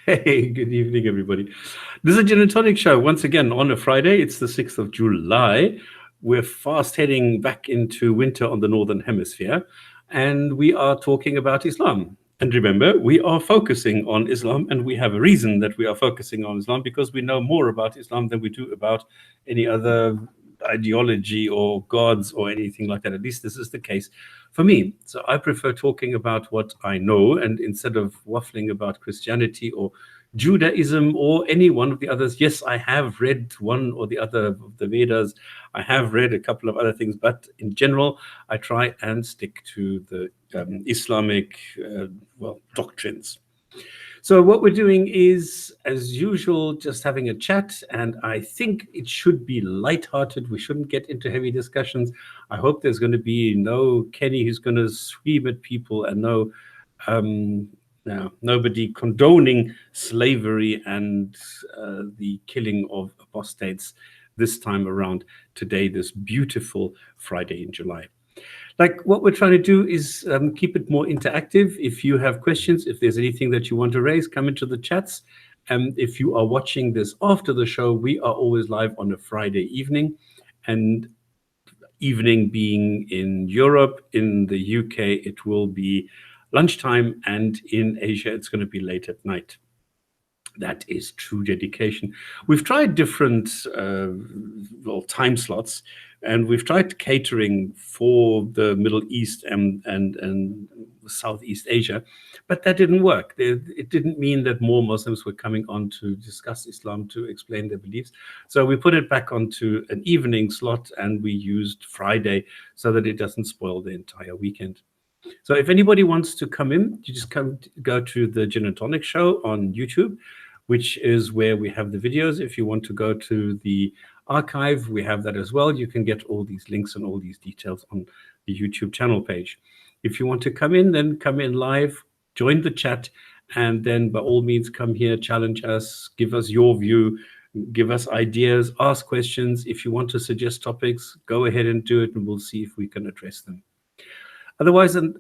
Hey, good evening, everybody. This is a Gin and Tonic show. Once again, on a Friday, it's the 6th of July. We're fast heading back into winter on the Northern Hemisphere, and we are talking about Islam. And remember, we are focusing on Islam, and we have a reason that we are focusing on Islam because we know more about Islam than we do about any other ideology or gods or anything like that. At least this is the case for me. So I prefer talking about what I know, and instead of waffling about Christianity or Judaism or any one of the others. Yes, I have read one or the other of the Vedas. I have read a couple of other things, but in general, I try and stick to the Islamic doctrines. So what we're doing is, as usual, just having a chat, and I think it should be lighthearted. We shouldn't get into heavy discussions. I hope there's going to be no Kenny who's going to scream at people, and nobody condoning slavery and the killing of apostates this time around today, this beautiful Friday in July. Like, what we're trying to do is keep it more interactive. If you have questions, if there's anything that you want to raise, come into the chats. If you are watching this after the show, we are always live on a Friday evening, and evening being in Europe, in the UK, it will be lunchtime, and in Asia, it's going to be late at night. That is true dedication. We've tried different time slots, and we've tried catering for the Middle East and Southeast Asia, but that didn't work. It didn't mean that more Muslims were coming on to discuss Islam, to explain their beliefs. So we put it back onto an evening slot, and we used Friday so that it doesn't spoil the entire weekend. So if anybody wants to come in, you just go to the Gin and Tonic show on YouTube, which is where we have the videos. If you want to go to the archive, we have that as well. You can get all these links and all these details on the YouTube channel page. If you want to come in, then come in live, join the chat, and then by all means come here, challenge us, give us your view, give us ideas, ask questions. If you want to suggest topics, go ahead and do it, and we'll see if we can address them. Other than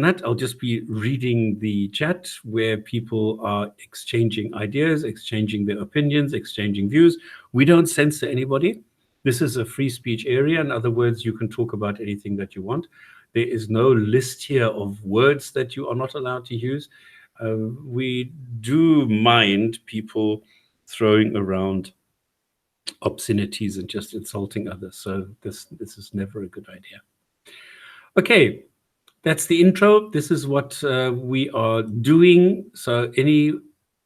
that, I'll just be reading the chat where people are exchanging ideas, exchanging their opinions, exchanging views. We don't censor anybody. This is a free speech area. In other words, you can talk about anything that you want. There is no list here of words that you are not allowed to use. We do mind people throwing around obscenities and just insulting others. So this is never a good idea. Okay, that's the intro. This is what we are doing. So any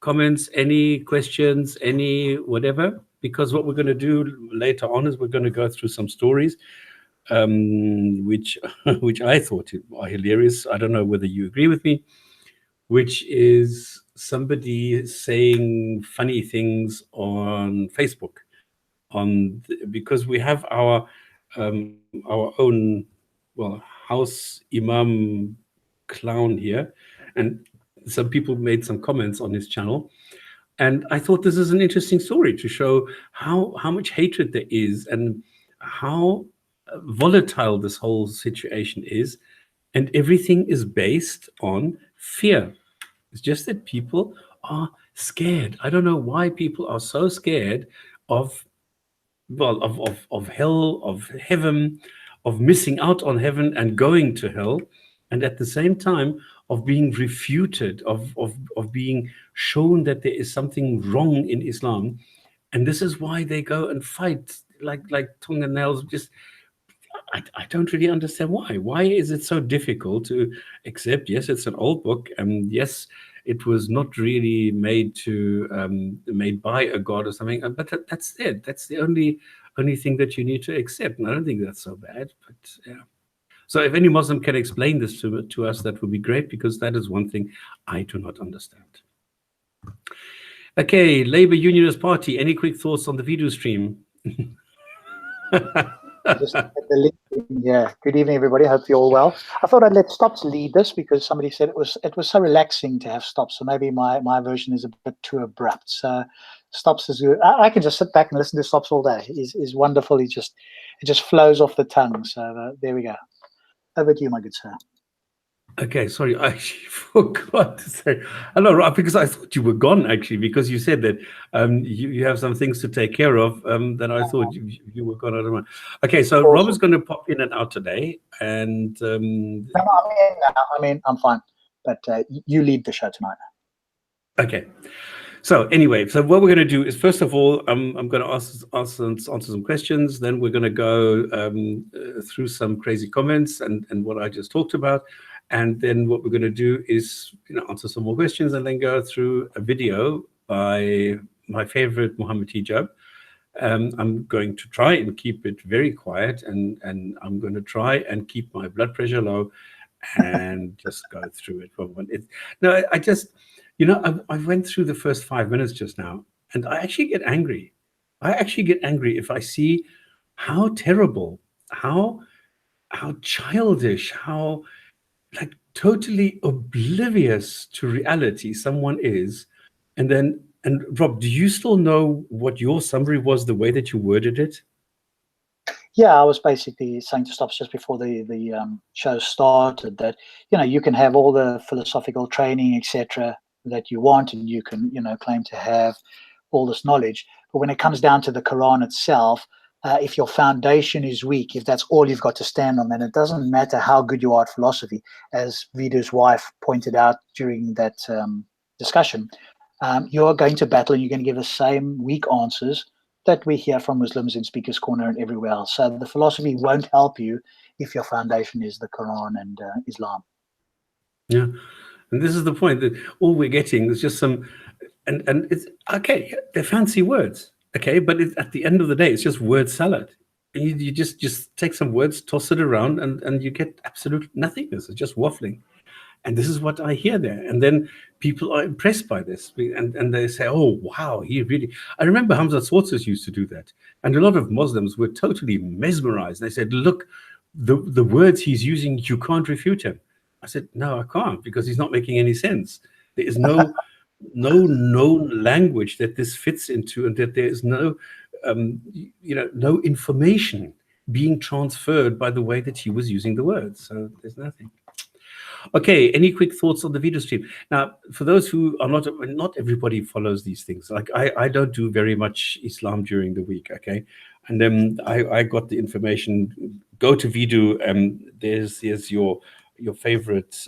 comments, any questions, any whatever, because what we're going to do later on is we're going to go through some stories, which I thought are hilarious. I don't know whether you agree with me, which is somebody saying funny things on Facebook, because we have our own, house imam clown here, and some people made some comments on his channel, and I thought this is an interesting story to show how much hatred there is and how volatile this whole situation is, and everything is based on fear. It's just that people are scared. I don't know why people are so scared of hell, of heaven, of missing out on heaven and going to hell, and at the same time of being refuted, of being shown that there is something wrong in Islam. And this is why they go and fight like tongue and nails. Just I don't really understand why. Why is it so difficult to accept? Yes, it's an old book, and yes, it was not really made by a god or something. But that's it. That's the only thing that you need to accept. And I don't think that's so bad. But yeah. So if any Muslim can explain this to us, that would be great, because that is one thing I do not understand. Okay, Labour Unionist Party. Any quick thoughts on the video stream? Just at the link. Yeah. Good evening, everybody. Hope you're all well. I thought I'd let Stops lead this because somebody said it was so relaxing to have Stops. So maybe my version is a bit too abrupt. So Stops is good. I can just sit back and listen to Stops all day. He's wonderful. It just flows off the tongue. So there we go. Over to you, my good sir. Okay, sorry, I actually forgot to say hello, Rob, because I thought you were gone actually, because you said that you have some things to take care of. Then I thought you were gone. I don't know. Okay, so Rob is Awesome. going to pop in and out today, and No, I'm in now. I'm fine. But you lead the show tonight. okay. So anyway, so what we're going to do is, first of all, I'm going to answer some questions. Then we're going to go through some crazy comments and what I just talked about. And then what we're going to do is, answer some more questions and then go through a video by my favorite Muhammad Hijab. I'm going to try and keep it very quiet, and I'm going to try and keep my blood pressure low and just go through it for one. No, I just, I went through the first 5 minutes just now, and I actually get angry. I actually get angry if I see how terrible, how childish, how like totally oblivious to reality someone is. And Rob, do you still know what your summary was, the way that you worded it? Yeah, I was basically saying to Stops just before the show started that you can have all the philosophical training, etc., that you want, and you can claim to have all this knowledge. But when it comes down to the Quran itself, if your foundation is weak, if that's all you've got to stand on, then it doesn't matter how good you are at philosophy, as Vidu's wife pointed out during that discussion. You're going to battle and you're going to give the same weak answers that we hear from Muslims in Speaker's Corner and everywhere else. So the philosophy won't help you if your foundation is the Quran and Islam. Yeah. And this is the point, that all we're getting is just some, and it's okay, they're fancy words, okay, but at the end of the day, it's just word salad. And you just take some words, toss it around, and you get absolute nothingness. It's just waffling. And this is what I hear there. And then people are impressed by this, and they say, "Oh, wow, he really." I remember Hamza Swartzes used to do that, and a lot of Muslims were totally mesmerized. They said, "Look, the words he's using, you can't refute him." I said, "No, I can't, because he's not making any sense. There is no known language that this fits into, and that there is no information being transferred by the way that he was using the words. So there's nothing." Okay, any quick thoughts on the video stream? Now, for those who are not everybody follows these things. Like I don't do very much Islam during the week, okay? And then I got the information, go to Vidu, there's your favorite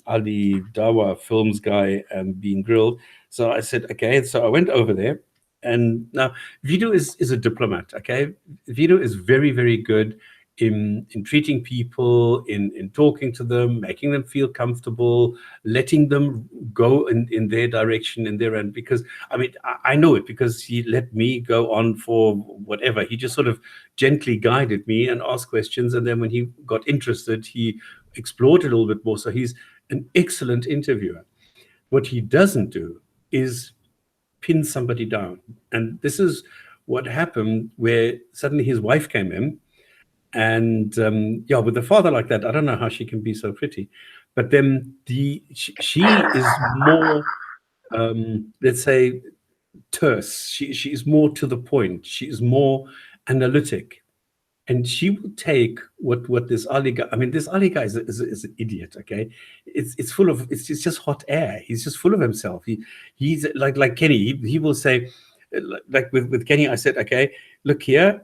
Ali Dawah films guy being grilled. So I said, okay, so I went over there. And now Vidu is a diplomat, okay? Vidu is very, very good in treating people, in talking to them, making them feel comfortable, letting them go in their direction, in their end. Because I mean, I know it, because he let me go on for whatever. He just sort of gently guided me and asked questions, and then when he got interested, he explored it a little bit more. So he's an excellent interviewer. What he doesn't do is pin somebody down, and this is what happened, where suddenly his wife came in. And yeah, with a father like that, I don't know how she can be so pretty. But then she is more, let's say, terse. She is more to the point. She is more analytic, and she will take what this Ali guy. I mean, this Ali guy is an idiot. Okay, it's full of, it's just hot air. He's just full of himself. He's like Kenny. He will say, like with Kenny, I said, okay, look here.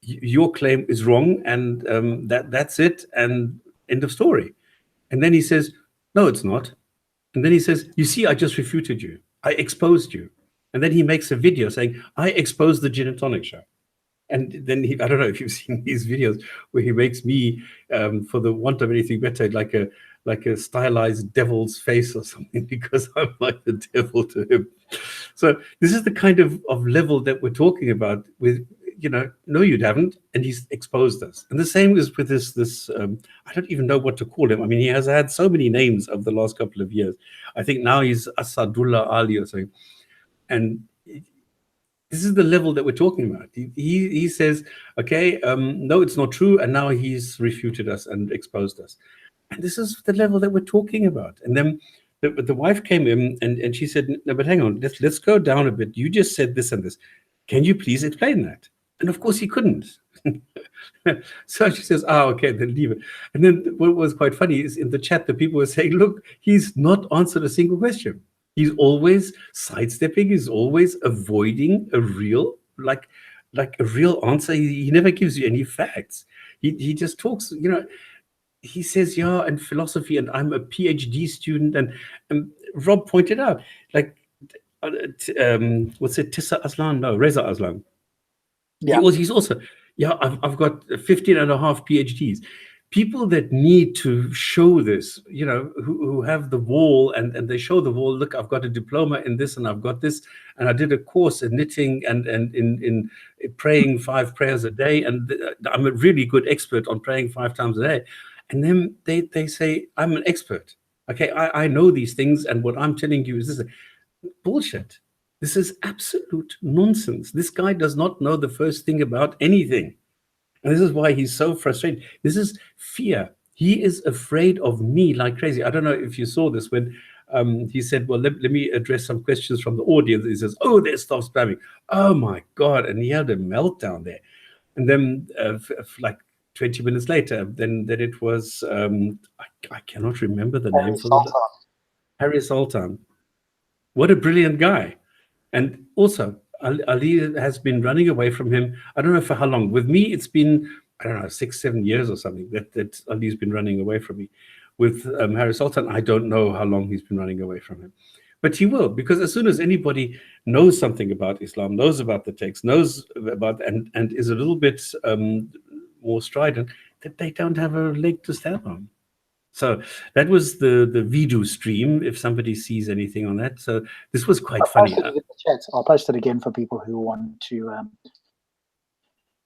Your claim is wrong, and that's it, and end of story. And then he says, no, it's not. And then he says, you see, I just refuted you. I exposed you. And then he makes a video saying, I exposed the Gin and Tonic show. And then I don't know if you've seen these videos where he makes me, for the want of anything better, like a stylized devil's face or something, because I'm like the devil to him. So this is the kind of level that we're talking about with, no, you haven't, and he's exposed us. And the same is with this. I don't even know what to call him. I mean, he has had so many names over the last couple of years. I think now he's Asadullah Ali or something. And this is the level that we're talking about. He says, okay, no, it's not true, and now he's refuted us and exposed us. And this is the level that we're talking about. And then the wife came in, and she said, no, but hang on, let's go down a bit. You just said this and this. Can you please explain that? And of course he couldn't. So she says, okay, then leave it. And then what was quite funny is in the chat, the people were saying, look, he's not answered a single question. He's always sidestepping. He's always avoiding a real, like a real answer. He never gives you any facts. He just talks, he says, yeah, and philosophy, and I'm a PhD student. And Rob pointed out, like, what's it, Tissa Aslan? No, Reza Aslan. Yeah. He's also, yeah, I've got 15 and a half PhDs. People that need to show this, who have the wall and they show the wall, look, I've got a diploma in this and I've got this, and I did a course in knitting and in praying 5 prayers a day, and I'm a really good expert on praying 5 times a day. And then they say, I'm an expert. Okay, I know these things, and what I'm telling you is this. Bullshit. This is absolute nonsense. This guy does not know the first thing about anything. And this is why he's so frustrated. This is fear. He is afraid of me like crazy. I don't know if you saw this when he said, well, let me address some questions from the audience. He says, oh, they stop spamming. Oh, my God. And he had a meltdown there. And then like 20 minutes later, then it was, I cannot remember the name for the Harry Sultan. What a brilliant guy. And also, Ali has been running away from him. I don't know for how long. With me, it's been, I don't know, 6, 7 years or something that Ali's been running away from me. With Harry Sultan, I don't know how long he's been running away from him. But he will, because as soon as anybody knows something about Islam, knows about the text, knows about, and is a little bit more strident, that they don't have a leg to stand on. So that was the Vidu stream, if somebody sees anything on that. So this was quite funny. I'll post it again for people who want to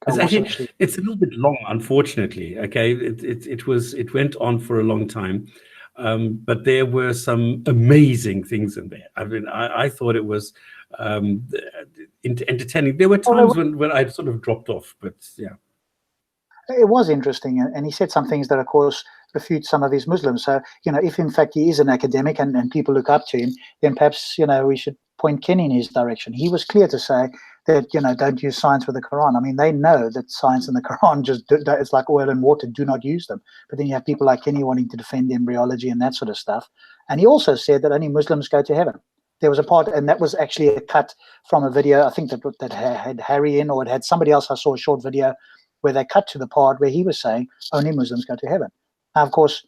it's a little bit long, unfortunately. Okay, it went on for a long time, but there were some amazing things in there. I mean, I thought it was entertaining. There were times when I sort of dropped off, but yeah. It was interesting, and he said some things that, of course, refute some of his Muslims. So, if in fact he is an academic and people look up to him, then perhaps, we should point Kenny in his direction. He was clear to say that, don't use science with the Quran. I mean, they know that science and the Quran it's like oil and water, do not use them. But then you have people like Kenny wanting to defend embryology and that sort of stuff. And he also said that only Muslims go to heaven. There was a part, and that was actually a cut from a video, I think that had Harry in, or it had somebody else. I saw a short video where they cut to the part where he was saying only Muslims go to heaven. Now, of course,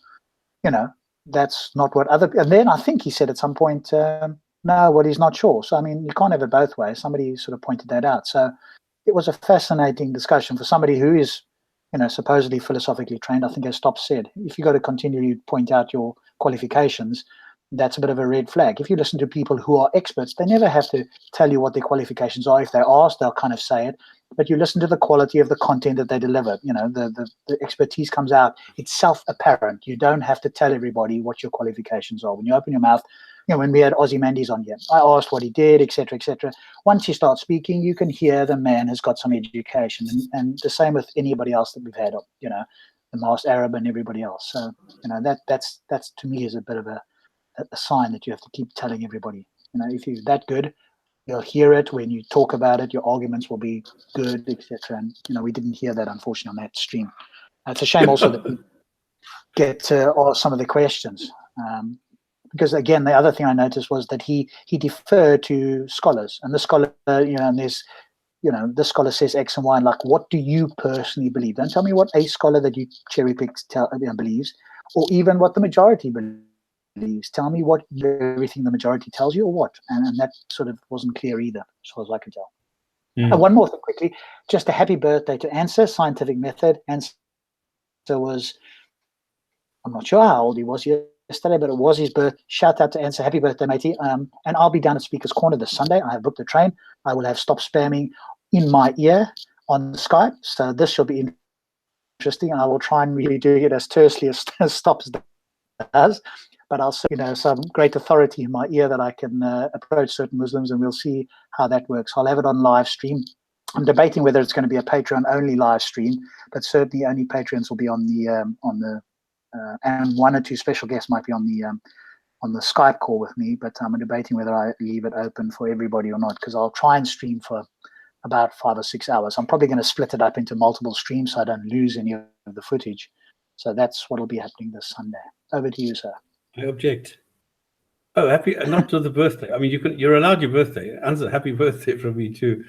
that's not what other. And then I think he said at some point, no, well, he's not sure. So I mean, you can't have it both ways. Somebody sort of pointed that out. So it was a fascinating discussion for somebody who is, supposedly philosophically trained. I think as Stop said, if you got to continually point out your qualifications, that's a bit of a red flag. If you listen to people who are experts, they never have to tell you what their qualifications are. If they're asked, they'll kind of say it. But you listen to the quality of the content that they deliver. The expertise comes out. It's self-apparent. You don't have to tell everybody what your qualifications are. When you open your mouth, when we had Ozymandias on here, I asked what he did, etc., etc. Once you start speaking, you can hear the man has got some education. And the same with anybody else that we've had, the Masked Arab and everybody else. So, that's to me is a bit of a sign that you have to keep telling everybody. If you're that good, you'll hear it when you talk about it. Your arguments will be good, etc. And we didn't hear that, unfortunately, on that stream. It's a shame also that we get all some of the questions, because again, the other thing I noticed was that he deferred to scholars, and the scholar, and there's, this scholar says X and Y, and like, what do you personally believe? Don't tell me what a scholar that you cherry picked believes, or even what the majority believes. Tell me what everything the majority tells you, or what, and that sort of wasn't clear either, as far as I could tell. One more thing quickly, just a happy birthday to Answer, Scientific Method. Answer was, I'm not sure how old he was yesterday, but it was his birth. Shout out to Answer, happy birthday, matey. And I'll be down at Speaker's Corner this Sunday. I have booked a train. I will have Stop Spamming in my ear on Skype, so this shall be interesting, and I will try and really do it as tersely as Stops does. But I'll say, some great authority in my ear that I can approach certain Muslims, and we'll see how that works. I'll have it on live stream. I'm debating whether it's going to be a Patreon-only live stream, but certainly only Patreons will be on the and 1 or 2 special guests might be on the Skype call with me. But I'm debating whether I leave it open for everybody or not, because I'll try and stream for about 5 or 6 hours. I'm probably going to split it up into multiple streams so I don't lose any of the footage. So that's what will be happening this Sunday. Over to you, sir. I object. Oh, happy, not to the birthday. I mean, you're allowed your birthday. Answer, happy birthday from me too.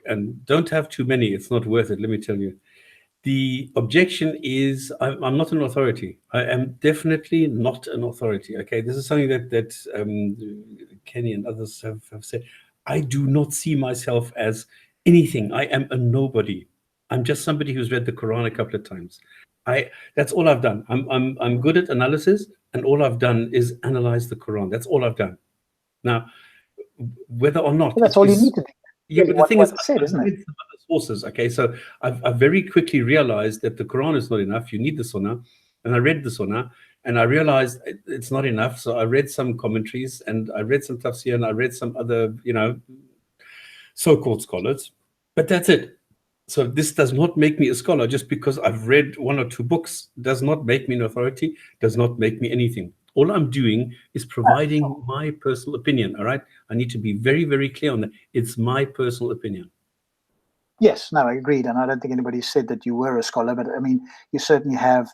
And don't have too many. It's not worth it, let me tell you. The objection is I'm not an authority. I am definitely not an authority. Okay, this is something that Kenny and others have said. I do not see myself as anything. I am a nobody. I'm just somebody who's read the Quran a couple of times. That's all I've done. I'm good at analysis, and all I've done is analyze the Quran. That's all I've done. Now, whether or not well, that's all you need to do. Yeah, but the thing is, said, I've read some other sources. Okay, so I've very quickly realized that the Quran is not enough. You need the Sunnah, and I read the Sunnah, and I realized it's not enough. So I read some commentaries, and I read some tafsir, and I read some other, so-called scholars. But that's it. So this does not make me a scholar. Just because I've read 1 or 2 books does not make me an authority. Does not make me anything. All I'm doing is providing my personal opinion, all right? I need to be very, very clear on that. It's my personal opinion. Yes, no, I agreed. And I don't think anybody said that you were a scholar, but I mean, you certainly have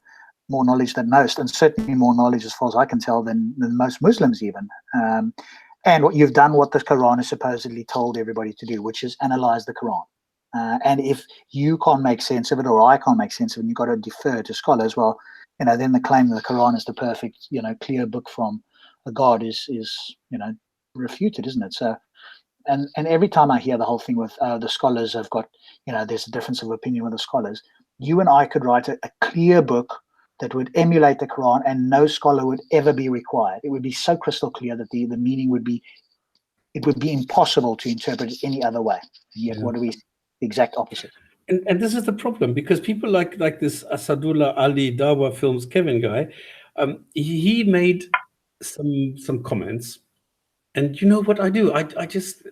more knowledge than most, and certainly more knowledge, as far as I can tell, than most Muslims even. And what you've done, what the Quran is supposedly told everybody to do, which is analyze the Quran. And if you can't make sense of it, or I can't make sense of it, and you've got to defer to scholars, well, then the claim that the Quran is the perfect, clear book from a God is refuted, isn't it? So, and every time I hear the whole thing with the scholars have got, there's a difference of opinion with the scholars. You and I could write a clear book that would emulate the Quran, and no scholar would ever be required. It would be so crystal clear that the meaning would be impossible to interpret it any other way. And yet, what do we? The exact opposite. And this is the problem, because people like this Asadullah Ali Dawah Films Kevin guy, he made some comments, and you know what I do? I just,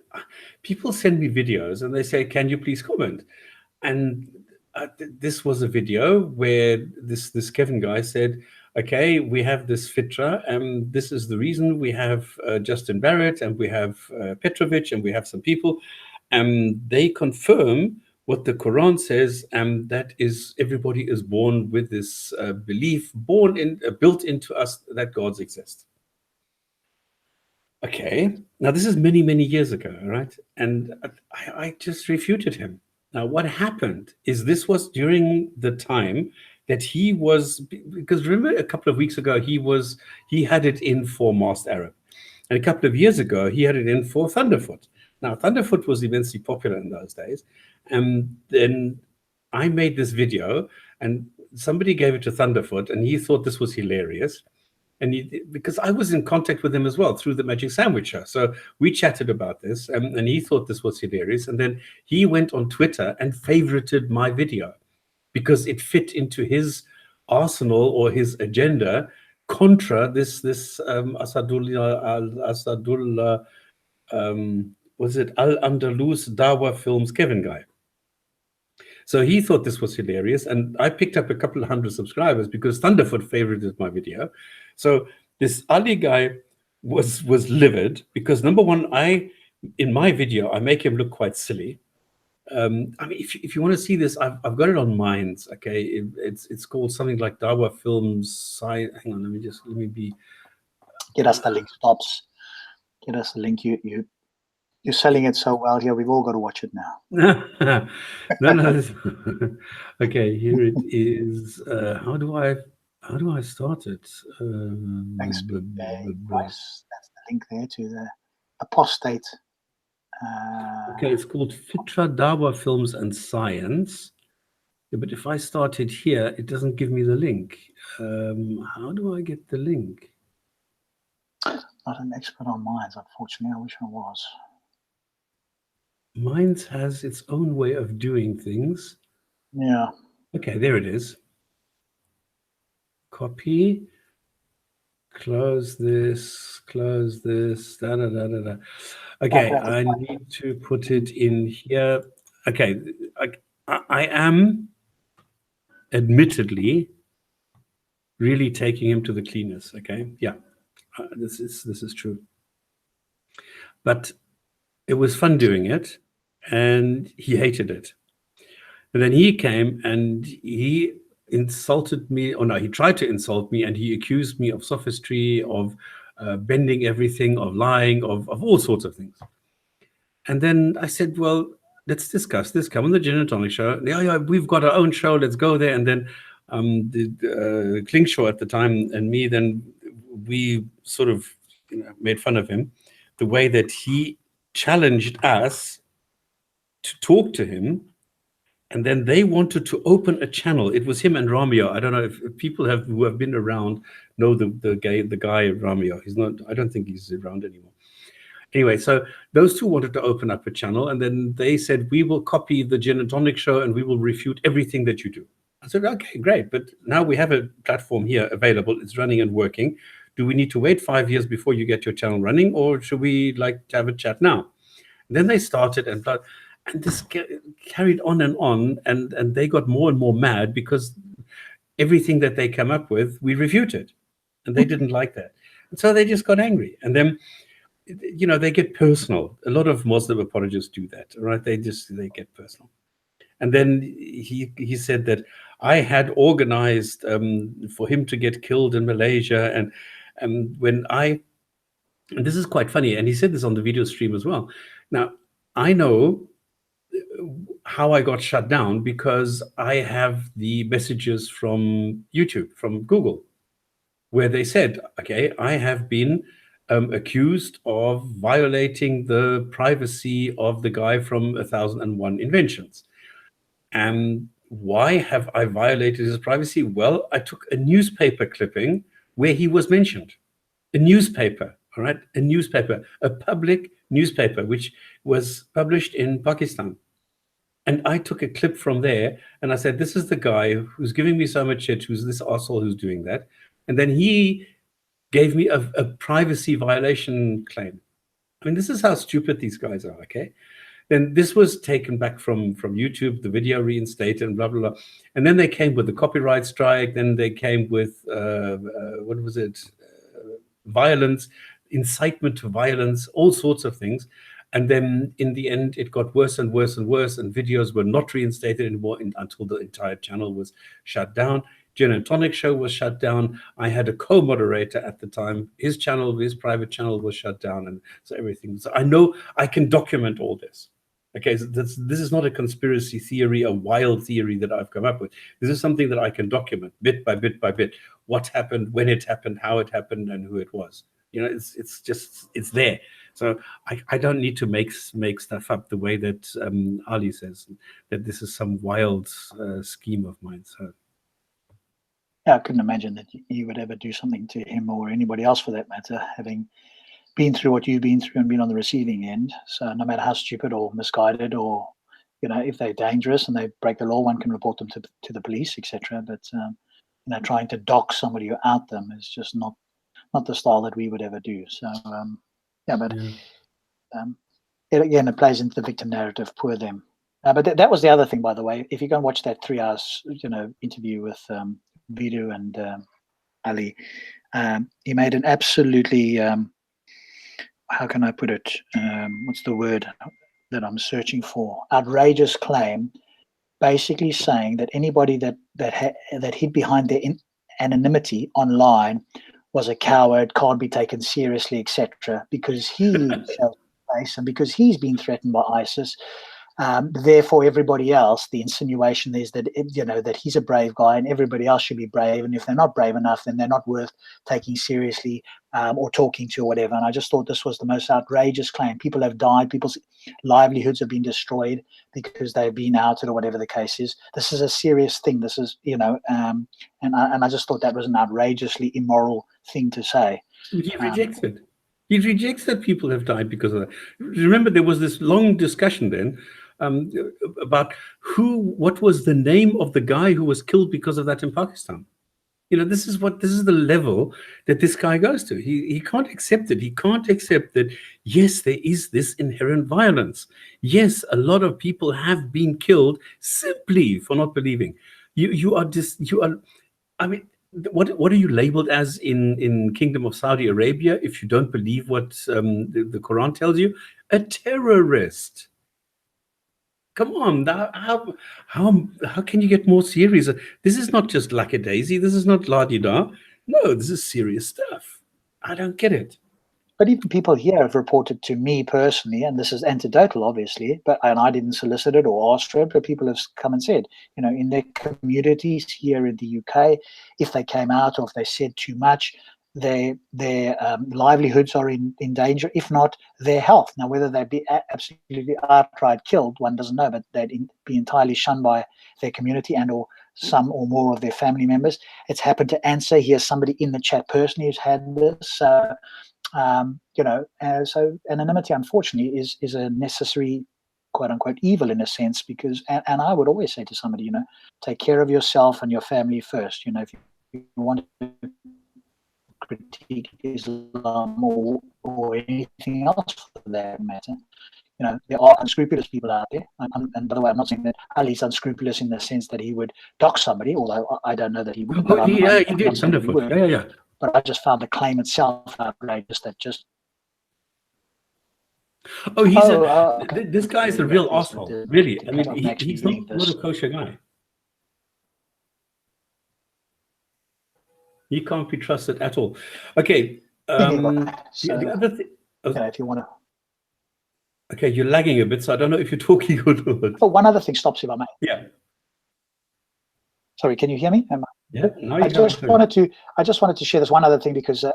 people send me videos and they say, "Can you please comment?" And this was a video where this Kevin guy said, "Okay, we have this fitra, and this is the reason we have Justin Barrett, and we have Petrovic, and we have some people, and they confirm what the Quran says, and that is everybody is born with this belief, built into us that gods exist." Okay, now this is many, many years ago, right? And I just refuted him. Now, what happened is this was during the time that he was, because remember a couple of weeks ago, he had it in for Masked Arab. And a couple of years ago, he had it in for Thunderfoot. Now, Thunderfoot was immensely popular in those days. And then I made this video, and somebody gave it to Thunderfoot, and he thought this was hilarious. And because I was in contact with him as well through the Magic Sandwich Show. So we chatted about this, and he thought this was hilarious. And then he went on Twitter and favorited my video because it fit into his arsenal or his agenda contra this Asadullah, was it Al-Andalus Dawah Films Kevin guy. So he thought this was hilarious, and I picked up a couple of hundred subscribers because Thunderfoot favorited my video. So this Ali guy was livid because, number one, in my video I make him look quite silly. I mean, if you want to see this, I've got it on Minds. Okay, it's called something like Dawah Films. Hang on, let me be. Get us the link, Stops. Get us the link. You're selling it so well here. We've all got to watch it now. No. Okay, here it is. How do I start it? Thanks, Bryce. That's the link there to the apostate. Okay, it's called Fitra Dawah Films and Science. Yeah, but if I start it here, it doesn't give me the link. How do I get the link? Not an expert on Minds, unfortunately. I wish I was. Minds has its own way of doing things. Yeah. Okay, there it is. Copy. Close this. Da, da, da, da, da. Okay, I need to put it in here. Okay, I am admittedly really taking him to the cleaners. Okay, yeah, this is true. But it was fun doing it. and he hated it. And then he came and he insulted me, or no, he tried to insult me, and he accused me of sophistry, of bending everything, of lying, of all sorts of things. And then I said, well, let's discuss this. Come on the Gin&Tonic show. Yeah, yeah, we've got our own show. Let's go there. And then the Klingshaw at the time and me, then we sort of made fun of him, the way that he challenged us to talk to him. And then they wanted to open a channel. It was him and Ramio. I don't know if people who have been around know the guy Ramio. He's not. I don't think he's around anymore. Anyway, so those two wanted to open up a channel, and then they said, we will copy the Gin&Tonic show and we will refute everything that you do. I said, okay, great. But now we have a platform here available. It's running and working. Do we need to wait 5 years before you get your channel running, or should we like to have a chat now? And then they started, and this carried on, and they got more and more mad because everything that they come up with, we refuted, and they didn't like that. And so they just got angry. And then they get personal. A lot of Muslim apologists do that, right? They get personal. And then he said that I had organized for him to get killed in Malaysia, and this is quite funny, and he said this on the video stream as well. Now, I know how I got shut down because I have the messages from YouTube, from Google, where they said, okay, I have been accused of violating the privacy of the guy from 1001 Inventions. And why have I violated his privacy? Well, I took a newspaper clipping where he was mentioned. A newspaper, all right? A newspaper, a public newspaper, which was published in Pakistan. And I took a clip from there, and I said, this is the guy who's giving me so much shit, who's this asshole who's doing that. And then he gave me a privacy violation claim. I mean, this is how stupid these guys are, okay? Then this was taken back from YouTube, the video reinstated, and blah, blah, blah. And then they came with the copyright strike. Then they came with, what was it? Violence, incitement to violence, all sorts of things. And then in the end, it got worse and worse and worse, and videos were not reinstated anymore until the entire channel was shut down. Gin&Tonic show was shut down. I had a co-moderator at the time. His private channel was shut down, and so everything. So I know I can document all this. Okay, so this is not a conspiracy theory, a wild theory that I've come up with. This is something that I can document bit by bit by bit. What happened, when it happened, how it happened, and who it was. It's there. So I don't need to make stuff up the way that Ali says, that this is some wild scheme of mine. So yeah, I couldn't imagine that you would ever do something to him or anybody else for that matter, having been through what you've been through and been on the receiving end. So no matter how stupid or misguided, or if they're dangerous and they break the law, one can report them to the police, etc. But trying to dock somebody or out them is just not the style that we would ever do. So it plays into the victim narrative. Poor them. But that was the other thing, by the way. If you go and watch that 3 hours, interview with Vidu and Ali, he made an absolutely how can I put it? What's the word that I'm searching for? Outrageous claim, basically saying that anybody that hid behind their anonymity online was a coward, can't be taken seriously, etc. Because he shows face and because he's been threatened by ISIS. Therefore, everybody else, the insinuation is that that he's a brave guy and everybody else should be brave, and if they're not brave enough, then they're not worth taking seriously or talking to or whatever. And I just thought this was the most outrageous claim. People have died, people's livelihoods have been destroyed because they've been outed or whatever the case is. This is a serious thing. This is and I just thought that was an outrageously immoral thing to say. He rejects it. He rejects that people have died because of that. Remember, there was this long discussion then about what was the name of the guy who was killed because of that in Pakistan. This is the level that this guy goes to. He can't accept it. He can't accept that, yes, there is this inherent violence. Yes, a lot of people have been killed simply for not believing. What are you labeled as in Kingdom of Saudi Arabia if you don't believe what the Quran tells you? A terrorist. Come on, how can you get more serious? This is not just lackadaisy. This is not la di da. No, this is serious stuff. I don't get it. But even people here have reported to me personally, and this is anecdotal, obviously, and I didn't solicit it or ask for it, but people have come and said, in their communities here in the UK, if they came out or if they said too much, their livelihoods are in danger, if not their health. Now, whether they'd be absolutely outright killed, one doesn't know, but they'd be entirely shunned by their community and or some or more of their family members. It's happened to Answer. Here's somebody in the chat personally who's had this. So anonymity, unfortunately, is a necessary, quote unquote, evil in a sense, because, and I would always say to somebody, take care of yourself and your family first. If you want to critique Islam or anything else for that matter, there are unscrupulous people out there. And by the way, I'm not saying that Ali's unscrupulous in the sense that he would dox somebody, although I don't know that he would. He did, Thunderfoot. Yeah. But I just found the claim itself outrageous. That just this guy is a real asshole. Really, I mean, he's not a kosher guy. He can't be trusted at all. Okay. The other thing, if you want to. Okay, you're lagging a bit, so I don't know if you're talking or not. Oh, one other thing, stops if I may. Yeah. Sorry, can you hear me? Yeah. I just wanted to share this one other thing, because I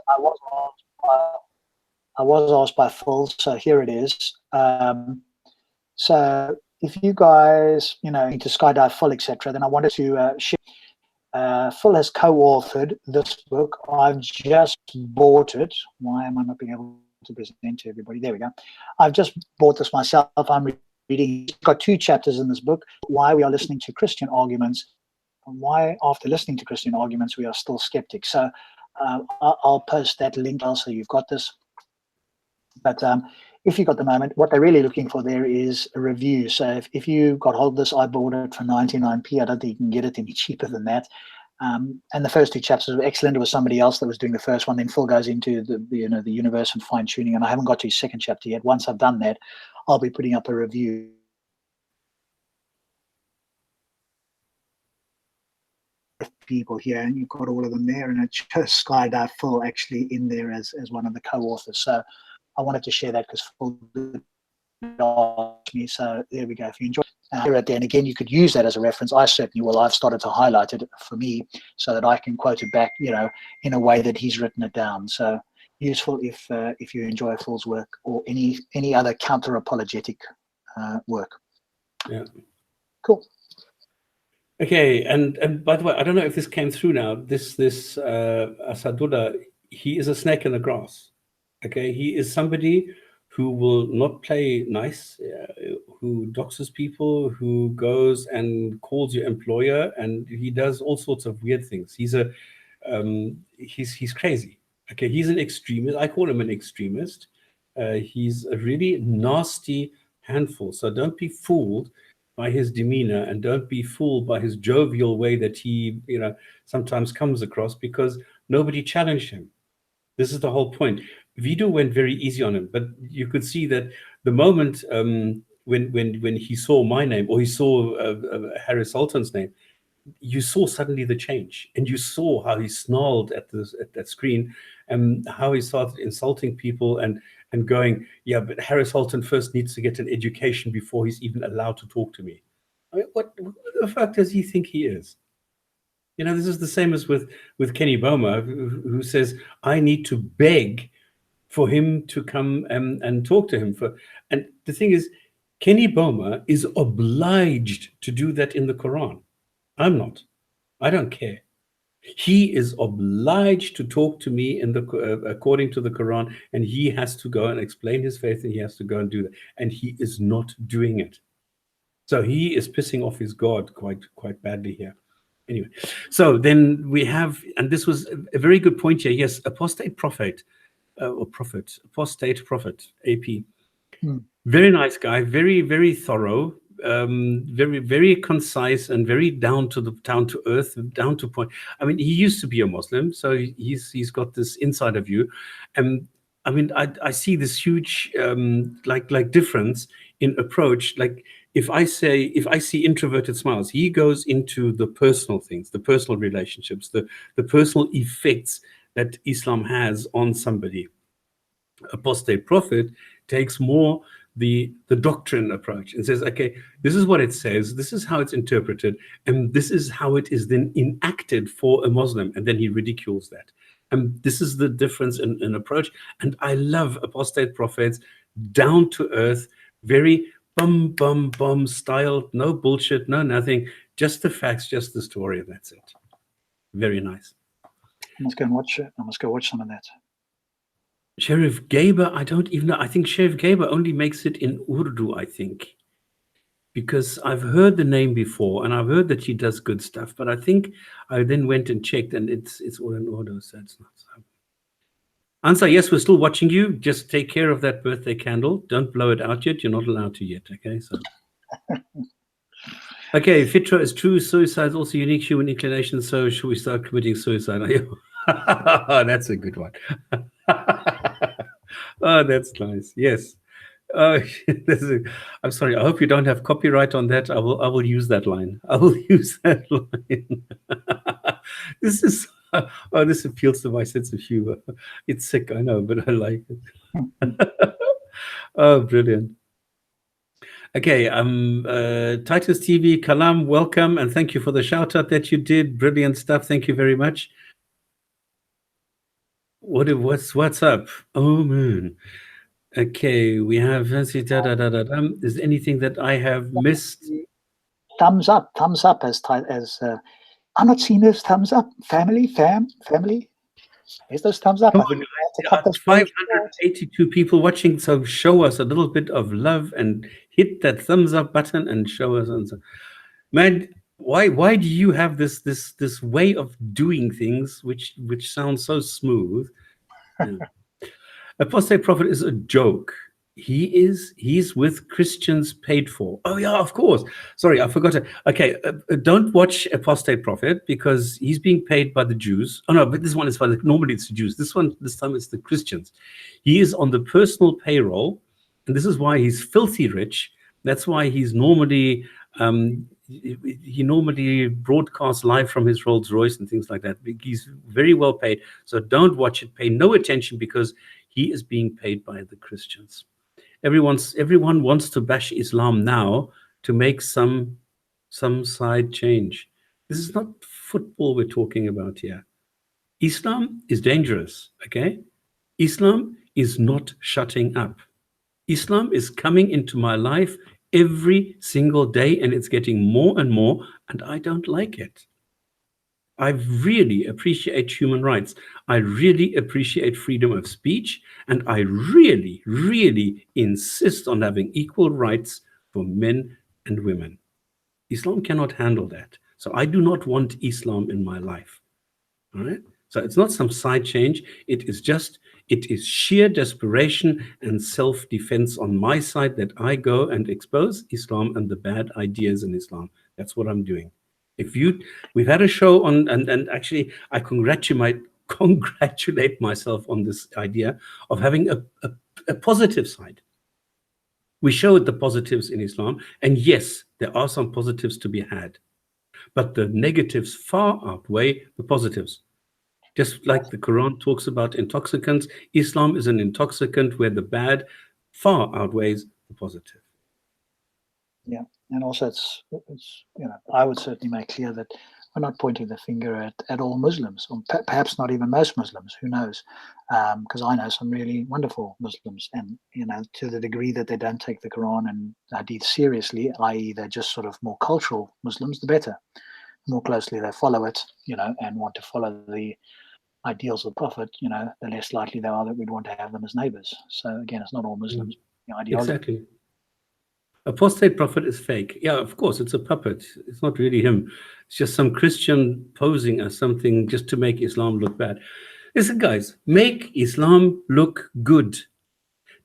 was asked by Phil, so here it is. So if you guys, into skydive full, etc., then I wanted to share. Phil has co-authored this book. I've just bought it. Why am I not being able to present to everybody? There we go. I've just bought this myself. I'm reading. It's got 2 chapters in this book. Why we are listening to Christian arguments, and why after listening to Christian arguments we are still skeptics. So I'll post that link also. You've got this. But if you've got the moment, what they're really looking for there is a review. So if you got hold of this, I bought it for 99p. I don't think you can get it any cheaper than that. And the first 2 chapters were excellent. It was somebody else that was doing the first one. Then Phil goes into the universe and fine tuning. And I haven't got to his second chapter yet. Once I've done that, I'll be putting up a review. People here, and you've got all of them there, and it shows Skydive Full actually in there as one of the co-authors. So I wanted to share that because Phil did ask me. So there we go. If you enjoy here at the end, again, you could use that as a reference. I certainly will. I've started to highlight it for me so that I can quote it back, in a way that he's written it down. So useful if you enjoy Phil's work or any other counter-apologetic work. Yeah. Cool. Okay, and by the way, I don't know if this came through now. This Asadullah, he is a snake in the grass. Okay, he is somebody who will not play nice, who doxes people, who goes and calls your employer, and he does all sorts of weird things. He's crazy. Okay, he's an extremist. I call him an extremist. He's a really nasty handful. So don't be fooled by his demeanor, and don't be fooled by his jovial way that he, sometimes comes across, because nobody challenged him. This is the whole point. Vidu went very easy on him, but you could see that the moment when he saw my name, or he saw Harris Sultan's name, you saw suddenly the change, and you saw how he snarled at that screen, and how he started insulting people and going, yeah, but Harris Sultan first needs to get an education before he's even allowed to talk to me. I mean, what the fuck does he think he is? This is the same as with Kenny Boma, who says, I need to beg for him to come and talk to him. And the thing is, Kenny Boma is obliged to do that in the Quran. I'm not. I don't care. He is obliged to talk to me according to the Quran, and he has to go and explain his faith, and he has to go and do that. And he is not doing it. So he is pissing off his God quite badly here. Anyway, so then we have, and this was a very good point here. Yes, apostate prophet, apostate prophet, AP. Very nice guy, very, very thorough, very, very concise, and very down to earth, down to point. I mean, he used to be a Muslim, so he's got this insider view. And I mean, I see this huge like difference in approach. Like, if I see introverted smiles, he goes into the personal things, the personal relationships, the personal effects that Islam has on somebody. Apostate prophet takes more the doctrine approach and says, okay, this is what it says, this is how it's interpreted, and this is how it is then enacted for a Muslim, and then he ridicules that. And this is the difference in approach. And I love apostate prophets, down to earth, very bum style, no bullshit, no nothing, just the facts, just the story, and that's it. Very nice. I must go and watch it. I must go watch some of that. Sheriff Gaber, I don't even know. I think Sheriff Gaber only makes it in Urdu, I think. Because I've heard the name before, and I've heard that he does good stuff, but I think I then went and checked, and it's all in Urdu, so it's not so. Answer, yes, we're still watching you. Just take care of that birthday candle. Don't blow it out yet. You're not allowed to yet, okay? So. Okay, Fitra is true. Suicide is also unique human inclination, so should we start committing suicide? That's a good one. Oh, that's nice. Yes. I'm sorry. I hope you don't have copyright on that. I will use that line. I will use that line. This appeals to my sense of humor. It's sick, I know, but I like it. Oh, brilliant. Okay, Titus TV, Kalam, welcome, and thank you for the shout out that you did. Brilliant stuff. Thank you very much. What's up? Oh man. Okay, we have is there anything that I have missed? Thumbs up as I'm not seeing those thumbs up. Family. Here's those thumbs up. 582 people watching, so show us a little bit of love and hit that thumbs up button and show us. Man, why do you have this way of doing things which sounds so smooth? Yeah. Apostate prophet is a joke. He's with Christians paid for. Oh yeah, of course. Sorry, I forgot. Okay, don't watch Apostate Prophet because he's being paid by the Jews. Oh no, but this one is normally it's the Jews. This time it's the Christians. He is on the personal payroll, and this is why he's filthy rich. That's why he's normally he normally broadcasts live from his Rolls Royce and things like that. He's very well paid. So don't watch it. Pay no attention because he is being paid by the Christians. Everyone wants to bash Islam now to make some side change. This is not football we're talking about here. Islam is dangerous, okay? Islam is not shutting up. Islam is coming into my life every single day, and it's getting more and more, and I don't like it. I really appreciate human rights. I really appreciate freedom of speech. And I really, really insist on having equal rights for men and women. Islam cannot handle that. So I do not want Islam in my life. All right? So it's not some side change. It is sheer desperation and self-defense on my side that I go and expose Islam and the bad ideas in Islam. That's what I'm doing. We've had a show on, and actually I congratulate myself on this idea of having a positive side. We showed the positives in Islam, and yes, there are some positives to be had, but the negatives far outweigh the positives. Just like the Quran talks about intoxicants, Islam is an intoxicant where the bad far outweighs the positive. Yeah, and also it's I would certainly make clear that we're not pointing the finger at all Muslims, or perhaps not even most Muslims. Who knows? Because I know some really wonderful Muslims, and to the degree that they don't take the Quran and Hadith seriously, i.e., they're just sort of more cultural Muslims, the better. The more closely they follow it, and want to follow the ideals of the Prophet, the less likely they are that we'd want to have them as neighbors. So again, it's not all Muslims. Exactly. Apostate prophet is fake. Yeah, of course, it's a puppet. It's not really him. It's just some Christian posing as something just to make Islam look bad. Listen, guys, make Islam look good.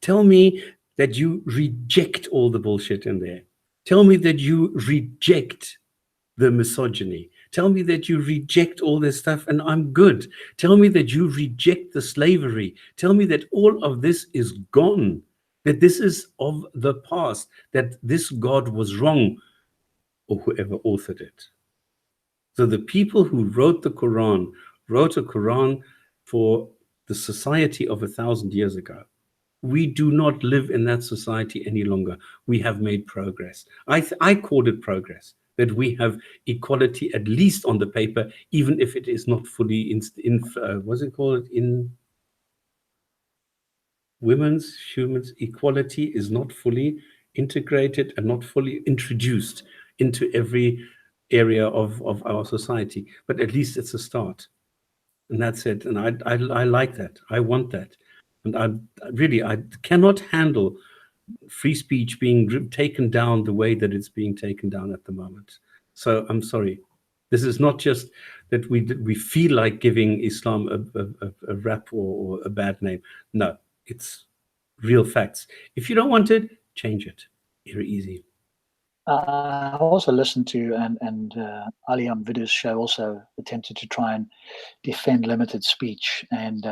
Tell me that you reject all the bullshit in there. Tell me that you reject the misogyny. Tell me that you reject all this stuff and I'm good. Tell me that you reject the slavery. Tell me that all of this is gone. that this is of the past, that this God was wrong, or whoever authored it. So the people who wrote the Quran wrote a Quran for the society of 1,000 years ago. We do not live in that society any longer. We have made progress. I called it progress, that we have equality at least on the paper, even if it is not fully what's it called? In humans, equality is not fully integrated and not fully introduced into every area of our society. But at least it's a start. And that's it. And I like that. I want that. And I cannot handle free speech being taken down the way that it's being taken down at the moment. So I'm sorry. This is not just that we feel like giving Islam a rap or a bad name. No, it's real facts. If you don't want it, change it. Very easy. I also listened to and Ali on Vidya's show also attempted to try and defend limited speech, and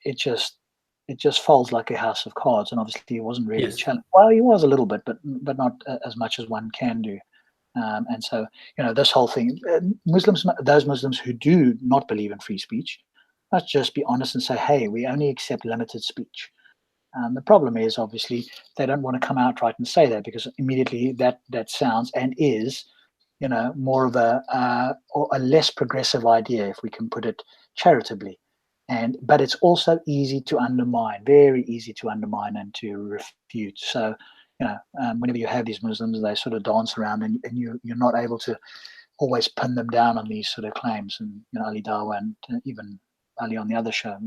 it just falls like a house of cards. And obviously, he wasn't really Yes. challenged. Well, he was a little bit, but not as much as one can do. And so, this whole thing, those Muslims who do not believe in free speech, must just be honest and say, hey, we only accept limited speech. The problem is, obviously, they don't want to come outright and say that, because immediately that sounds and is, more of or a less progressive idea, if we can put it charitably. But it's also easy to undermine, very easy to undermine and to refute. So, whenever you have these Muslims, they sort of dance around, and you're not able to always pin them down on these sort of claims. And Ali Dawah and even Ali on the other show,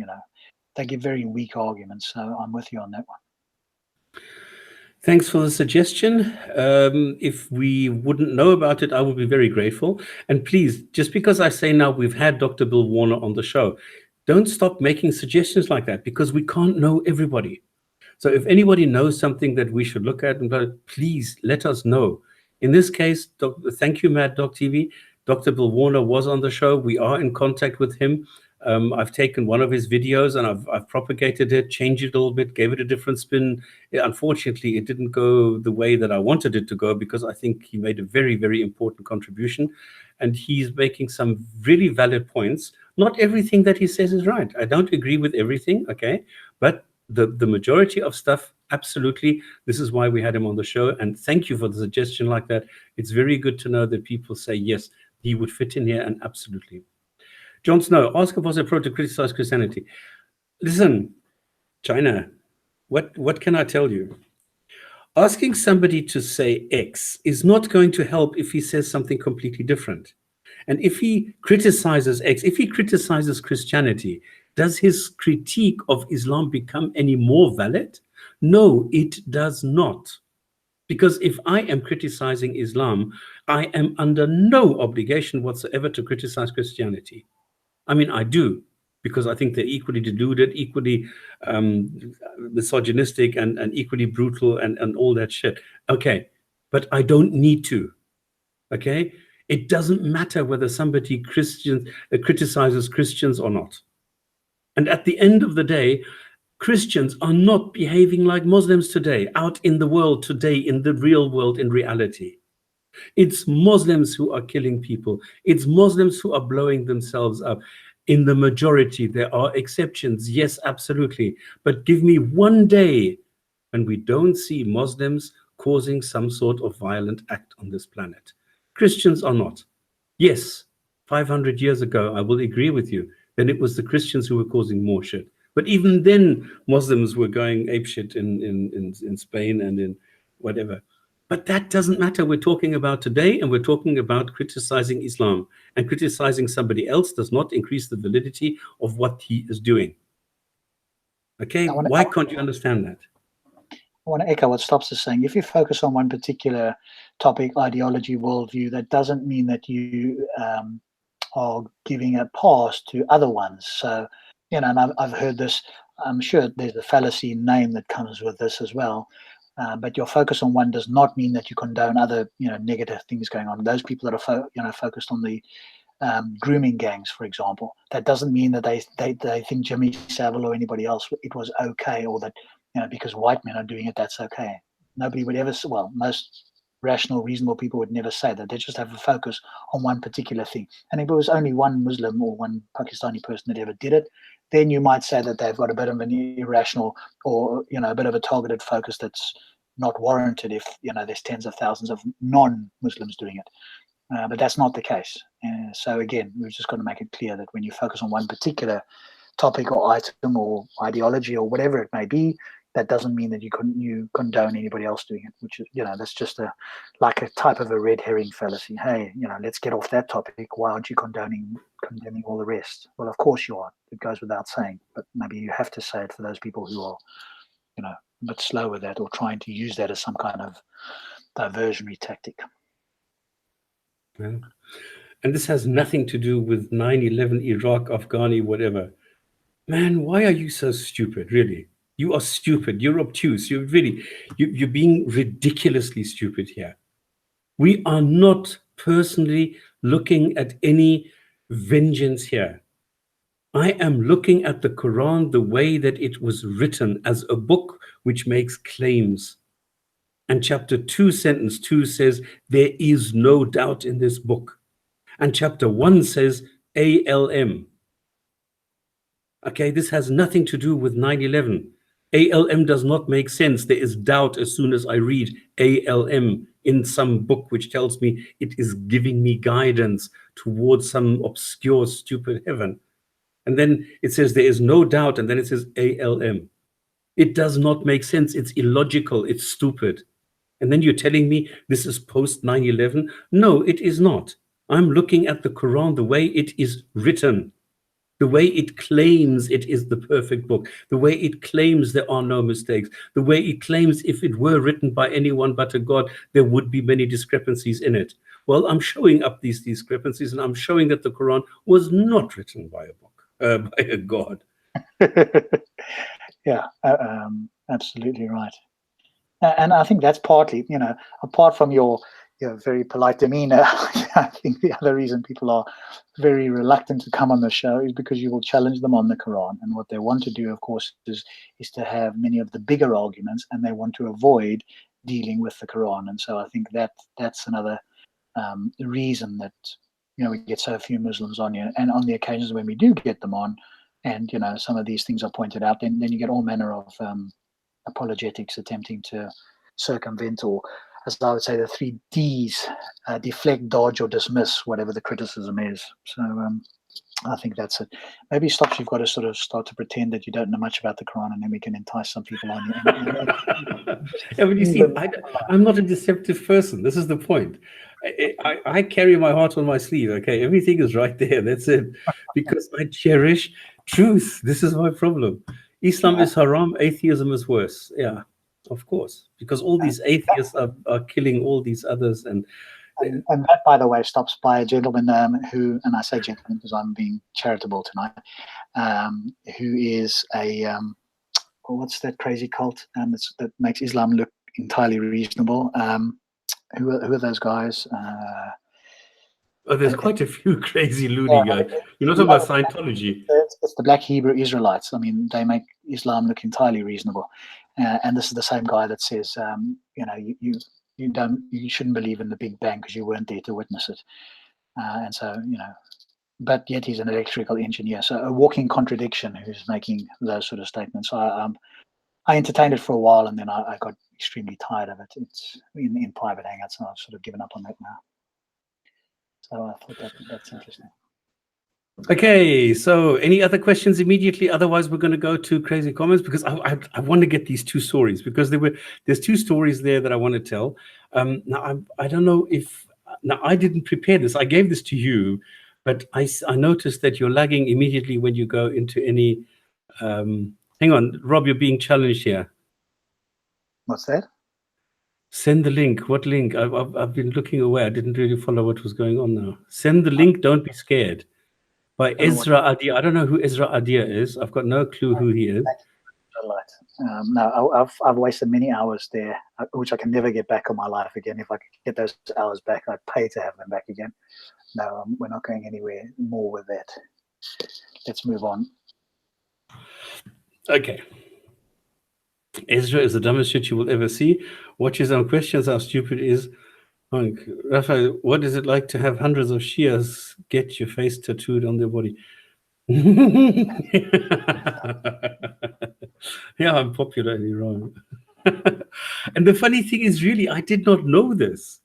they give very weak arguments. So I'm with you on that one. Thanks for the suggestion. If we wouldn't know about it, I would be very grateful. And please, just because I say now we've had Dr. Bill Warner on the show, don't stop making suggestions like that, because we can't know everybody. So if anybody knows something that we should look at, please let us know. In this case, thank you, Mad Dog TV. Dr. Bill Warner was on the show. We are in contact with him. I've taken one of his videos and I've propagated it, changed it a little bit, gave it a different spin. Unfortunately, it didn't go the way that I wanted it to go, because I think he made a very, very important contribution. And he's making some really valid points. Not everything that he says is right. I don't agree with everything, okay? But the majority of stuff, absolutely. This is why we had him on the show. And thank you for the suggestion like that. It's very good to know that people say, yes, he would fit in here, and absolutely. Jon Snow, ask if was a pro to criticize Christianity. Listen, China, what can I tell you? Asking somebody to say X is not going to help if he says something completely different. And if he criticizes X, if he criticizes Christianity, does his critique of Islam become any more valid? No, it does not. Because if I am criticizing Islam, I am under no obligation whatsoever to criticize Christianity. I mean, I do, because I think they're equally deluded, equally misogynistic, and equally brutal, and all that shit. Okay, but I don't need to. Okay, it doesn't matter whether somebody criticizes Christians or not. And at the end of the day, Christians are not behaving like Muslims today, out in the world today, in the real world, in reality. It's Muslims who are killing people. It's Muslims who are blowing themselves up. In the majority, there are exceptions. Yes, absolutely. But give me one day when we don't see Muslims causing some sort of violent act on this planet. Christians are not. Yes, 500 years ago, I will agree with you, then it was the Christians who were causing more shit. But even then, Muslims were going apeshit in Spain and in whatever. But that doesn't matter. We're talking about today, and we're talking about criticizing Islam. And criticizing somebody else does not increase the validity of what he is doing. Okay, why can't you understand that? I want to echo what Stops is saying. If you focus on one particular topic, ideology, worldview, that doesn't mean that you are giving a pass to other ones. So, and I've heard this. I'm sure there's a fallacy name that comes with this as well. But your focus on one does not mean that you condone other, negative things going on. Those people that are, focused on the grooming gangs, for example, that doesn't mean that they think Jimmy Savile or anybody else, it was okay, or that because white men are doing it, that's okay. Nobody would ever, well, most rational, reasonable people would never say that. They just have a focus on one particular thing. And if it was only one Muslim or one Pakistani person that ever did it, then you might say that they've got a bit of an irrational or, a bit of a targeted focus that's not warranted if, there's tens of thousands of non-Muslims doing it. But that's not the case. So again, we've just got to make it clear that when you focus on one particular topic or item or ideology or whatever it may be, that doesn't mean that you condone anybody else doing it, which is, that's just like a type of a red herring fallacy. Hey, let's get off that topic. Why aren't you condemning all the rest? Well, of course you are. It goes without saying, but maybe you have to say it for those people who are, a bit slow with that or trying to use that as some kind of diversionary tactic. Yeah. And this has nothing to do with 9/11, Iraq, Afghani, whatever. Man, why are you so stupid, really? You are stupid. You're obtuse. You're being ridiculously stupid here. We are not personally looking at any vengeance here. I am looking at the Quran the way that it was written, as a book which makes claims. And chapter 2, sentence 2 says, there is no doubt in this book. And chapter 1 says, ALM. Okay, this has nothing to do with 9/11. ALM does not make sense. There is doubt as soon as I read ALM in some book which tells me it is giving me guidance towards some obscure, stupid heaven. And then it says there is no doubt, and then it says ALM. It does not make sense. It's illogical. It's stupid. And then you're telling me this is post 9/11? No, it is not. I'm looking at the Quran the way it is written. The way it claims it is the perfect book, the way it claims there are no mistakes, the way it claims if it were written by anyone but a God, there would be many discrepancies in it. Well, I'm showing up these discrepancies, and I'm showing that the Quran was not written by a book, by a God. Yeah, absolutely right. And I think that's partly, apart from your very polite demeanor, I think the other reason people are very reluctant to come on the show is because you will challenge them on the Quran. And what they want to do, of course, is to have many of the bigger arguments, and they want to avoid dealing with the Quran. And so I think that's another reason that, we get so few Muslims on here. And on the occasions when we do get them on, and, some of these things are pointed out, then you get all manner of apologetics attempting to circumvent, or as I would say, the 3 Ds: deflect, dodge, or dismiss whatever the criticism is. So I think that's it. Maybe stops. You've got to sort of start to pretend that you don't know much about the Quran, and then we can entice some people on you. Yeah, but you see, I'm not a deceptive person. This is the point. I carry my heart on my sleeve. Okay, everything is right there. That's it. Because I cherish truth. This is my problem. Islam is haram. Atheism is worse. Yeah, of course. Because all these atheists are killing all these others. And that, by the way, stops by a gentleman who, and I say gentleman because I'm being charitable tonight, who is a, what's that crazy cult that makes Islam look entirely reasonable? Who are those guys? there's quite a few crazy loony guys. You're not talking about Scientology. It's the Black Hebrew Israelites. I mean, they make Islam look entirely reasonable. And this is the same guy that says, you shouldn't believe in the Big Bang because you weren't there to witness it. And so, but yet he's an electrical engineer. So a walking contradiction who's making those sort of statements. So I entertained it for a while, and then I got extremely tired of it. It's in private hangouts, and I've sort of given up on that now. So I thought that's interesting. Okay, so any other questions immediately? Otherwise, we're going to go to crazy comments, because I want to get these 2 stories, because there's 2 stories there that I want to tell. Now I don't know if I didn't prepare this. I gave this to you, but I noticed that you're lagging immediately when you go into any. Hang on, Rob, you're being challenged here. What's that? Send the link. What link? I've been looking away. I didn't really follow what was going on now. Send the link. Don't be scared. By Ezra Adia. I don't know who Ezra Adia is. I've got no clue who he is. No, I've wasted many hours there, which I can never get back on my life again. If I could get those hours back, I'd pay to have them back again. No, we're not going anywhere more with that. Let's move on. Okay. Ezra is the dumbest shit you will ever see. Watches some questions. How stupid is. Like, Raphael, what is it like to have hundreds of Shias get your face tattooed on their body? Yeah, I'm popularly wrong. And the funny thing is, really, I did not know this.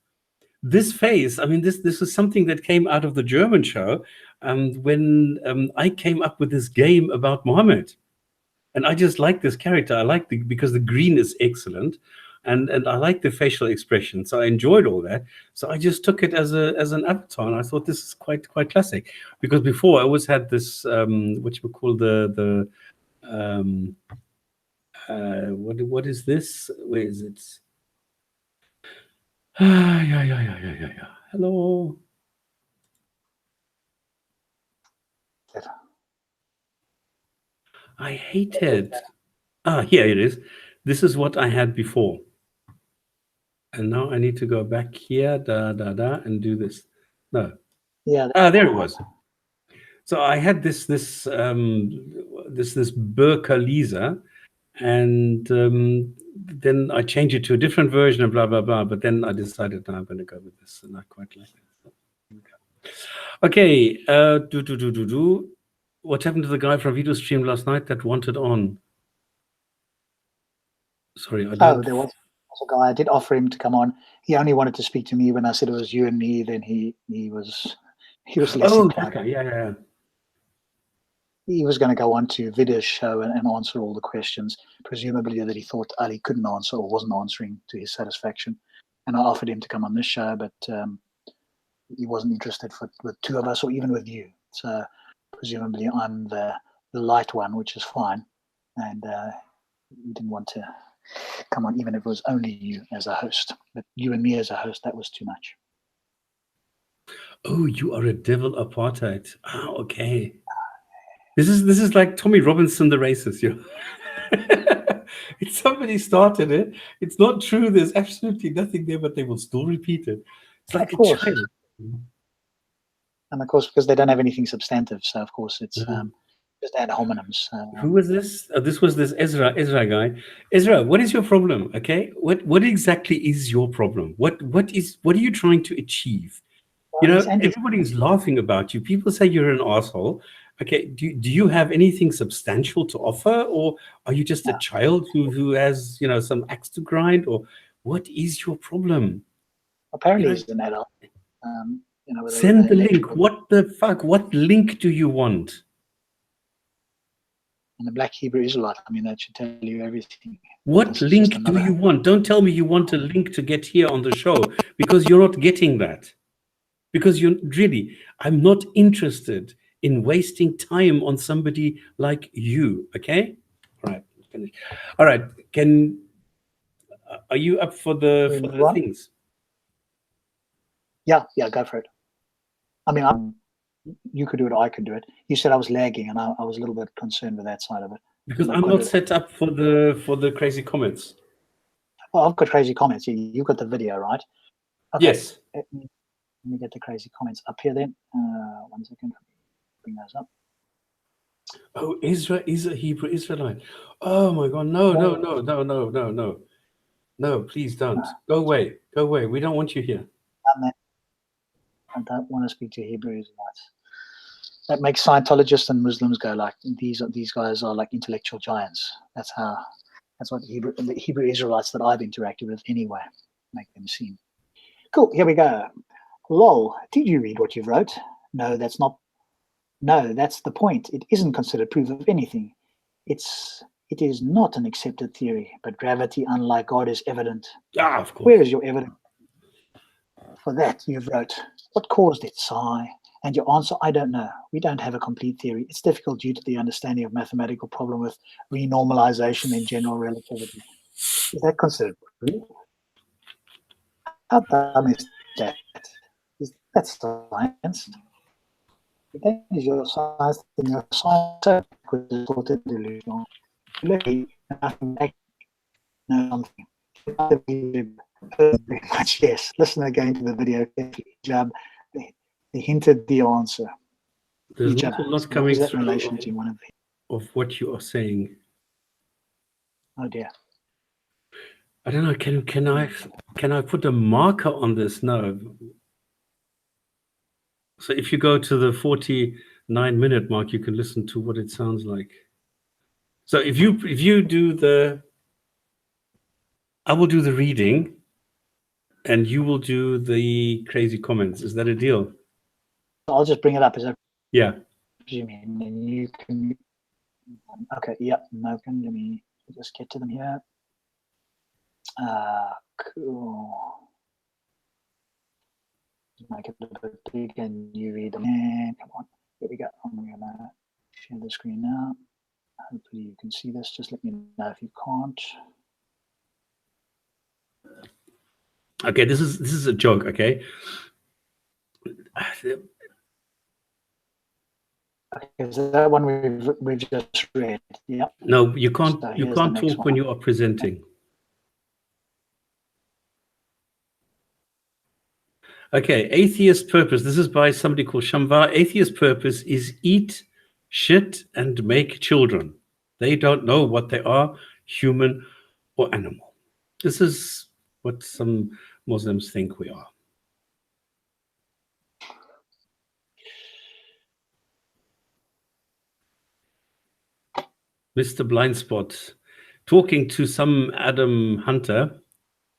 This face, I mean, this is something that came out of the German show when I came up with this game about Muhammad. And I just like this character. I like because the green is excellent, and I like the facial expression. So I enjoyed all that. So I just took it as an avatar, and I thought this is quite classic. Because before I always had this what you would call the what is this? Where is it? Yeah. Hello. I hate it. Here it is. This is what I had before. And now I need to go back here, and do this. No. Yeah. There it was. So I had this Burka Lisa, and then I changed it to a different version and blah blah blah. But then I decided, no, I'm going to go with this, and I quite like it. Okay. What happened to the guy from video stream last night that wanted on? Sorry, I don't. Oh, there was a guy. I did offer him to come on. He only wanted to speak to me when I said it was you and me. Then he was less inclined. Okay. Yeah. He was going to go on to Vidya's show and answer all the questions, presumably that he thought Ali couldn't answer or wasn't answering to his satisfaction. And I offered him to come on this show, but he wasn't interested with two of us or even with you. So presumably I'm the light one, which is fine. And he didn't want to come on, even if it was only you as a host. But you and me as a host, that was too much. Oh, you are a devil apartheid. Okay. This is like Tommy Robinson, the racist. It's somebody started it. It's not true. There's absolutely nothing there, but they will still repeat it. It's like a child. And of course, because they don't have anything substantive, so of course it's just ad hominems. Who was this? This was this Ezra guy. Ezra, what is your problem? Okay, what exactly is your problem? What are you trying to achieve? Well, everybody is laughing about you. People say you're an asshole. Okay, do you have anything substantial to offer, or are you just a child who has some axe to grind, or what is your problem? Apparently, he's an adult. Send the link. What the fuck? What link do you want? And the Black Hebrew Israelite. I mean, that should tell you everything. What link do you want? Don't tell me you want a link to get here on the show, because you're not getting that. Because I'm not interested in wasting time on somebody like you. Okay? All right. Finish. All right. Are you up for the things? Yeah, go for it. I mean, you could do it, I could do it. You said I was lagging, and I was a little bit concerned with that side of it. Because I'm not set up for the crazy comments. Oh, I've got crazy comments. You've got the video, right? Okay. Yes. Let me get the crazy comments up here then. 1 second. Bring those up. Oh, Israel is a Hebrew Israelite. Oh my God! No! No! Please don't. Go away! Go away! We don't want you here. I don't want to speak to Hebrew Israelites. That makes Scientologists and Muslims go like, these guys are like intellectual giants. That's what the Hebrew Israelites that I've interacted with anyway make them seem. Cool. Here we go. Lol. Did you read what you wrote? No, that's not. No, that's the point. It isn't considered proof of anything. It is not an accepted theory, but gravity, unlike God, is evident. Of course. Where is your evidence for that? You wrote. What caused it, Sigh? And your answer, I don't know. We don't have a complete theory. It's difficult due to the understanding of mathematical problem with renormalization and general relativity. Is that considered proof? How dumb is that? That's science. That is your science, and your science is totally delusional. Luckily, nothing. Very much, yes. Listen again to the video. Hijab, they hinted the answer. There's not a lot coming through of what you are saying. Oh dear. I don't know. Can I put a marker on this? No. So if you go to the 49-minute mark, you can listen to what it sounds like. So if you do the, I will do the reading, and you will do the crazy comments. Is that a deal? I'll just bring it up as I Yeah. presume, and you can. Okay. Yep. No. Let me just get to them here. Cool. Make it a little bit bigger and you read them. And come on. Here we go. I'm gonna share the screen now. Hopefully you can see this. Just let me know if you can't. Okay, this is a joke. Okay. Okay, so that one we've just read. Yeah. No, you can't. So You here's the can't next talk when one. you are presenting. Okay, atheist purpose. This is by somebody called Shamvar. Atheist purpose is eat shit and make children. They don't know what they are, human or animal. This is what some Muslims think we are. Mr. Blindspot, talking to some Adam Hunter.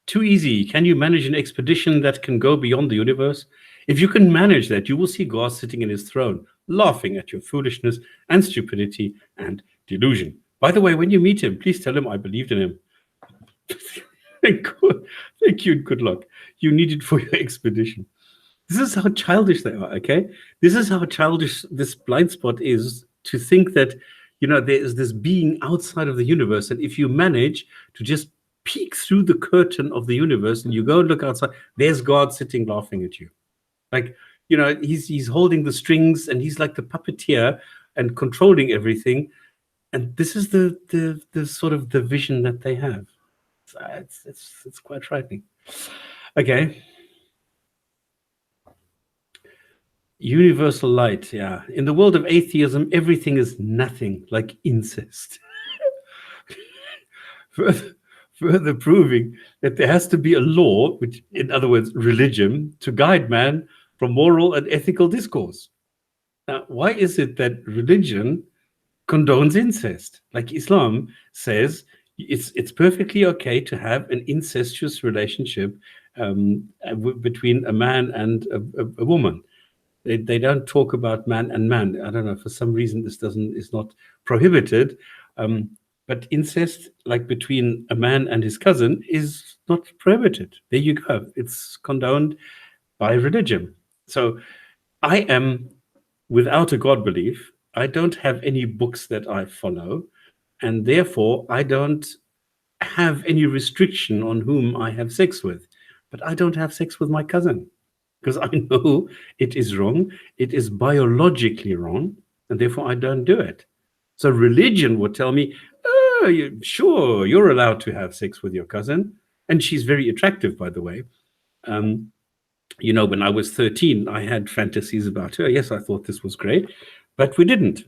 Too easy. Can you manage an expedition that can go beyond the universe? If you can manage that, you will see God sitting in his throne, laughing at your foolishness and stupidity and delusion. By the way, when you meet him, please tell him I believed in him. Thank you and good luck. You need it for your expedition. This is how childish they are, okay? This is how childish this blind spot is, to think that, there is this being outside of the universe. And if you manage to just peek through the curtain of the universe and you go and look outside, there's God sitting laughing at you. Like, he's holding the strings and he's like the puppeteer and controlling everything. And this is the sort of the vision that they have. It's quite frightening. Okay. Universal light, yeah. In the world of atheism, everything is nothing, like incest. Further proving that there has to be a law, which, in other words, religion, to guide man from moral and ethical discourse. Now, why is it that religion condones incest? Like Islam says, it's perfectly okay to have an incestuous relationship between a man and a woman. They don't talk about man and man. I don't know, for some reason this is not prohibited. But incest, like between a man and his cousin, is not prohibited. There you go. It's condoned by religion. So I am without a God belief. I don't have any books that I follow, and therefore I don't have any restriction on whom I have sex with. But I don't have sex with my cousin, because I know it is wrong. It is biologically wrong, and therefore I don't do it. So religion would tell me, oh, sure, you're allowed to have sex with your cousin. And she's very attractive, by the way. When I was 13, I had fantasies about her. Yes, I thought this was great, but we didn't.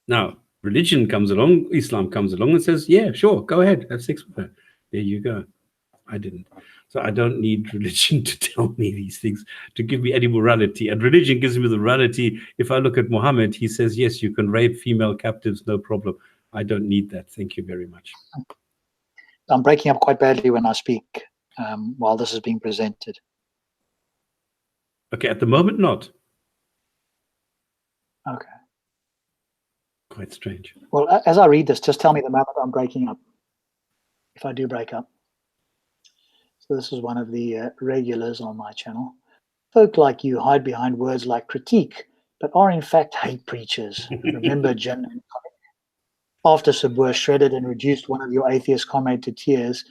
Now, religion comes along, Islam comes along and says, yeah, sure, go ahead, have sex with her. There you go. I didn't. So I don't need religion to tell me these things, to give me any morality. And religion gives me the morality. If I look at Muhammad, he says, yes, you can rape female captives, no problem. I don't need that. Thank you very much. I'm breaking up quite badly when I speak while this is being presented. Okay, at the moment, not. Okay. Quite strange. Well, as I read this, just tell me the moment I'm breaking up, if I do break up. So this is one of the regulars on my channel. Folk like you hide behind words like critique, but are in fact hate preachers. Remember Jinn&Tonic? After Sabur shredded and reduced one of your atheist comrades to tears,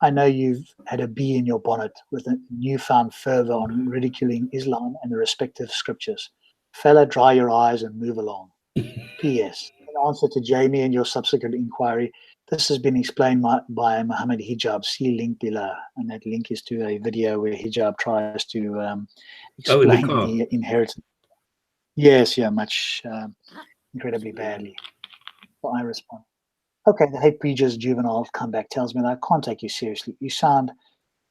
I know you've had a bee in your bonnet with a newfound fervor on ridiculing Islam and the respective scriptures. Fella, dry your eyes and move along. P.S. In answer to Jamie and your subsequent inquiry, this has been explained by Muhammad Hijab. See link below. And that link is to a video where Hijab tries to explain the inheritance. Yes, yeah, much incredibly badly. So I respond. Okay, the hate prejudice juvenile comeback tells me that I can't take you seriously. You sound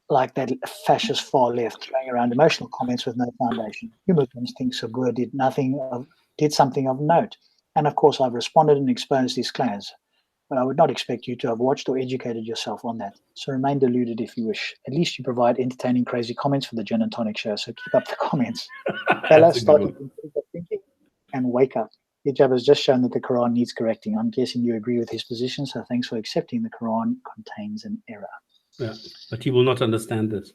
like that fascist far left throwing around emotional comments with no foundation. You Muslims think Sabur did something of note. And of course, I've responded and exposed these claims, but I would not expect you to have watched or educated yourself on that. So remain deluded if you wish. At least you provide entertaining, crazy comments for the Gin and Tonic show, so keep up the comments. Fella, That's a good start one. thinking and wake up. Hijab has just shown that the Quran needs correcting. I'm guessing you agree with his position, so thanks for accepting the Quran contains an error. Yeah, but he will not understand this.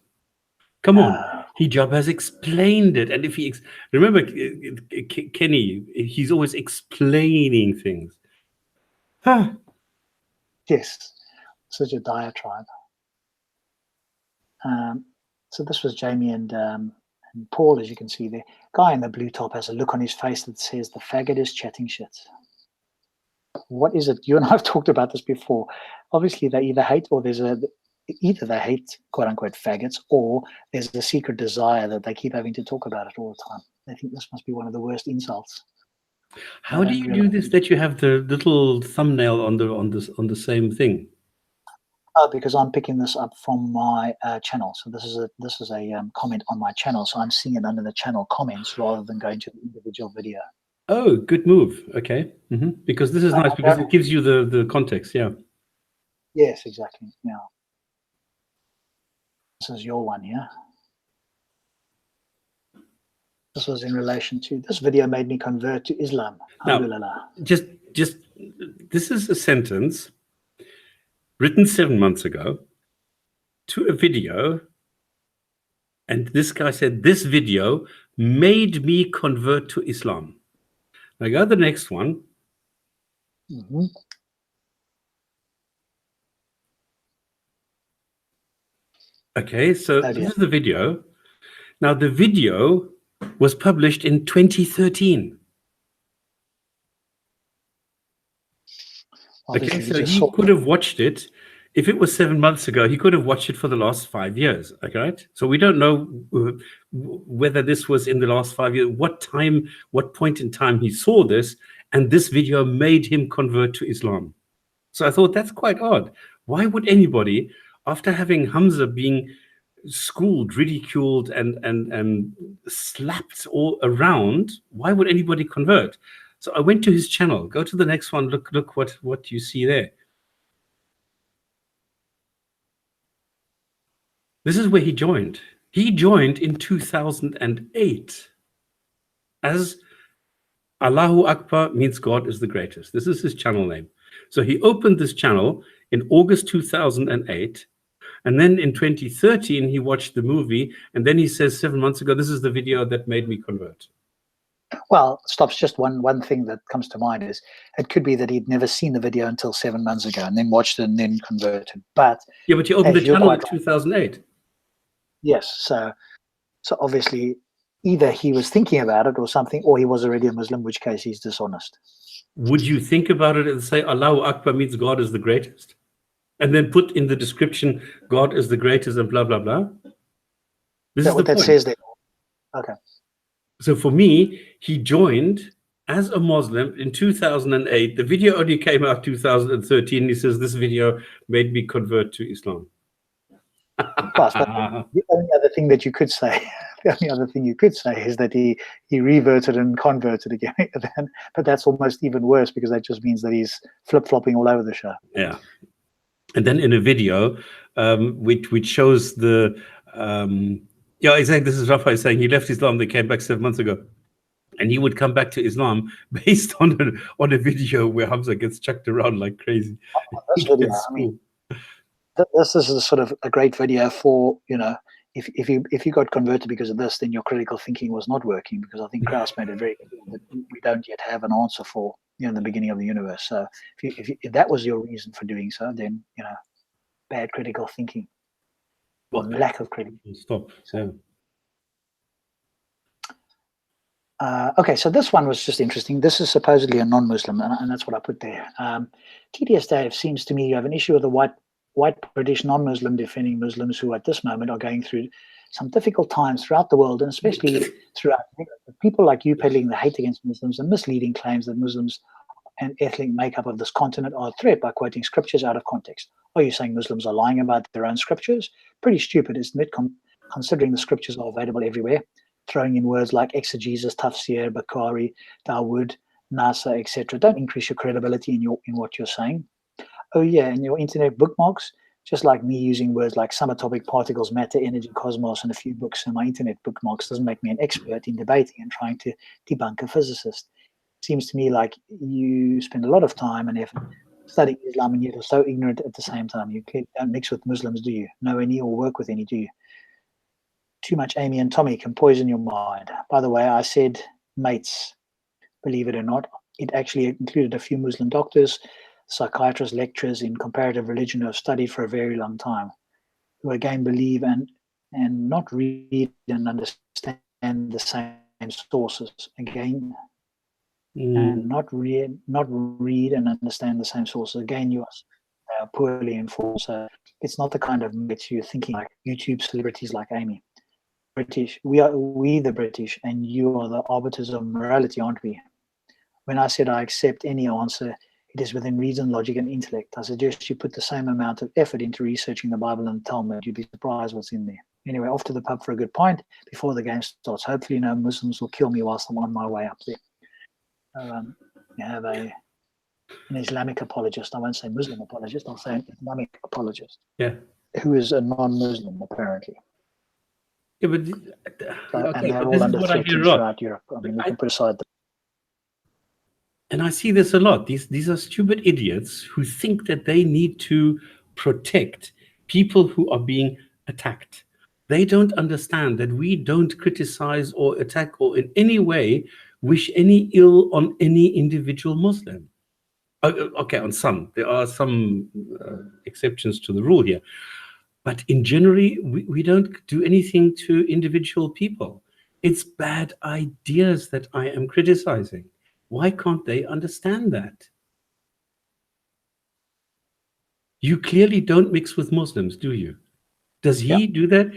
Come on, hijab has explained it, and if he remember Kenny, he's always explaining things. Huh. Yes, such a diatribe. So this was Jamie and Paul, as you can see there. Guy in the blue top has a look on his face that says the faggot is chatting shit. What is it? You and I have talked about this before. Obviously, they either hate or either they hate quote unquote faggots, or there's a secret desire that they keep having to talk about it all the time. They think this must be one of the worst insults. How do you do this? That you have the little thumbnail on the same thing? Because I'm picking this up from my channel. So this is a comment on my channel. So I'm seeing it under the channel comments rather than going to the individual video. Oh, good move. Okay, because this is nice because it gives you the context. Yeah. Yes, exactly. Yeah. This is your one here. This was in relation to this video made me convert to Islam. Now, just this is a sentence written 7 months ago to a video, and this guy said this video made me convert to Islam. Now go to the next one. Okay, so this is the video. Now the video was published in 2013. Okay, so he could have watched it. If it was 7 months ago, he could have watched it for the last 5 years. Okay, right? So we don't know whether this was in the last 5 years, what point in time he saw this, and this video made him convert to Islam. So I thought that's quite odd. Why would anybody, after having Hamza being schooled, ridiculed, and slapped all around, why would anybody convert? So I went to his channel. Go to the next one. Look what you see there. This is where he joined. He joined in 2008 as Allahu Akbar means God is the greatest. This is his channel name. So he opened this channel in August 2008. And then in 2013, he watched the movie. And then he says 7 months ago, this is the video that made me convert. Well, stops. Just one thing that comes to mind is it could be that he'd never seen the video until 7 months ago and then watched it and then converted. But yeah, but he opened the channel in 2008. Yes. So obviously either he was thinking about it or something, or he was already a Muslim, in which case he's dishonest. Would you think about it and say Allahu Akbar means God is the greatest? And then put in the description, God is the greatest and blah, blah, blah? This is what that says there. Okay. So for me, he joined as a Muslim in 2008. The video only came out 2013. He says, this video made me convert to Islam. But the only other thing that you could say, is that he reverted and converted again. But that's almost even worse because that just means that he's flip-flopping all over the show. Yeah. And then in a video, which shows the, yeah, exactly. This is Rafa saying he left Islam, they came back 7 months ago. And he would come back to Islam based on a video where Hamza gets chucked around like crazy. This video, I mean, this is sort of a great video for, if you got converted because of this, then your critical thinking was not working, because I think Krauss made it very clear that we don't yet have an answer for, the beginning of the universe. So if that was your reason for doing so, then, bad critical thinking. Or lack of critical thinking. Stop. So. Okay, so this one was just interesting. This is supposedly a non-Muslim, and that's what I put there. TDS Dave, seems to me you have an issue with the white British non-Muslim defending Muslims who at this moment are going through some difficult times throughout the world, and especially throughout Europe. People like you peddling the hate against Muslims and misleading claims that Muslims and ethnic makeup of this continent are a threat by quoting scriptures out of context. Are you saying Muslims are lying about their own scriptures? Pretty stupid, isn't it, considering the scriptures are available everywhere? Throwing in words like exegesis, tafsir, Bukhari, Dawood, Nasa, etc. don't increase your credibility in what you're saying. Oh yeah, and your internet bookmarks, just like me using words like subatomic particles, matter, energy, cosmos, and a few books in my internet bookmarks doesn't make me an expert in debating and trying to debunk a physicist. It seems to me like you spend a lot of time and effort studying Islam and yet are so ignorant at the same time. You clearly don't mix with Muslims, do you? Know any or work with any, do you? Too much Amy and Tommy can poison your mind. By the way, I said mates, believe it or not. It actually included a few Muslim doctors, psychiatrists, lecturers in comparative religion who have studied for a very long time, who again believe and not read and understand the same sources. Again, and not read and understand the same sources. Again, they are poorly informed. So it's not the kind of mates you're thinking like YouTube celebrities like Amy. British, we the British, and you are the arbiters of morality, aren't we? When I said I accept any answer, it is within reason, logic, and intellect. I suggest you put the same amount of effort into researching the Bible and the Talmud. You'd be surprised what's in there. Anyway, off to the pub for a good pint before the game starts. Hopefully no Muslims will kill me whilst I'm on my way up there. You have an Islamic apologist. I won't say Muslim apologist. I'll say an Islamic apologist. Yeah. Who is a non-Muslim, apparently. Yeah, but and they're all under threat throughout Europe. I mean, we can put aside the. And I see this a lot. These are stupid idiots who think that they need to protect people who are being attacked. They don't understand that we don't criticize or attack or in any way wish any ill on any individual Muslim. Okay, on some. There are some exceptions to the rule here. But in general, we don't do anything to individual people. It's bad ideas that I am criticizing. Why can't they understand that? You clearly don't mix with Muslims, do you? Does he do that?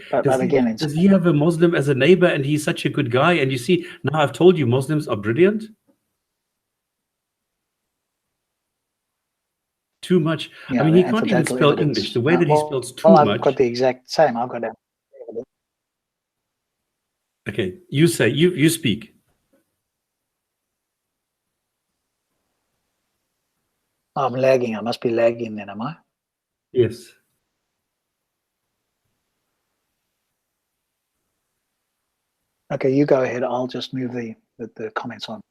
Does he have a Muslim as a neighbor and he's such a good guy? And you see, now I've told you Muslims are brilliant. Too much. Yeah, I mean, he can't even spell English. The way that he spells too much. I've got the exact same. I've got that. Okay, you say, you speak. I'm lagging. I must be lagging then, am I? Yes. Okay, you go ahead. I'll just move the comments on.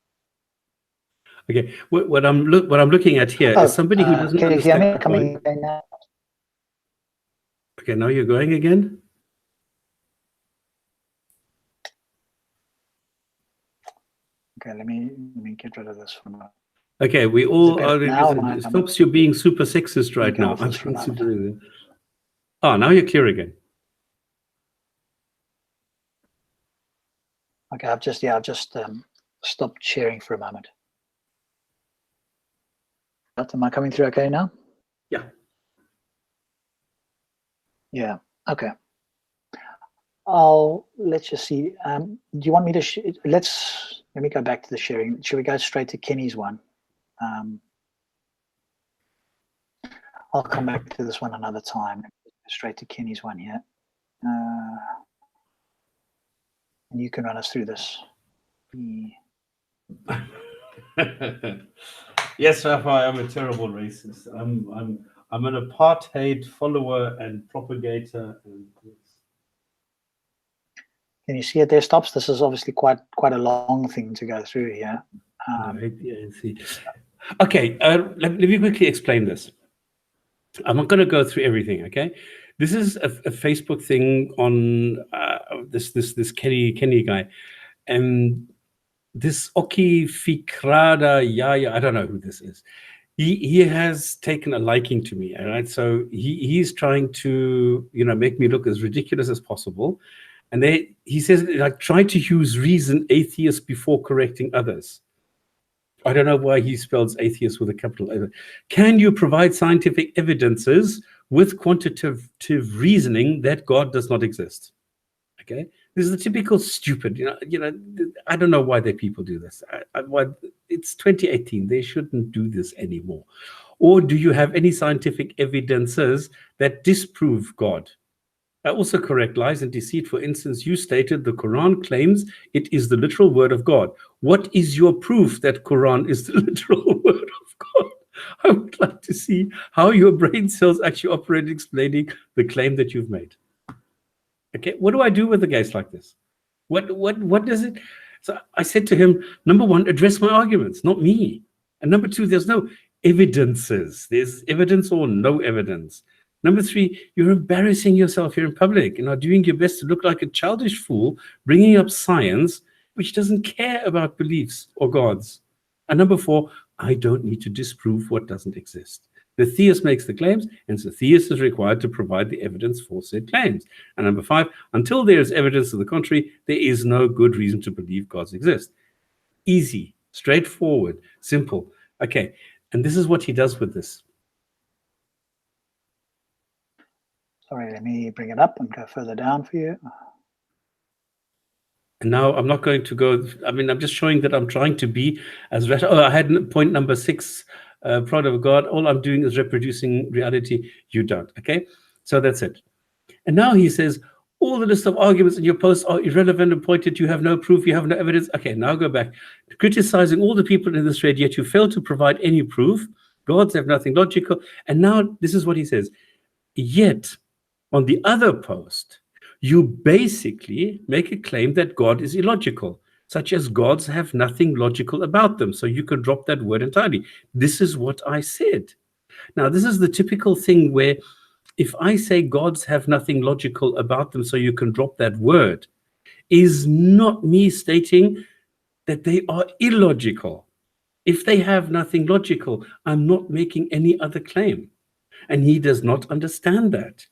Okay, what I'm looking at here is somebody who doesn't can understand. You hear me coming now? Okay, now you're going again. Okay, let me get rid of this for now. Okay, we all are. It stops you being super sexist right now. I'm being super. Oh, now you're clear again. Okay, I've just stopped sharing for a moment. Am I coming through okay now? Yeah. Yeah. Okay. Let's just see. Do you want me to? Let me go back to the sharing. Should we go straight to Kenny's one? I'll come back to this one another time. Straight to Kenny's one here. And you can run us through this. Yes, Rafa, I'm a terrible racist. I'm an apartheid follower and propagator. Can you see it there, Stops? This is obviously quite a long thing to go through here. I see. Okay, let me quickly explain this. I'm not going to go through everything, okay? This is a Facebook thing on this Kenny guy. And this Oki Fikrada Yaya, I don't know who this is. He has taken a liking to me, all right? So he's trying to, make me look as ridiculous as possible. And he says, like, try to use reason, atheist, before correcting others. I don't know why he spells atheist with a capital A. Can you provide scientific evidences with quantitative reasoning that God does not exist? Okay, This is the typical stupid, I don't know why people do this. Why, it's 2018. They shouldn't do this anymore. Or do you have any scientific evidences that disprove God? Also correct lies and deceit. For instance, you stated the Quran claims it is the literal word of God. What is your proof that Quran is the literal word of God? I would like to see how your brain cells actually operate explaining the claim that you've made. Okay, what do I do with a case like this? What does it? So I said to him, number one, address my arguments, not me. And number two, there's no evidences. There's evidence or no evidence. Number three, you're embarrassing yourself here in public and are doing your best to look like a childish fool, bringing up science which doesn't care about beliefs or gods. And number four, I don't need to disprove what doesn't exist. The theist makes the claims, and the theist is required to provide the evidence for said claims. And number five, until there is evidence to the contrary, there is no good reason to believe gods exist. Easy, straightforward, simple. Okay, and this is what he does with this. Sorry, let me bring it up and go further down for you. And now I'm not going to go, I'm just showing that I'm trying to be as I had point number 6, proud of God. All I'm doing is reproducing reality. You don't, okay? So that's it. And now he says, all the list of arguments in your post are irrelevant and pointed. You have no proof, you have no evidence. Okay, now go back. Criticizing all the people in this thread, yet you fail to provide any proof. Gods have nothing logical. And now this is what he says. Yet, on the other post, you basically make a claim that God is illogical, such as gods have nothing logical about them. So you could drop that word entirely. This is what I said. Now, this is the typical thing where if I say gods have nothing logical about them, so you can drop that word, is not me stating that they are illogical. If they have nothing logical, I'm not making any other claim. And he does not understand that.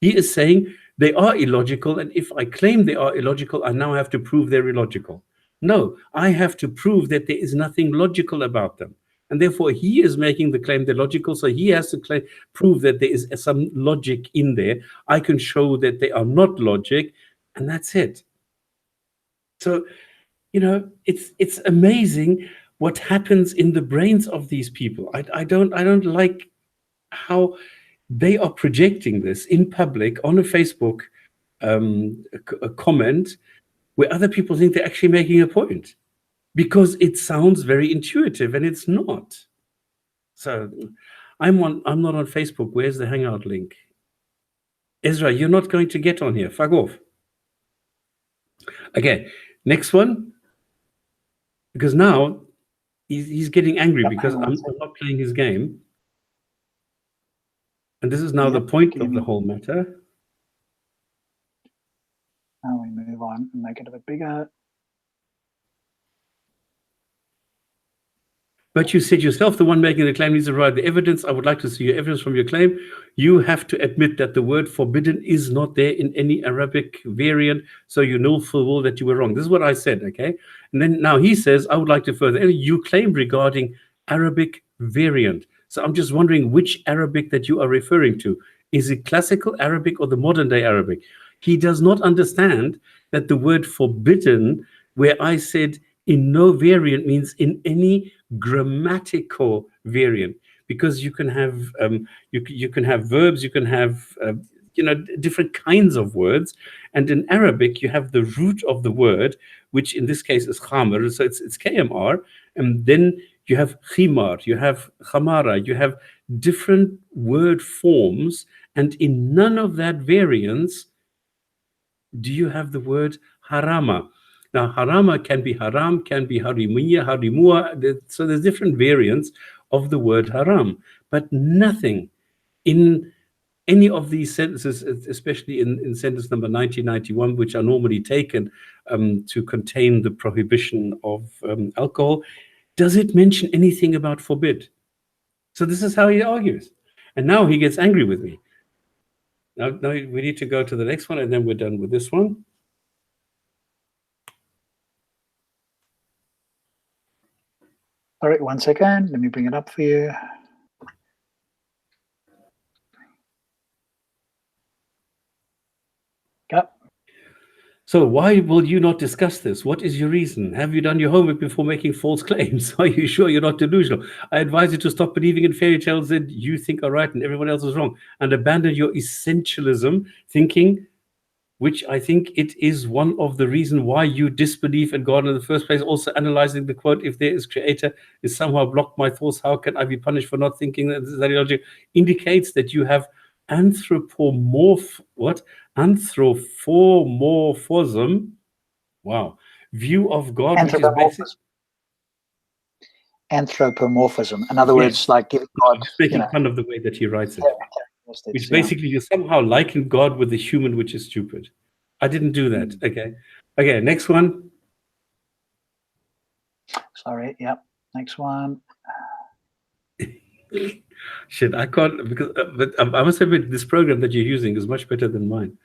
He is saying they are illogical, and if I claim they are illogical, I now have to prove they're illogical. No, I have to prove that there is nothing logical about them. And therefore, he is making the claim they're logical, so he has to prove that there is some logic in there. I can show that they are not logic, and that's it. So, it's amazing what happens in the brains of these people. I don't like how they are projecting this in public on a Facebook a comment where other people think they're actually making a point because it sounds very intuitive and it's not. So I'm not on Facebook. Where's the Hangout link? Ezra, you're not going to get on here. Fuck off. Okay, next one. Because now he's getting angry because I'm not playing his game. And this is now the point of the whole matter. Now we move on and make it a bit bigger. But you said yourself, the one making the claim needs to provide the evidence. I would like to see your evidence from your claim. You have to admit that the word forbidden is not there in any Arabic variant, so you know full well that you were wrong. This is what I said, okay? And then now he says, I would like to further, you claim regarding Arabic variant. So I'm just wondering which Arabic that you are referring to. Is it classical Arabic or the modern day Arabic? He does not understand that the word forbidden, where I said in no variant, means in any grammatical variant, because you can have you can have verbs, you can have different kinds of words, and in Arabic you have the root of the word, which in this case is khamr, so it's KMR, and then you have khimar, you have khamara, you have different word forms, and in none of that variance do you have the word harama. Now, harama can be haram, can be harimiyya, harimua. So there's different variants of the word haram, but nothing in any of these sentences, especially in sentence number 1991, which are normally taken to contain the prohibition of alcohol, does it mention anything about forbid? So this is how he argues. And now he gets angry with me. Now we need to go to the next one, and then we're done with this one. All right, 1 second. Let me bring it up for you. Yep. So why will you not discuss this? What is your reason? Have you done your homework before making false claims? Are you sure you're not delusional? I advise you to stop believing in fairy tales that you think are right and everyone else is wrong, and abandon your essentialism thinking, which I think it is one of the reasons why you disbelieve in God in the first place. Also analyzing the quote, if there is creator, is somehow blocked my thoughts, how can I be punished for not thinking that this ideology indicates that you have anthropomorphism, wow, view of God, which is basic. Anthropomorphism. In other words, Yes. like giving God, Just making fun of the way that he writes it. Which yeah. basically you somehow liken God with the human, which is stupid. I didn't do that. Okay. Okay, next one. Sorry, yeah. Next one. Shit, I can't, because but I must admit this program that you're using is much better than mine.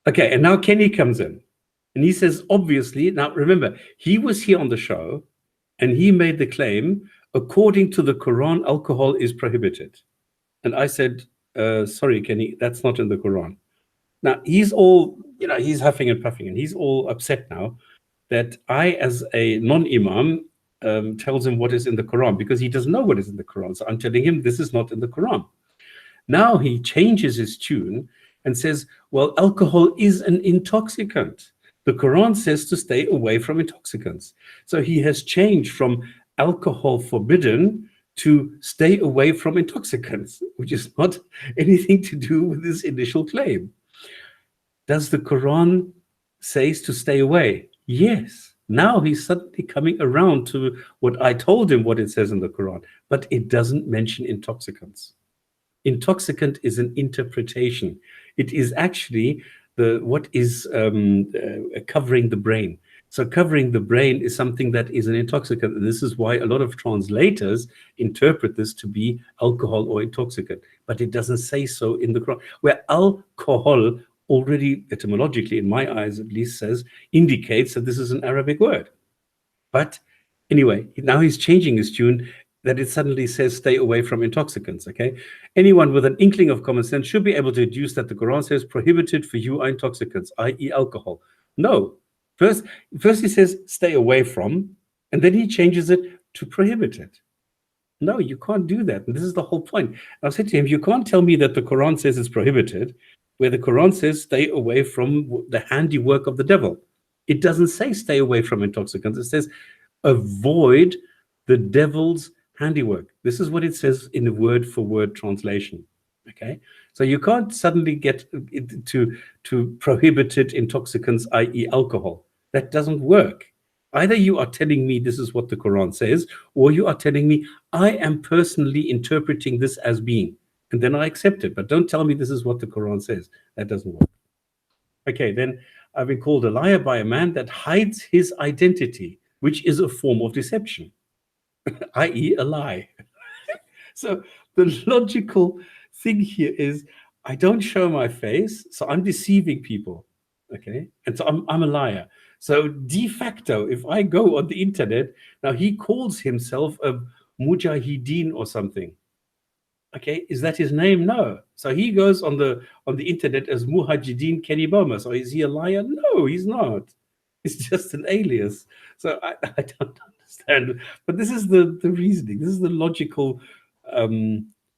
Okay, and now Kenny comes in and he says, obviously, now remember, he was here on the show and he made the claim, according to the Quran, alcohol is prohibited. And I said, sorry, Kenny, that's not in the Quran. Now he's all, he's huffing and puffing and he's all upset now that I, as a non-imam, tells him what is in the Quran, because he doesn't know what is in the Quran. So I'm telling him this is not in the Quran. Now he changes his tune and says, well, alcohol is an intoxicant. The Quran says to stay away from intoxicants. So he has changed from alcohol forbidden to stay away from intoxicants, which is not anything to do with his initial claim. Does the Quran say to stay away? Yes. Now he's suddenly coming around to what I told him what it says in the Quran, but it doesn't mention intoxicants. Intoxicant is an interpretation. It is actually what is covering the brain. So covering the brain is something that is an intoxicant. And this is why a lot of translators interpret this to be alcohol or intoxicant, but it doesn't say so in the Quran, where alcohol already etymologically, in my eyes at least, indicates that this is an Arabic word. But anyway, now he's changing his tune, that it suddenly says stay away from intoxicants, okay? Anyone with an inkling of common sense should be able to deduce that the Quran says prohibited for you are intoxicants, i.e. alcohol. No, first he says stay away from, and then he changes it to prohibited. No, you can't do that. And this is the whole point. I said to him, you can't tell me that the Quran says it's prohibited, where the Quran says stay away from the handiwork of the devil. It doesn't say stay away from intoxicants. It says avoid the devil's handiwork. This is what it says in the word-for-word translation. Okay, so you can't suddenly get to prohibited intoxicants, i.e. alcohol. That doesn't work. Either you are telling me this is what the Quran says, or you are telling me I am personally interpreting this as being, and then I accept it. But don't tell me this is what the Quran says. That doesn't work. Okay, then I've been called a liar by a man that hides his identity, which is a form of deception, i.e. a lie. So the logical thing here is I don't show my face, so I'm deceiving people, okay? And so I'm a liar. So de facto, if I go on the internet, now he calls himself a mujahideen or something. Okay, is that his name? No. So he goes on the internet as Mujahideen Kenny Boma. So is he a liar? No, he's not. It's just an alias. So I don't understand. But this is the reasoning. This is the logical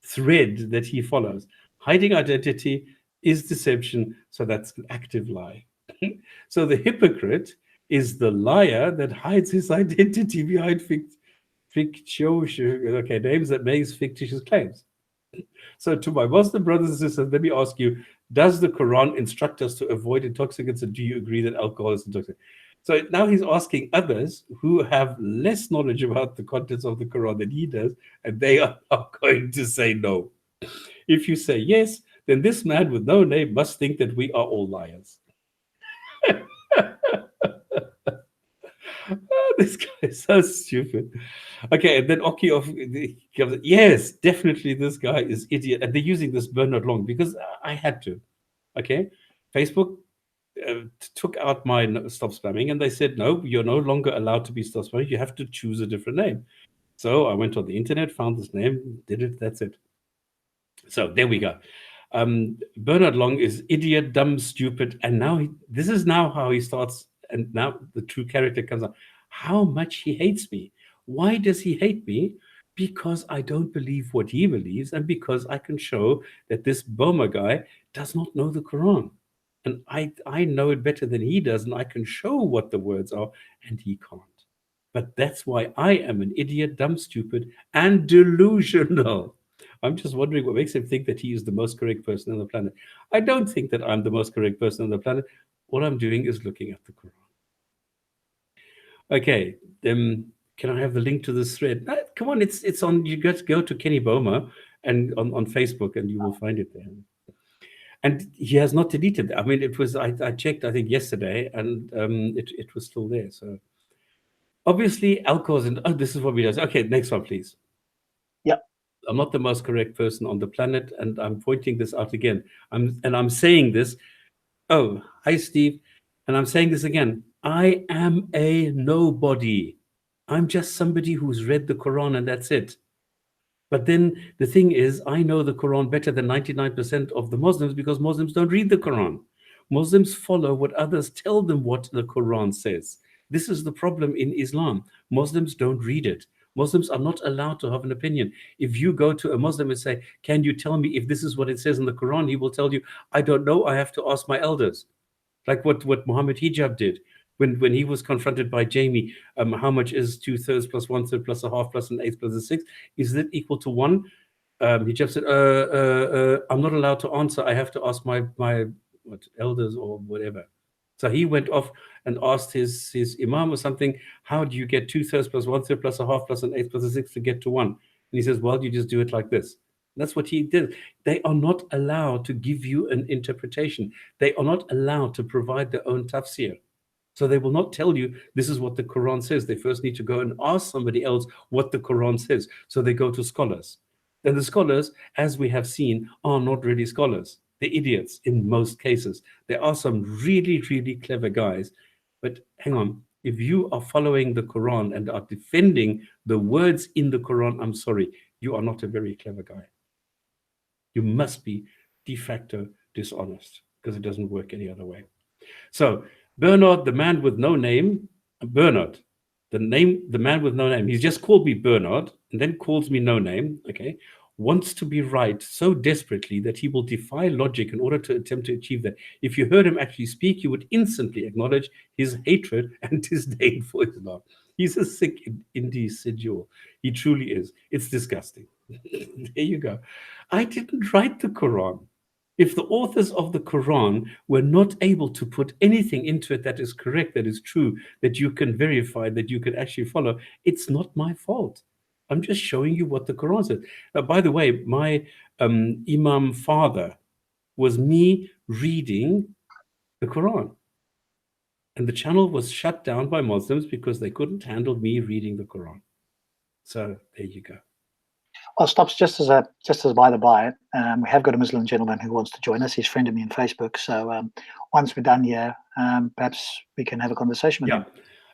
thread that he follows. Hiding identity is deception. So that's an active lie. So the hypocrite is the liar that hides his identity behind fictitious names that makes fictitious claims. So to my Muslim brothers and sisters, let me ask you, does the Quran instruct us to avoid intoxicants, and do you agree that alcohol is intoxicant? So now he's asking others who have less knowledge about the contents of the Quran than he does, and they are going to say no. If you say yes, then this man with no name must think that we are all liars. Oh, this guy is so stupid. Okay, and then Oki comes, yes, definitely this guy is idiot. And they're using this Bernard Long because I had to. Okay, Facebook took out my stop spamming, and they said, no, you're no longer allowed to be stop spamming. You have to choose a different name. So I went on the internet, found this name, did it, that's it. So there we go. Bernard Long is idiot, dumb, stupid, and now this is now how he starts, and now the true character comes out. How much he hates me. Why does he hate me? Because I don't believe what he believes, and because I can show that this Boma guy does not know the Quran. And I know it better than he does, and I can show what the words are, and he can't. But that's why I am an idiot, dumb, stupid, and delusional. I'm just wondering what makes him think that he is the most correct person on the planet. I don't think that I'm the most correct person on the planet. All I'm doing is looking at the Quran. Okay, can I have the link to this thread? Come on, it's on. You got to go to Kenny Boma and on Facebook, and you will find it there. And he has not deleted it. I mean, it was I checked, I think yesterday, and it was still there. So obviously, Alcors and this is what we do. Okay, next one, please. Yeah. I'm not the most correct person on the planet, and I'm pointing this out again. I'm saying this. Oh, hi, Steve. And I'm saying this again. I am a nobody. I'm just somebody who's read the Quran, and that's it. But then the thing is, I know the Quran better than 99% of the Muslims, because Muslims don't read the Quran. Muslims follow what others tell them what the Quran says. This is the problem in Islam. Muslims don't read it. Muslims are not allowed to have an opinion. If you go to a Muslim and say, can you tell me if this is what it says in the Quran? He will tell you, I don't know, I have to ask my elders. Like what Muhammad Hijab did when he was confronted by Jamie. How much is 2/3 plus 1/3 plus a half plus an eighth plus a sixth? Is it equal to 1? Hijab said, I'm not allowed to answer. I have to ask my elders or whatever. So he went off and asked his imam or something, how do you get 2/3 plus 1/3 plus a half plus an eighth plus a sixth to get to 1? And he says, well, you just do it like this. That's what he did. They are not allowed to give you an interpretation. They are not allowed to provide their own tafsir. So they will not tell you this is what the Quran says. They first need to go and ask somebody else what the Quran says. So they go to scholars. And the scholars, as we have seen, are not really scholars. They're idiots in most cases. There are some really, really clever guys. But hang on, if you are following the Quran and are defending the words in the Quran, I'm sorry, you are not a very clever guy. You must be de facto dishonest, because it doesn't work any other way. So Bernard, the man with no name, Bernard, the man with no name, he's just called me Bernard and then calls me no name, okay, wants to be right so desperately that he will defy logic in order to attempt to achieve that. If you heard him actually speak, you would instantly acknowledge his hatred and disdain for Islam. He's a sick individual. He truly is. It's disgusting. There you go. I didn't write the Quran. If the authors of the Quran were not able to put anything into it that is correct, that is true, that you can verify, that you can actually follow, it's not my fault. I'm just showing you what the Quran says. By the way, my Imam father was me reading the Quran. And the channel was shut down by Muslims because they couldn't handle me reading the Quran. So there you go. Well, Stops, just as by the by, we have got a Muslim gentleman who wants to join us. He's friended me on Facebook. So once we're done here, perhaps we can have a conversation with him.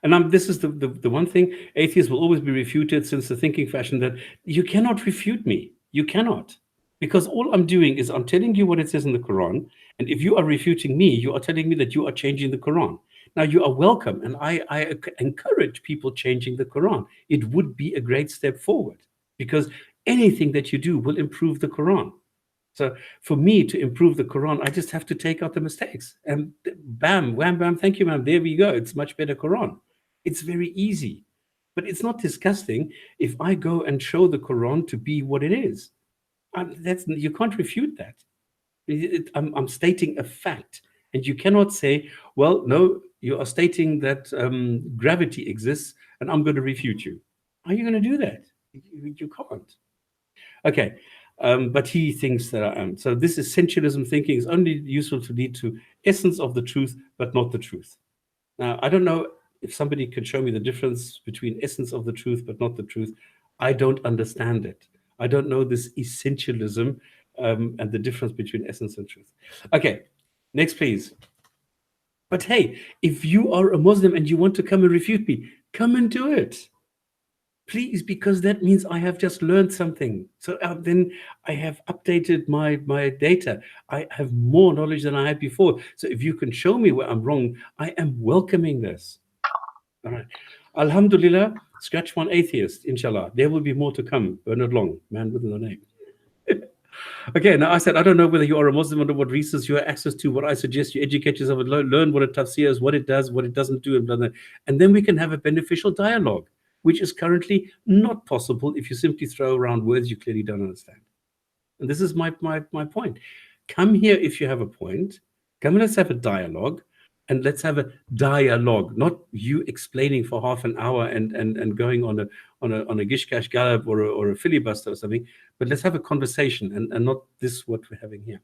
And this is the one thing, atheists will always be refuted since the thinking fashion that you cannot refute me. You cannot. Because all I'm doing is I'm telling you what it says in the Quran. And if you are refuting me, you are telling me that you are changing the Quran. Now, you are welcome. And I encourage people changing the Quran. It would be a great step forward, because anything that you do will improve the Quran. So for me to improve the Quran, I just have to take out the mistakes. And bam, wham, bam, thank you, ma'am. There we go. It's much better Quran. It's very easy. But it's not disgusting if I go and show the Quran to be what it is. You can't refute that. I'm stating a fact. And you cannot say, well, no, you are stating that gravity exists and I'm going to refute you. How are you going to do that? You can't. Okay, but he thinks that I am. So this essentialism thinking is only useful to lead to essence of the truth, but not the truth. Now, I don't know if somebody can show me the difference between essence of the truth, but not the truth. I don't understand it. I don't know this essentialism and the difference between essence and truth. Okay, next, please. But hey, if you are a Muslim and you want to come and refute me, come and do it. Please, because that means I have just learned something. So then I have updated my data. I have more knowledge than I had before. So if you can show me where I'm wrong, I am welcoming this. All right. Alhamdulillah, scratch one atheist, inshallah. There will be more to come. Bernard Long, man with no name. Okay, now I said, I don't know whether you are a Muslim or what resources you have access to. What I suggest you educate yourself and learn what a tafsir is, what it does, what it doesn't do, and blah, blah. And then we can have a beneficial dialogue, which is currently not possible if you simply throw around words you clearly don't understand. And this is my point. Come here if you have a point. Come and let's have a dialogue. And let's have a dialogue, not you explaining for half an hour and going on a gish-gash gallop or a filibuster or something. But let's have a conversation and not this what we're having here.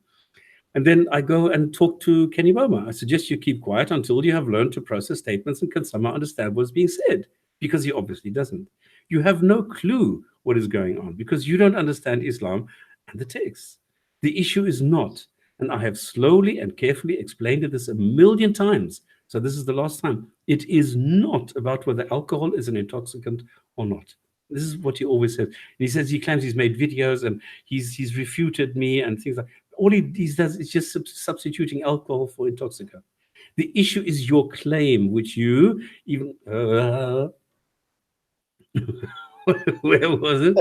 And then I go and talk to Kenny Boma. I suggest you keep quiet until you have learned to process statements and can somehow understand what's being said, because he obviously doesn't. You have no clue what is going on because you don't understand Islam and the text. The issue is not, and I have slowly and carefully explained this a million times, so this is the last time, it is not about whether alcohol is an intoxicant or not. This is what he always says. He says he claims he's made videos and he's refuted me and things like that. All he does is just substituting alcohol for intoxicant. The issue is your claim, which you even... where was it?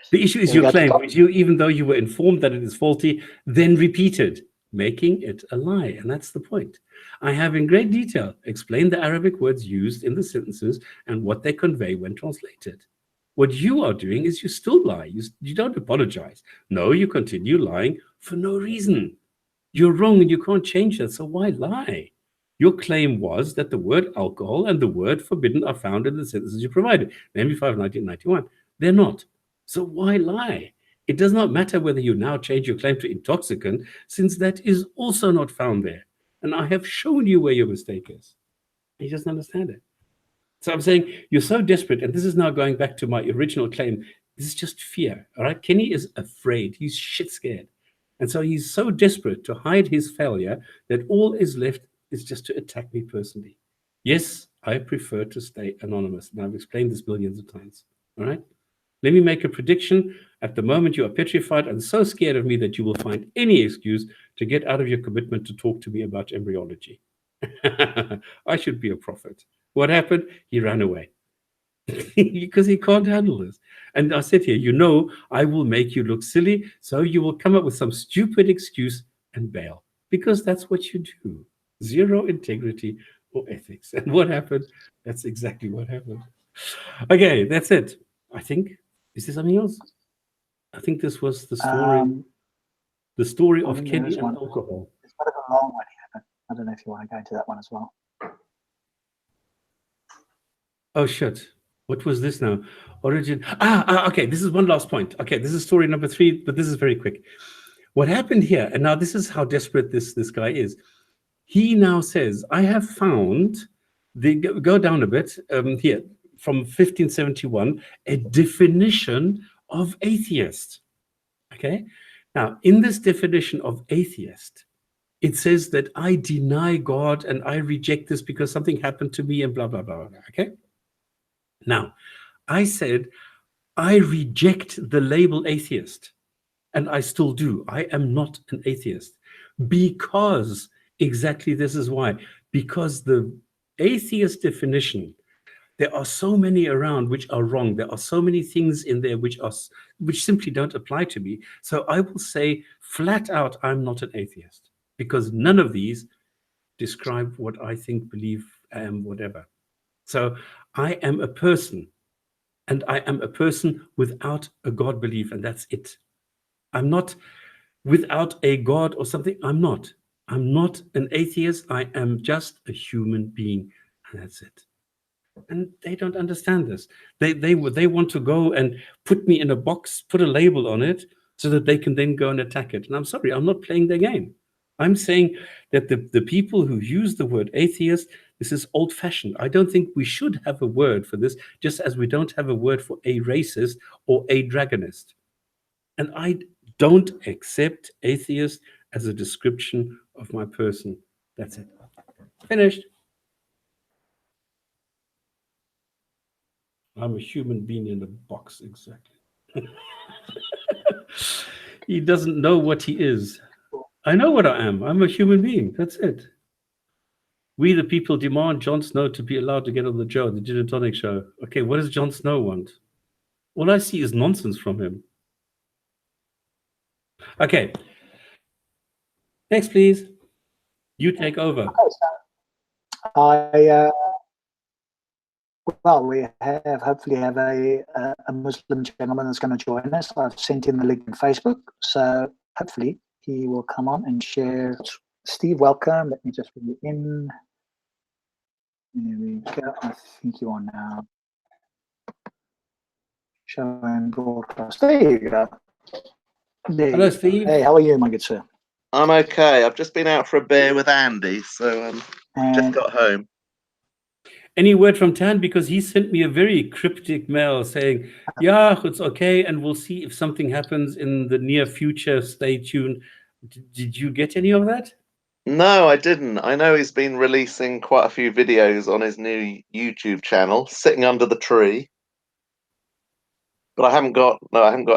The issue is your claim, which you, even though you were informed that it is faulty, then repeated, making it a lie. And that's the point. I have in great detail explained the Arabic words used in the sentences and what they convey when translated. What you are doing is you still lie. You don't apologize. No, you continue lying for no reason. You're wrong and you can't change that, so why lie? Your claim was that the word alcohol and the word forbidden are found in the sentences you provided, namely 5, 1991. They're not. So why lie? It does not matter whether you now change your claim to intoxicant, since that is also not found there. And I have shown you where your mistake is. He doesn't understand it. So I'm saying you're so desperate, and this is now going back to my original claim. This is just fear, all right? Kenny is afraid. He's shit scared. And so he's so desperate to hide his failure that all is left is just to attack me personally. Yes, I prefer to stay anonymous. And I've explained this millions of times, all right? Let me make a prediction. At the moment, you are petrified and so scared of me that you will find any excuse to get out of your commitment to talk to me about embryology. I should be a prophet. What happened? He ran away because he can't handle this. And I said here, I will make you look silly, so you will come up with some stupid excuse and bail, because that's what you do. Zero integrity or ethics. And what happened? That's exactly what happened. Okay, that's it. I think. Is there something else? I think this was the story. The story of Kenny and alcohol. It's a bit of a long one here, but I don't know if you want to go into that one as well. Oh, shit. What was this now? Origin. Okay. This is one last point. Okay, this is story number 3, but this is very quick. What happened here, and now this is how desperate this guy is. He now says, I have found, go down a bit, here, from 1571, a definition of atheist. Okay? Now, in this definition of atheist, it says that I deny God and I reject this because something happened to me and blah, blah, blah, blah. Okay? Now, I said, I reject the label atheist, and I still do. I am not an atheist because exactly this is why. Because the atheist definition, there are so many around which are wrong. There are so many things in there which simply don't apply to me. So I will say flat out, I'm not an atheist, because none of these describe what I think, believe, am, whatever. So I am a person, and I am a person without a God belief, and that's it. I'm not without a God or something. I'm not. I'm not an atheist. I am just a human being, and that's it. And they don't understand this. They want to go and put me in a box, put a label on it, so that they can then go and attack it. And I'm sorry, I'm not playing their game. I'm saying that the people who use the word atheist, this is old-fashioned. I don't think we should have a word for this, just as we don't have a word for a racist or a dragonist. And I don't accept atheist as a description of my person. That's it. Finished. I'm a human being in a box, exactly. He doesn't know what he is. I know what I am. I'm a human being. That's it. We, the people, demand Jon Snow to be allowed to get on the show, the Jinn&Tonic show. Okay, what does Jon Snow want? All I see is nonsense from him. Okay. Next, please. You take over. Okay, so well, we hopefully have a Muslim gentleman that's going to join us. I've sent him the link in Facebook, so hopefully he will come on and share. Steve, welcome. Let me just bring you in. There we go. I think you are now showing broadcast. There you go. Hello, Steve. Hey, how are you, my good sir? I'm okay. I've just been out for a beer with Andy, so just got home. Any word from Tan? Because he sent me a very cryptic mail saying, yeah, it's okay, and we'll see if something happens in the near future. Stay tuned. Did you get any of that? No, I didn't. I know he's been releasing quite a few videos on his new YouTube channel, Sitting Under the Tree. But I haven't got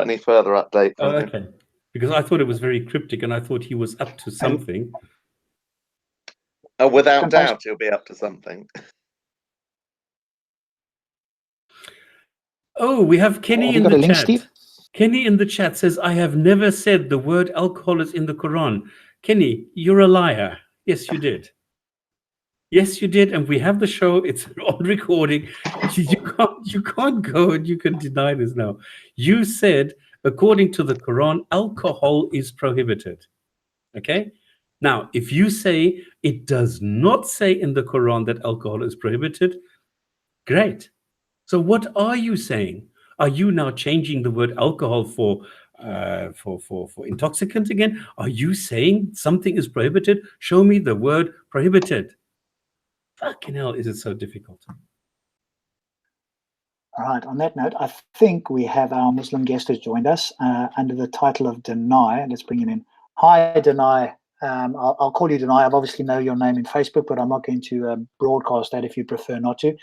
any further update from him. Okay. Because I thought it was very cryptic, and I thought he was up to something. Oh, without doubt, he'll be up to something. Oh, we have Kenny in the link, chat. Steve? Kenny in the chat says, I have never said the word alcohol is in the Quran. Kenny, you're a liar. Yes, you did. Yes, you did. And we have the show. It's on recording. You can't go and you can deny this now. You said, according to the Quran, alcohol is prohibited. Okay? Now, if you say it does not say in the Quran that alcohol is prohibited, great. So what are you saying? Are you now changing the word alcohol for intoxicant again? Are you saying something is prohibited? Show me the word prohibited. Fucking hell, is it so difficult? All right, on that note, I think we have our Muslim guest has joined us under the title of Deny. Let's bring him in. Hi, Deny. I'll call you Deny. I obviously know your name in Facebook, but I'm not going to broadcast that if you prefer not to.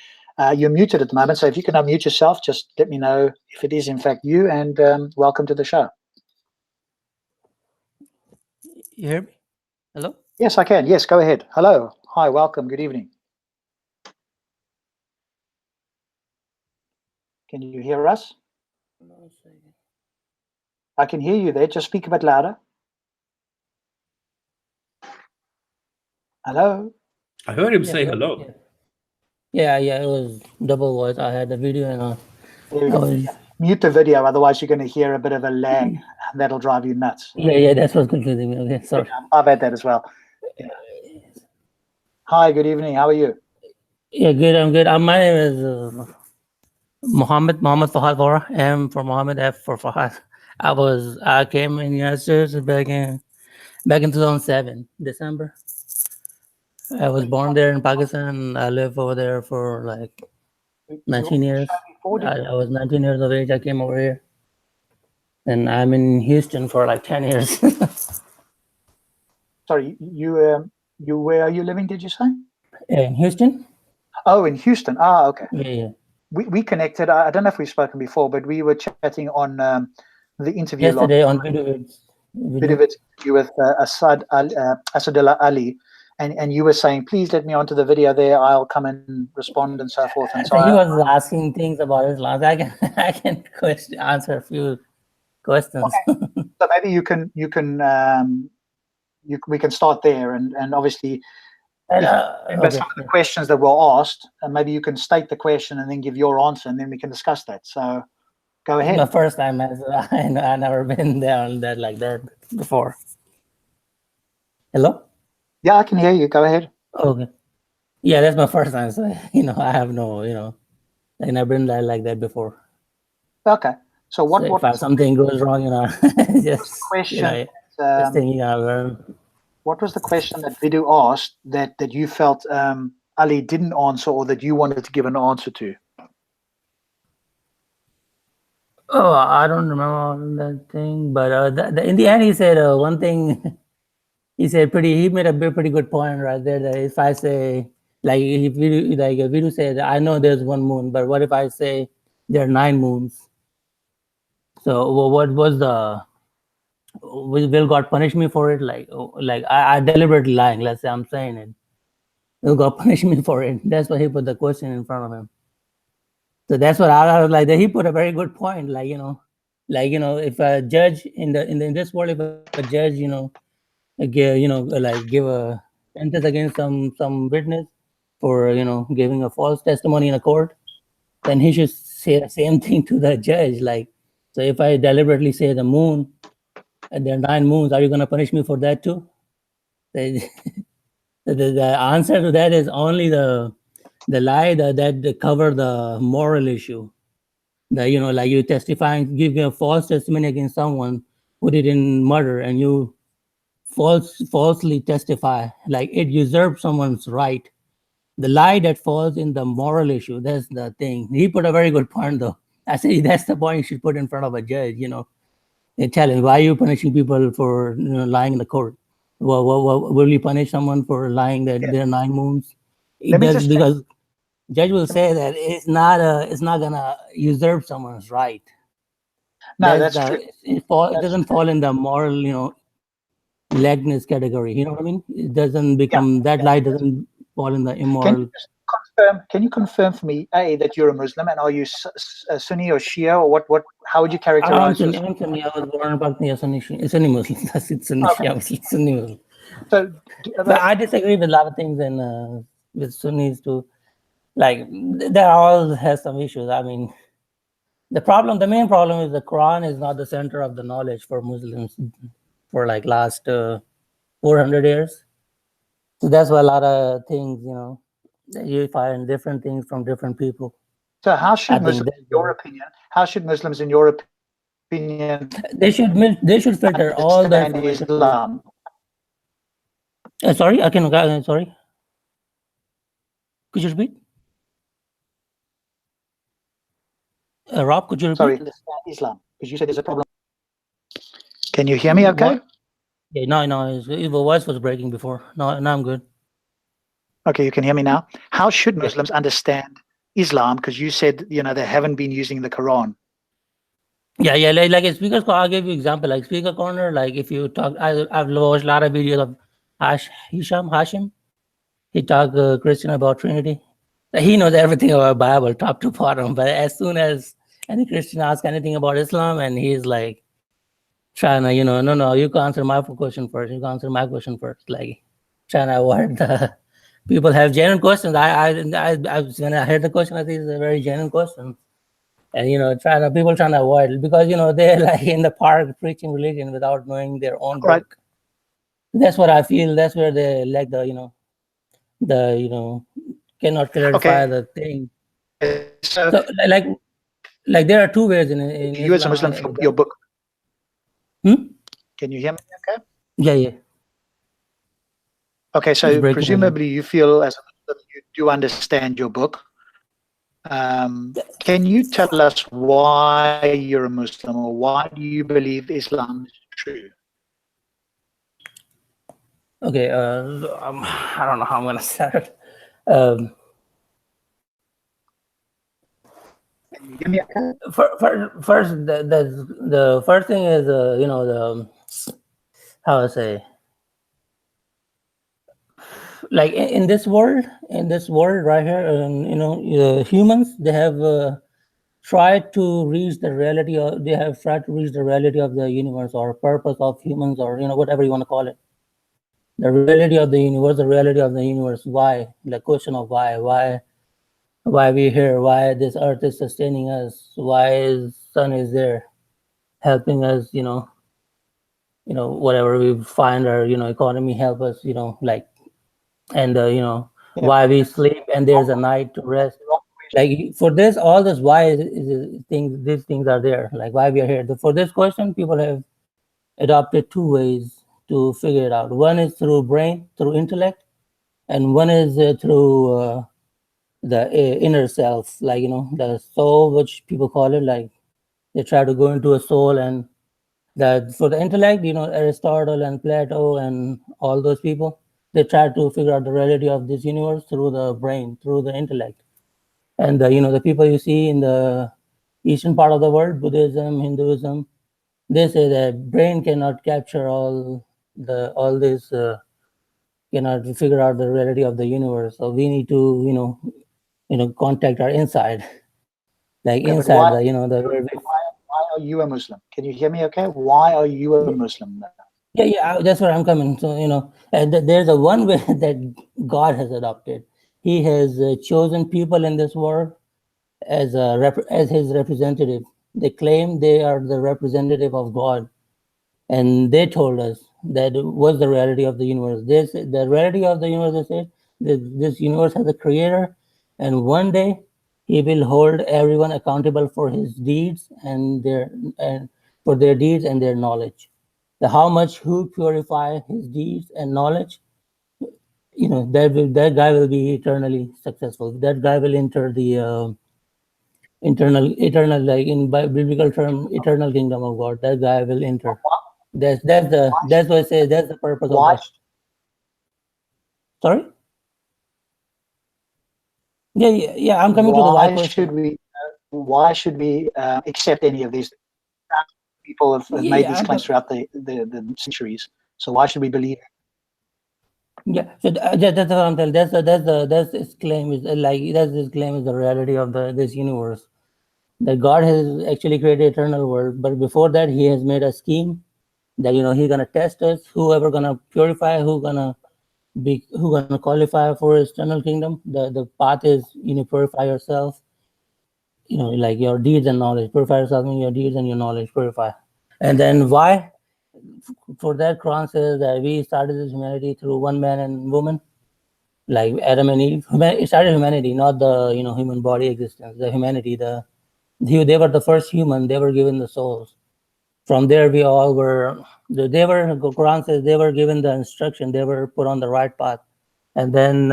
You're muted at the moment, so if you can unmute yourself, just let me know if it is in fact you, and welcome to the show. You hear me? Hello? Yes, I can. Yes, go ahead. Hello. Hi, welcome. Good evening. Can you hear us? I can hear you there. Just speak a bit louder. Hello? I heard him say hello. Yeah, it was double voice. I had the video and mute the video, otherwise you're going to hear a bit of a lag. That'll drive you nuts. Yeah, that's what's confusing me. Okay, sorry. I've had that as well. Yeah. Hi, good evening. How are you? Yeah, good. I'm good. My name is Mohammed Fahad Vora. M for Mohammed, F for Fahad. I came in the United States back in 2007, December. I was born there in Pakistan. I lived over there for like 19 years. I was 19 years of age. I came over here. And I'm in Houston for like 10 years. Sorry, you where are you living, did you say? In Houston. Oh, in Houston. Ah, okay. Yeah. We connected. I don't know if we've spoken before, but we were chatting on the interview yesterday on video interview with Asadullah Ali. And you were saying, please let me onto the video there. I'll come and respond and so forth. And so he was asking things about his life. I can answer a few questions. Okay. So maybe we can start there, and obviously some of the questions that were asked, and maybe you can state the question and then give your answer, and then we can discuss that. So go ahead. The first time I never been there on that like that before. Hello? Yeah, I can hear you. Go ahead. Okay. Yeah, that's my first time. So, I have no, I've never been there like that before. Okay. So what if something goes wrong, just question. Just thing learn. What was the question that Vidu asked that you felt Ali didn't answer, or that you wanted to give an answer to? Oh, I don't remember that thing, but in the end, he said one thing. He said he made a pretty good point right there. That if I say, like, if Vidu said, I know there's one moon, but what if I say there are 9 moons. So what was the, will God punish me for it? Like I deliberately lying. Let's say I'm saying it. Will God punish me for it? That's why he put the question in front of him. So that's what I was like. He put a very good point. Like if a judge in this world, if a judge give a sentence against some witness for giving a false testimony in a court, then he should say the same thing to the judge. Like, so if I deliberately say the moon and there are 9 moons, are you going to punish me for that too? The answer to that is only the lie that cover the moral issue. That like you testifying, giving a false testimony against someone who didn't murder, and you falsely testify, like it usurps someone's right. The lie that falls in the moral issue, that's the thing. He put a very good point though. I say that's the point you should put in front of a judge, and tell him, why are you punishing people for lying in the court? Well, will you punish someone for lying that there are 9 moons? Because judge will say that it's not gonna usurp someone's right. No, that's true. It doesn't fall in the moral, lagness category. You know what I mean? It doesn't become that lie doesn't fall in the immoral. Can you confirm for me, that you're a Muslim, and are you Sunni or Shia, or what? How would you characterize yourself? I'm Sunni. I was born up in Sunni Muslim. That's it, Sunni Shia Muslim, Sunni Muslim. So, but I disagree with a lot of things, and with Sunnis too. Like, they all has some issues. I mean, the main problem is the Quran is not the center of the knowledge for Muslims for like last 400 years. So that's why a lot of things, you find different things from different people. So how should Muslims, in your opinion, they should filter all the information. Islam? Sorry, sorry. Could you repeat? Rob, could you repeat? Sorry, understand Islam, because you said there's a problem. Can you hear me okay? What? Yeah, no, the voice was breaking before. No, I'm good. Okay, you can hear me now. How should Muslims understand Islam? Because you said, they haven't been using the Quran. Yeah, like a speaker corner. I'll give you example. Like speaker corner, like if you talk, I've watched a lot of videos of Hashim. He talk Christian about Trinity. He knows everything about Bible, top to bottom. But as soon as any Christian asks anything about Islam, and he's like trying to, no, you can answer my question first. You can answer my question first. Like trying to avoid the people have genuine questions. I when I heard the question, I think it's a very genuine question. And people trying to avoid it because they're like in the park preaching religion without knowing their own book. Right. That's what I feel. That's where they like cannot clarify the thing. So like there are 2 ways in you as a Muslim from your book. Can you hear me okay? Yeah. Okay, so presumably you feel as a Muslim you do understand your book. Can you tell us why you're a Muslim, or why do you believe Islam is true? Okay, I don't know how I'm gonna start. Can you hear me okay? First, the first thing is how I say, like in this world right here, humans, they have tried to reach the reality of the universe, or purpose of humans, or whatever you want to call it. The reality of the universe, why, the question of why we're here, why this earth is sustaining us, why sun is there helping us, whatever we find our economy help us, and why we sleep and there's a night to rest. Like for this, all this why these things are there, like why we are here. For this question, people have adopted 2 ways to figure it out. One is through brain, through intellect, and one is through the inner self, like the soul, which people call it. Like they try to go into a soul, and that for the intellect, Aristotle and Plato and all those people, they try to figure out the reality of this universe through the brain, through the intellect. And the people you see in the eastern part of the world, Buddhism, Hinduism, they say that brain cannot capture all this, cannot figure out the reality of the universe. So we need to, contact our inside, like Okay, but inside why, the, why are you a Muslim? Can you hear me okay? Why are you a Muslim? Yeah, that's where I'm coming. So, and there's a one way that God has adopted. He has chosen people in this world as as his representative. They claim they are the representative of God, and they told us that was the reality of the universe. The reality of the universe, they said, this universe has a creator, and one day he will hold everyone accountable for his deeds and for their deeds and their knowledge. How much who purify his deeds and knowledge, that guy will be eternally successful. That guy will enter the eternal, like in biblical term, eternal kingdom of God. That guy will enter. That's what I say. That's the purpose of that. Sorry. Yeah. I'm coming to the why question. Why should we accept any of these? People have made these claims throughout the centuries. So why should we believe it? Yeah, so that's what I'm telling. That's his claim is the reality of this universe. That God has actually created eternal world, but before that, He has made a scheme that He's gonna test us. Whoever gonna purify, who gonna qualify for His eternal kingdom. The path is purify yourself. Like your deeds and knowledge. Purify yourself in your deeds and your knowledge. Purify, and then why? For that, Quran says that we started this humanity through one man and woman, like Adam and Eve. It started humanity, not the human body existence. The humanity, they were the first human. They were given the souls. From there, we all were. Quran says they were given the instruction. They were put on the right path, and then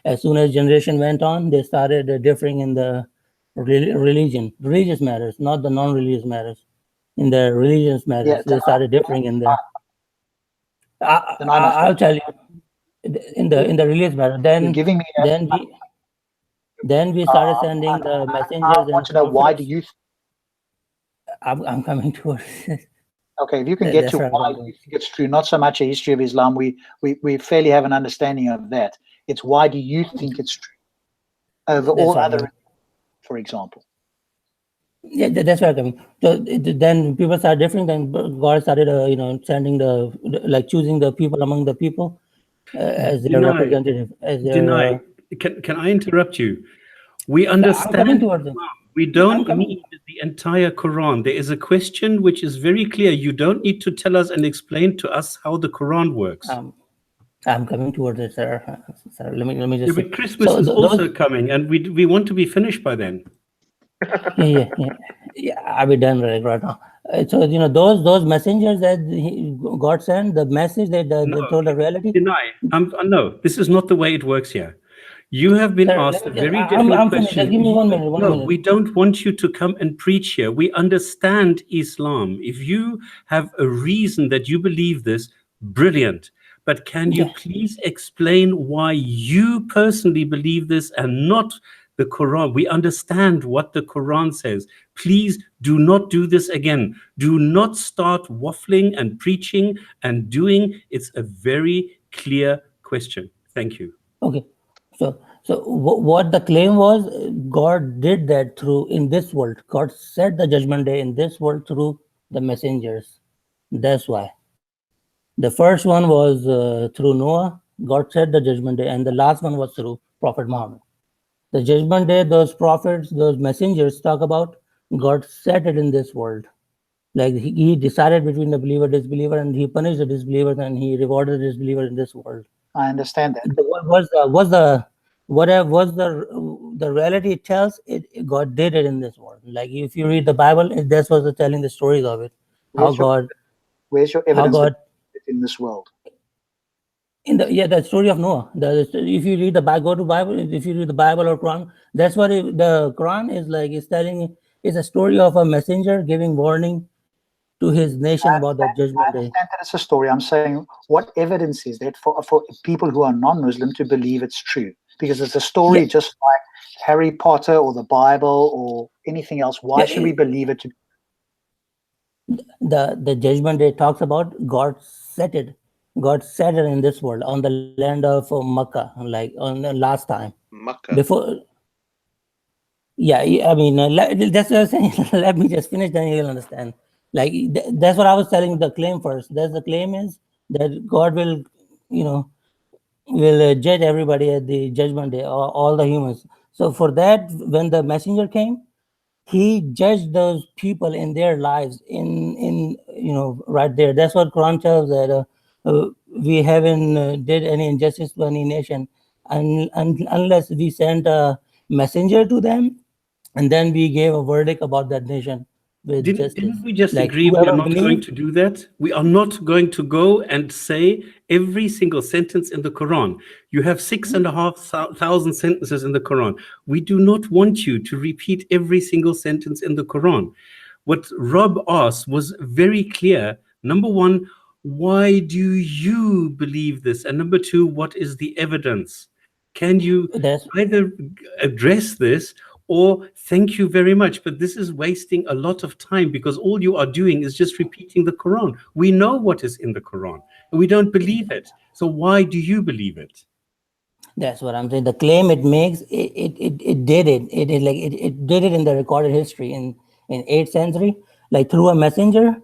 as soon as generation went on, they started differing in the religious matters, not the non-religious matters. In the religious matters, they started differing in there. I'll tell you. In the religious matter, then we started sending the messengers. I want to know, why do you? I'm coming towards it. Okay, if you can get to why you think it's true, not so much a history of Islam. We fairly have an understanding of that. It's why do you think it's true over all other, for example. Yeah, that's where I'm coming. So then people started different. Then God started, sending choosing the people among the people as their representative. Can I interrupt you? We understand. We don't need the entire Quran. There is a question which is very clear. You don't need to tell us and explain to us how the Quran works. I'm coming towards it, sir. Let me just. Yeah, but Christmas is also coming, and we want to be finished by then. Yeah. I'll be done right now. So those messengers that God sent, the message that they told the reality. No, this is not the way it works here. You have been asked a very different question. Just give me 1 minute. No, we don't want you to come and preach here. We understand Islam. If you have a reason that you believe this, brilliant. But can you please explain why you personally believe this and not the Quran? We understand what the Quran says. Please do not do this again. Do not start waffling and preaching and doing. It's a very clear question. Thank you. Okay. So what the claim was, God did that in this world. God set the judgment day in this world through the messengers. That's why. The first one was through Noah. God set the judgment day, and the last one was through Prophet Muhammad. The judgment day, those prophets, those messengers talk about, God set it in this world. Like he decided between the believer, disbeliever, and he punished the disbelievers and he rewarded the disbeliever in this world. I understand that. The reality tells it, God did it in this world. Like if you read the Bible, that's what's telling the stories of it. Where's your evidence that it's in this world? The story of Noah. If you read the Bible, if you read the Bible or Quran, that's what the Quran is like. It's telling, it's a story of a messenger giving warning to his nation about the judgment day. I understand that it's a story. I'm saying, what evidence is that for people who are non-Muslim to believe it's true? Because it's a story just like Harry Potter or the Bible or anything else. Why should we believe it? The judgment day talks about God settled in this world on the land of Makkah, like on the last time. Makkah. Before, I mean, that's what I was saying. Let me just finish, then you'll understand. Like that's what I was telling the claim first. That's the claim is that God will, will judge everybody at the judgment day, all the humans. So for that, when the messenger came, he judged those people in their lives in right there. That's what Quran tells that we haven't did any injustice to any nation unless we sent a messenger to them, and then we gave a verdict about that nation with justice. Didn't we just Like, agree we are whoever not going believed- to do that? We are not going to go and say every single sentence in the Quran. You have 6,500 sentences in the Quran. We do not want you to repeat every single sentence in the Quran. What Rob asked was very clear. Number one, why do you believe this? And number two, what is the evidence? Can you That's either address this or thank you very much, but this is wasting a lot of time because all you are doing is just repeating the Quran. We know what is in the Quran and we don't believe it. So why do you believe it? That's what I'm saying. The claim it makes, it did it. It did it in the recorded history in 8th century, like through a messenger.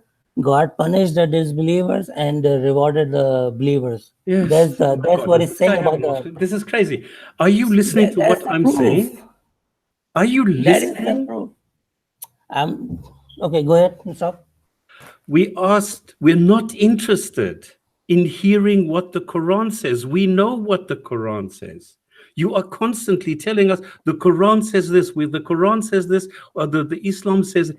God punished the disbelievers and rewarded the believers. Yes. That's Oh my that's God, what does it's this guy saying have about more? This is crazy. Are you listening to what that's the I'm proof. saying? Are you That is the listening? proof. Okay, go ahead. Stop. We're not interested in hearing what the Quran says. We know what the Quran says. You are constantly telling us the Quran says this, the Quran says this, or the Islam says.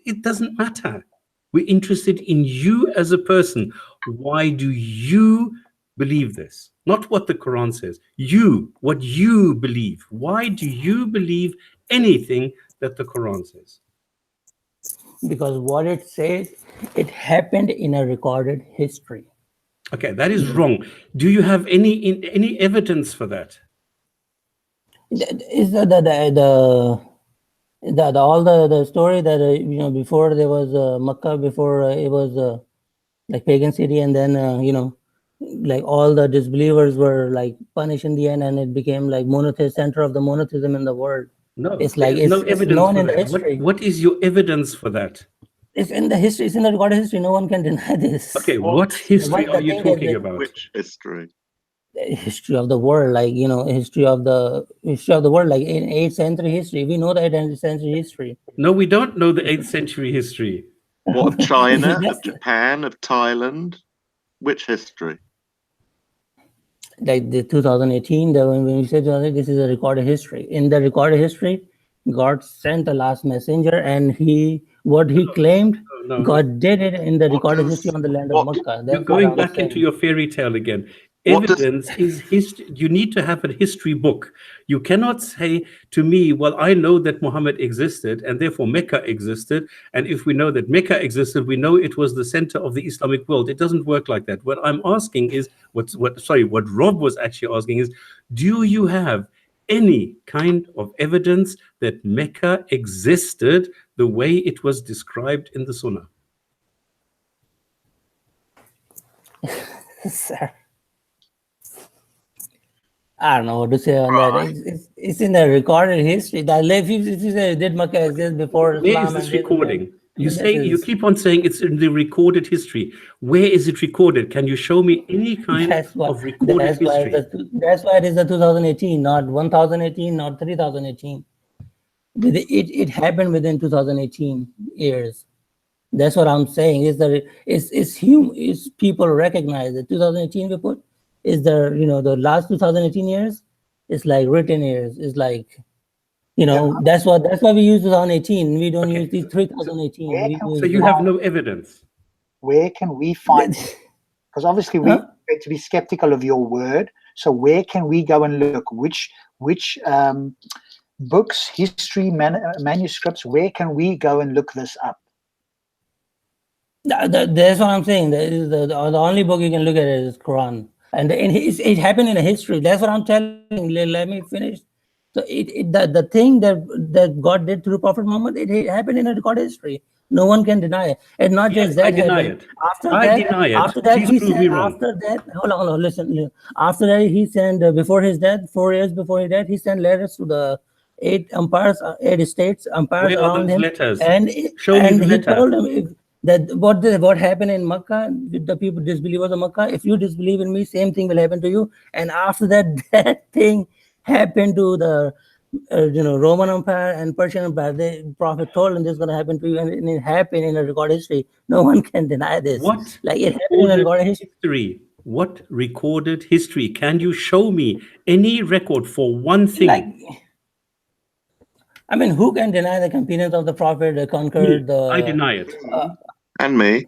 It doesn't matter. We're interested in you as a person. Why do you believe this? Not what the Quran says. You, what you believe. Why do you believe anything that the Quran says? Because what it says, it happened in a recorded history. Okay, that is wrong. Do you have any evidence for that? Is all the story that before there was Makkah, before it was like pagan city, and then like all the disbelievers were like punished in the end, and it became like center of the monotheism in the world. No, It's like there's no it's evidence known for in the that. history. What is your evidence for that? It's in the history. It's in the recorded history. No one can deny this. Okay, what history the are you thing is talking that- about? Which history? History of the world, like history of the world, like in 8th century history. We know that 8th century history. No, we don't know the 8th century history. What, of China, of That's- Japan, of Thailand? Which history? Like the 2018, when we said this is a recorded history. In the recorded history, God sent the last messenger, and what he claimed, No. God did it in the What recorded does- history on the land what- of Makkah. You're That's going what I'm back into saying. your fairy tale again. What does- Evidence is history. You need to have a history book. You cannot say to me, well, I know that Muhammad existed and therefore Mecca existed. And if we know that Mecca existed, we know it was the center of the Islamic world. It doesn't work like that. What I'm asking is, what Rob was actually asking is, do you have any kind of evidence that Mecca existed the way it was described in the Sunnah? Sir. I don't know what to say on Right. that. It's in the recorded history. That if you say did Makkah exist before Where Islam? is this and this- recording? You this say is- you keep on saying it's in the recorded history. Where is it recorded? Can you show me any kind of recorded history? That's why it is the 2018, not 1018, not 3018. It happened within 2018 years. That's what I'm saying. Is people recognize that 2018 we put is the last 2018 years. It's like written years. It's like that's why we use 2018. We don't use these 3018. Where We can use So you have no evidence. Where can we find? Because obviously we Huh? need to be skeptical of your word. So where can we go and look? Which books, history, manuscripts? Where can we go and look this up? That's what I'm saying. The only book you can look at is Quran. and it happened in a history. That's what I'm telling. Let me finish. So the thing that God did through Prophet Muhammad, it happened in a recorded history. No one can deny it. And not Yes, just that I deny happened. it. After I that, deny it. after that, Please he prove said. me wrong. After that, hold on, listen. After that, he sent before his death, 4 years before his death, he sent letters to the 8 empires, 8 states, empires Where are around those him, letters? and Show me the he letter. told them that what happened in Makkah with the people disbelievers of Makkah. If you disbelieve in me, same thing will happen to you. And after that, that thing happened to the Roman Empire and Persian Empire. The Prophet told them this is going to happen to you, and it happened in a recorded history. No one can deny this. What Like it happened in a recorded history. What recorded history? Can you show me any record for one thing? Like, I mean, who can deny the companions of the Prophet conquered the? I deny it. And me.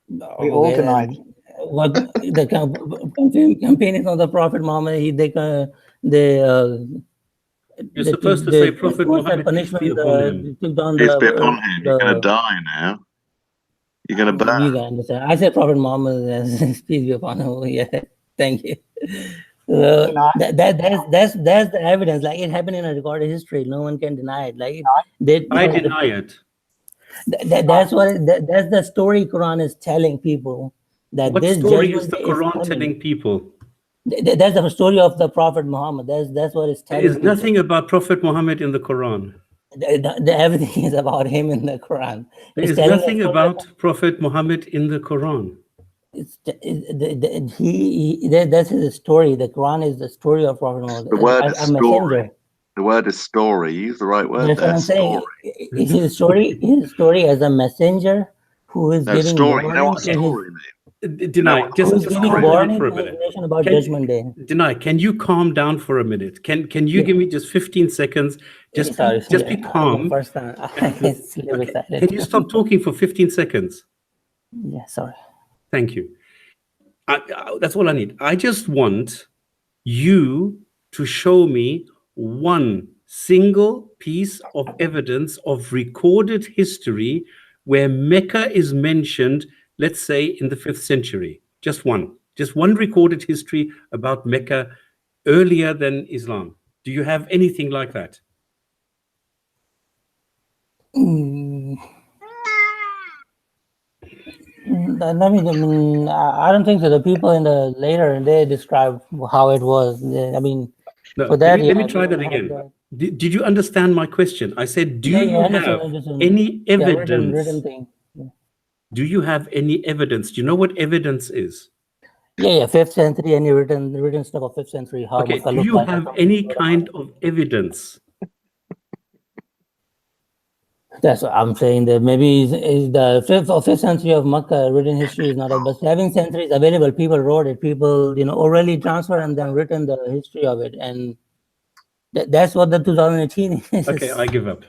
We all denied. What the companions of the Prophet Muhammad? You're supposed to say Prophet what's that Muhammad, peace be punishment? upon him. Took down Peace be upon him. You're going to the die now. You're going to burn. You can understand. I said Prophet Muhammad, peace be upon him. Yeah, thank you. That's the evidence. Like it happened in a recorded history. No one can deny it. Like I deny it. That's the story Quran is telling people. That What this story is judgment the day Quran coming. telling people? That's the story of the Prophet Muhammad. That's what it's telling. There is nothing about Prophet Muhammad in the Quran. Everything is about him in the Quran. There is nothing about Prophet Muhammad in the Quran. That's his story. The Quran is the story of Prophet Muhammad. The word is story. The word is story. Use the right word. That's what I'm saying. His story as a messenger who is giving story. warning. You know what story means? Deny. Just calm down for a minute. About Judgment Day. Deny. Can you calm down for a minute? Can you give me just 15 seconds? Just be calm. First time. Okay. Can you stop talking for 15 seconds? Yeah, sorry. Thank you. That's all I need. I just want you to show me one single piece of evidence of recorded history where Mecca is mentioned, let's say in the 5th century. Just one recorded history about Mecca earlier than Islam. Do you have anything like that? I don't think so. The people in the later they describe how it was. I mean, no, for that, let me try that again. Did you understand my question? I said, do you have any evidence? Written thing. Yeah. Do you have any evidence? Do you know what evidence is? Yeah, 5th century, any written stuff of 5th century. How okay, do you have any kind of evidence? That's what I'm saying. That maybe is the 5th century of Makkah written history is not, but 7th century is available. People wrote it. People, orally transferred and then written the history of it, and that's what the 2018 is. Okay, I give up.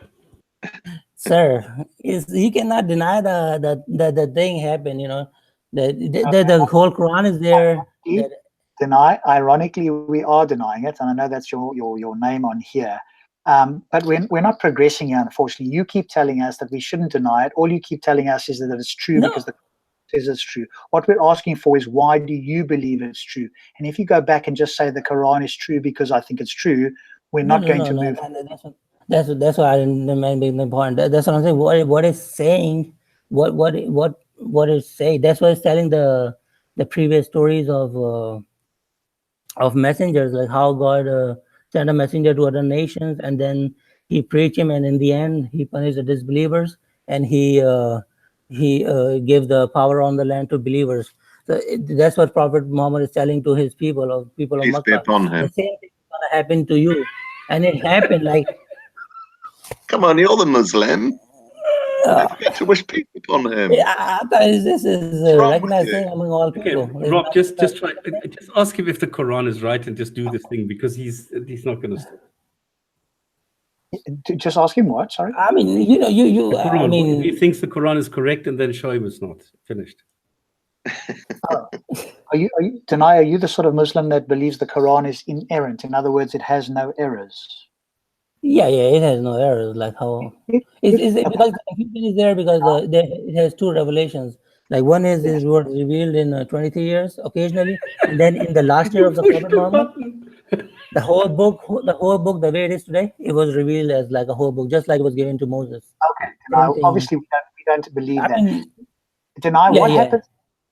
Sir, you cannot deny the thing happened. The whole Quran is there. Deny. Ironically, we are denying it, and I know that's your name on here. But we're not progressing here, unfortunately. You keep telling us that we shouldn't deny it. All you keep telling us is that it's true because the Quran says it's true. What we're asking for is, why do you believe it's true? And if you go back and just say the Quran is true because I think it's true, we're not going to move. That's why I didn't make the point. That's what I'm saying. What is saying? What is saying? That's what it's telling the previous stories of messengers, like how God sent a messenger to other nations, and then he preached him, and in the end he punished the disbelievers, and he gave the power on the land to believers. So that's what Prophet Muhammad is telling to his people of Makkah. The same thing is gonna happen to you, and it happened. Like, come on, you're the Muslim. You get to wish peace upon him. This is recognized thing among all people. Okay, Rob, just try. Just ask him if the Quran is right, and just do this thing, because he's not going to stop. Just ask him what? Sorry. I mean, you. I mean, if he thinks the Quran is correct, and then show him it's not. Finished. Are you Deny? Are you the sort of Muslim that believes the Quran is inerrant? In other words, it has no errors. Yeah, it has no errors. Like how it's because the confusion is there because it has 2 revelations. Like one is was revealed in 23 years occasionally, and then in the last year You of the pushed Prophet the Muhammad, button. the whole book, the way it is today, it was revealed as like a whole book, just like it was given to Moses. Okay, Same Denai, thing. obviously we don't believe I that. mean, Denai, yeah, what yeah. happens?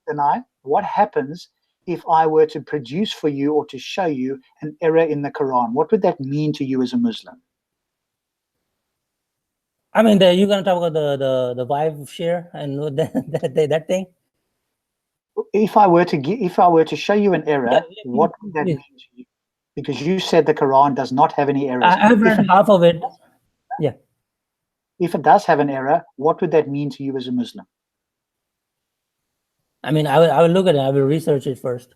Denai, what happens if I were to produce for you or to show you an error in the Quran? What would that mean to you as a Muslim? I mean, you're gonna talk about the wife share and that thing. If I were to show you an error, Yeah, what would that please. mean to you? Because you said the Quran does not have any errors. I've read half of it. Yeah. If it does have an error, what would that mean to you as a Muslim? I mean, I will look at it. I will research it first,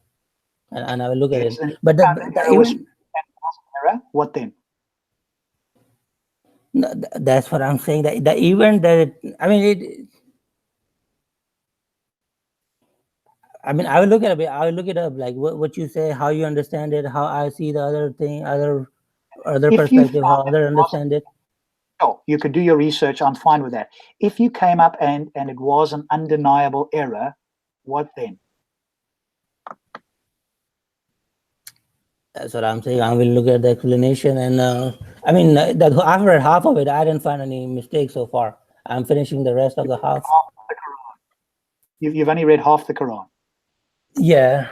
and I will look at Yes, it. and But if that error was even an error, what then? that's what I'm saying. That the event that I mean it. I mean, I will look at it. I will look it up, like what you say, how you understand it, how I see the other thing, other If you perspective, how found other understand it. oh, you could do your research. I'm fine with that. If you came up and it was an undeniable error, what then? That's what I'm saying. I will look at the explanation, and I mean, I've read half of it. I didn't find any mistakes so far. I'm finishing the rest of the half. You've only read half the Quran. Yeah,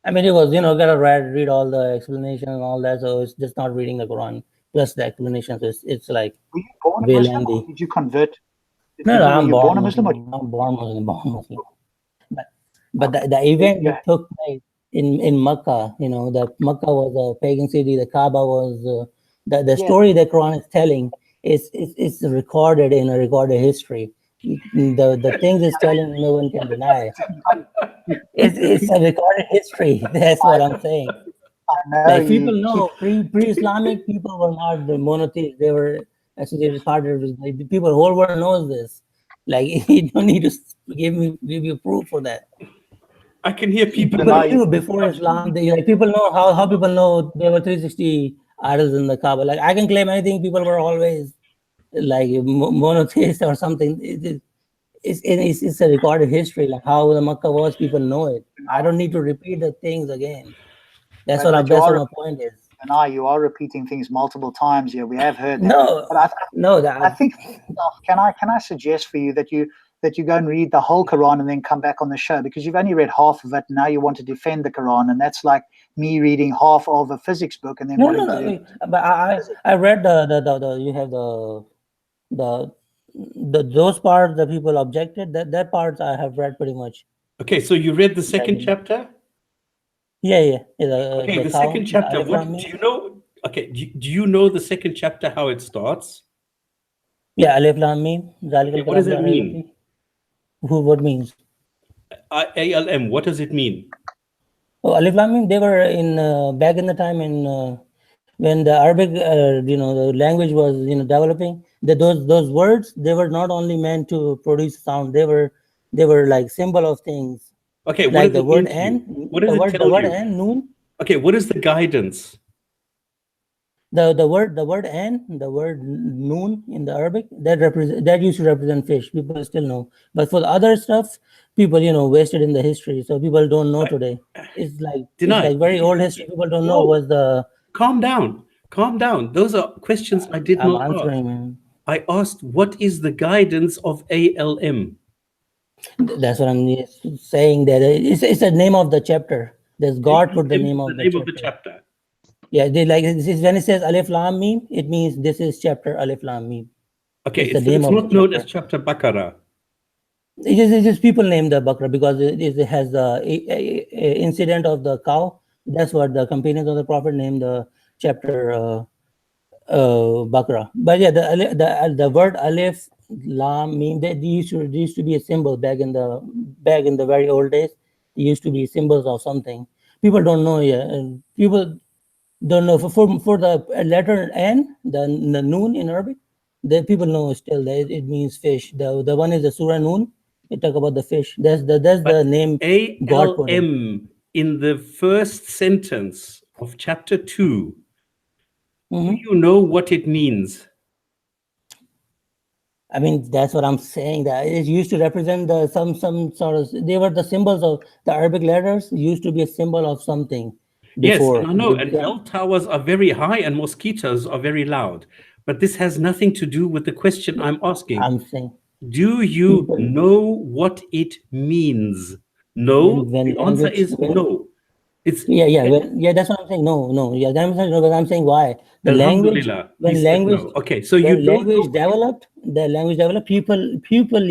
I mean, it was gotta read all the explanation and all that. So it's just not reading the Quran plus the explanations. It's like Were you born a way Muslim, or lengthy. did you convert? No, Were I'm you born a Muslim? I'm born Muslim. But the event Yeah. that took place in Makkah, that Makkah was a pagan city. The Kaaba was the story the Quran is telling is recorded in a recorded history. The things it's telling, no one can deny. It's a recorded history. That's what I'm saying. I know Like you people know, pre-Islamic people were not the monotheists. They were actually started with the people. The whole world knows this. Like you don't need to give you proof for that. I can hear people. People knew before Islam. People know how people know there were 360 idols in the Kaaba. Like I can claim anything. People were always like monotheist or something. It's a recorded history. Like how the Makkah was, people know it. I don't need to repeat the things again. That's what my point is. And you are repeating things multiple times here. We have heard that. No, but I I think can I suggest for you that you go and read the whole Quran and then come back on the show, because you've only read half of it. Now you want to defend the Quran, and that's like me reading half of a physics book and then wanting to. But I read the you have the those parts that people objected. That parts I have read pretty much. Okay, so you read the second chapter? Yeah. Okay, the second chapter. What do you know? Okay, do you know the second chapter, how it starts? Yeah, Alif Lam Mim. Okay, what does it mean? What means? ALM. What does it mean? Oh, Alif Lam Mim. They were in back in the time when the Arabic, the language was developing. Those words, they were not only meant to produce sound. They were like symbol of things. Okay, what like does the it word mean to "and." you? What does it tell the word you? "and" noon. Okay, what is the guidance? The word "and," the word noon in the Arabic, that used to represent fish. People still know, but for the other stuff, people wasted in the history, so people don't know today. It's like very old history. People don't know was the. Calm down. Those are questions I did not answering, ask. man. I asked, what is the guidance of ALM? That's what I'm saying. That it's the name of the chapter. There's God put the name of the chapter. Yeah, when it says Alif Lam Mim, it means this is chapter Alif Lam Mim. Okay, it's not known as chapter Baqarah. It's just people name the Baqarah because it has the incident of the cow. That's what the companions of the Prophet named the chapter Baqarah. But yeah, the word Alif Lam Mim, they used to be a symbol back in the very old days. They used to be symbols of something. People don't know yet. People don't know for the letter N, the noon in Arabic. The people know still that it means fish. The one is the Surah Noon. It talk about the fish. That's the name God put ALM in the first sentence of chapter 2. Do you know what it means? I mean, that's what I'm saying. That it used to represent some sort of. They were the symbols of the Arabic letters. Used to be a symbol of something Yes, before. and I know, and bell towers are very high and mosquitoes are very loud. But this has nothing to do with the question I'm asking. I'm saying. Do you know what it means? No. When The answer is no. It's that's what I'm saying. No. Yeah, that's no, but I'm saying why the language Alhamdulillah. when He said language no. Okay, so you when don't language know. developed, people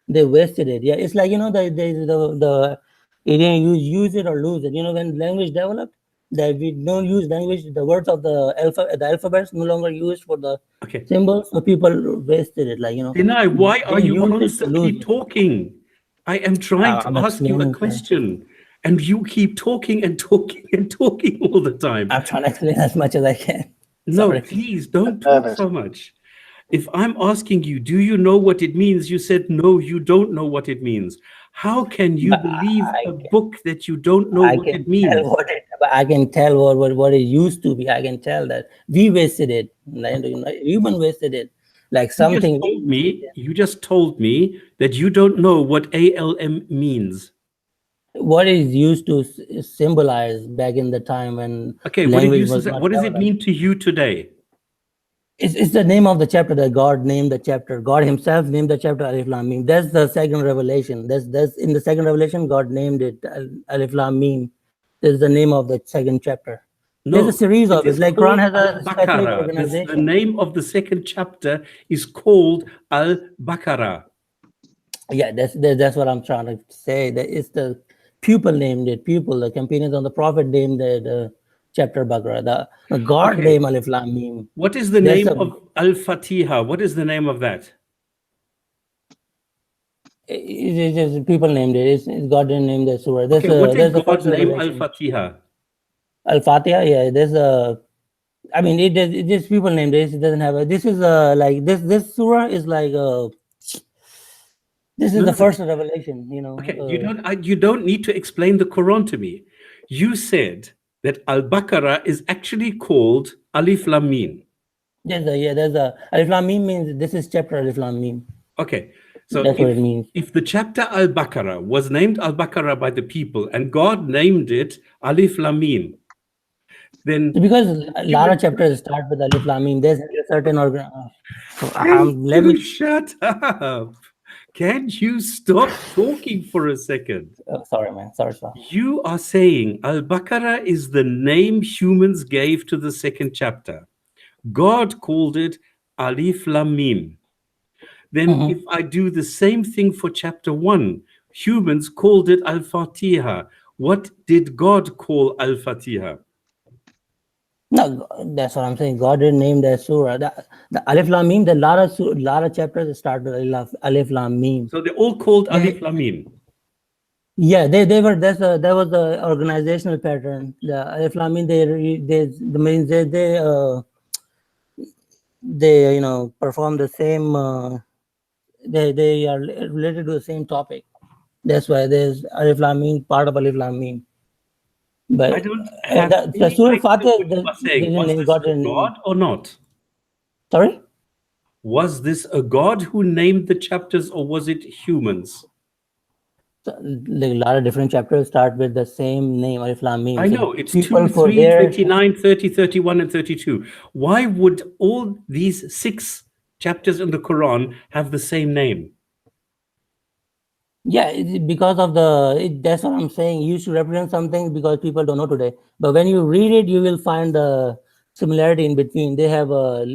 they wasted it. Yeah, it's like the Indian use it or lose it. When language developed, that we don't use language, the words of the alphabets no longer used for the symbols, so people wasted it. Denai, why are they you use it to constantly lose it. talking? I am trying to I'm ask you a explaining, sir. question, and you keep talking and talking and talking all the time. I'm trying to explain as much as I can. No, Sorry. please don't talk so much. If I'm asking you, do you know what it means? You said, no, you don't know what it means. How can you believe a book that you don't know what it means? I can tell what it used to be. I can tell that we wasted it. Human wasted it. Like something. You just told me that you don't know what ALM means. What it used to symbolize back in the time when language was not. What does it mean to you today? It's the name of the chapter that God named the chapter. God Himself named the chapter Alif Lam Mim. That's the second revelation. That's in the second revelation. God named it Alif Lam Mim. This is the name of the second chapter. No, there's a series of it. Like Quran has a specific organization. The name of the second chapter is called Al-Baqarah. Yeah, that's what I'm trying to say. That it's the people named it. The companions on the Prophet named the chapter Baqarah. The God named Alif Lam Mim. What is the name of Al-Fatiha? What is the name of that? It's just people named it. It's God didn't name the surah. What is God's name Al-Fatiha? Al-Fatiha, yeah. There's a. I mean, it just people named it. It doesn't have a. This is like this surah is like a. This is the first revelation, Okay, you don't need to explain the Quran to me. You said that Al-Baqarah is actually called Alif Lam Mim. There's a Alif Lam Mim means this is chapter Alif Lam Mim. Okay, so that's what it means. If the chapter Al-Baqarah was named Al-Baqarah by the people and God named it Alif Lam Mim, then because a lot of chapters start with Alif Lam Mim, there's a certain organ. Let me shut up. Can you stop talking for a second? Sorry, man. Sorry. You are saying Al-Baqarah is the name humans gave to the second chapter. God called it Alif Lam Mim. Then if I do the same thing for chapter 1, humans called it Al-Fatiha. What did God call Al-Fatiha? No, that's what I'm saying. God didn't name that surah. The Alif Lam Mim, the lot of chapters start with Alif Lam Mim. So they're all called Alif Lam Mim. Yeah, they were. That was the organizational pattern. The Alif Lam Mim, they perform the same. They are related to the same topic. That's why there's Alif Lam Mim, part of Alif Lam Mim. But I don't have the Surah Fatiha, was this a God or not? Sorry? Was this a God who named the chapters or was it humans? So, like a lot of different chapters start with the same name, Alif Lam Mim. I know, it's 2, 3, 29, 30, 31, and 32. Why would all these 6 chapters in the Quran have the same name? Yeah, because of that's what I'm saying. You should represent something because people don't know today. But when you read it, you will find the similarity in between. They have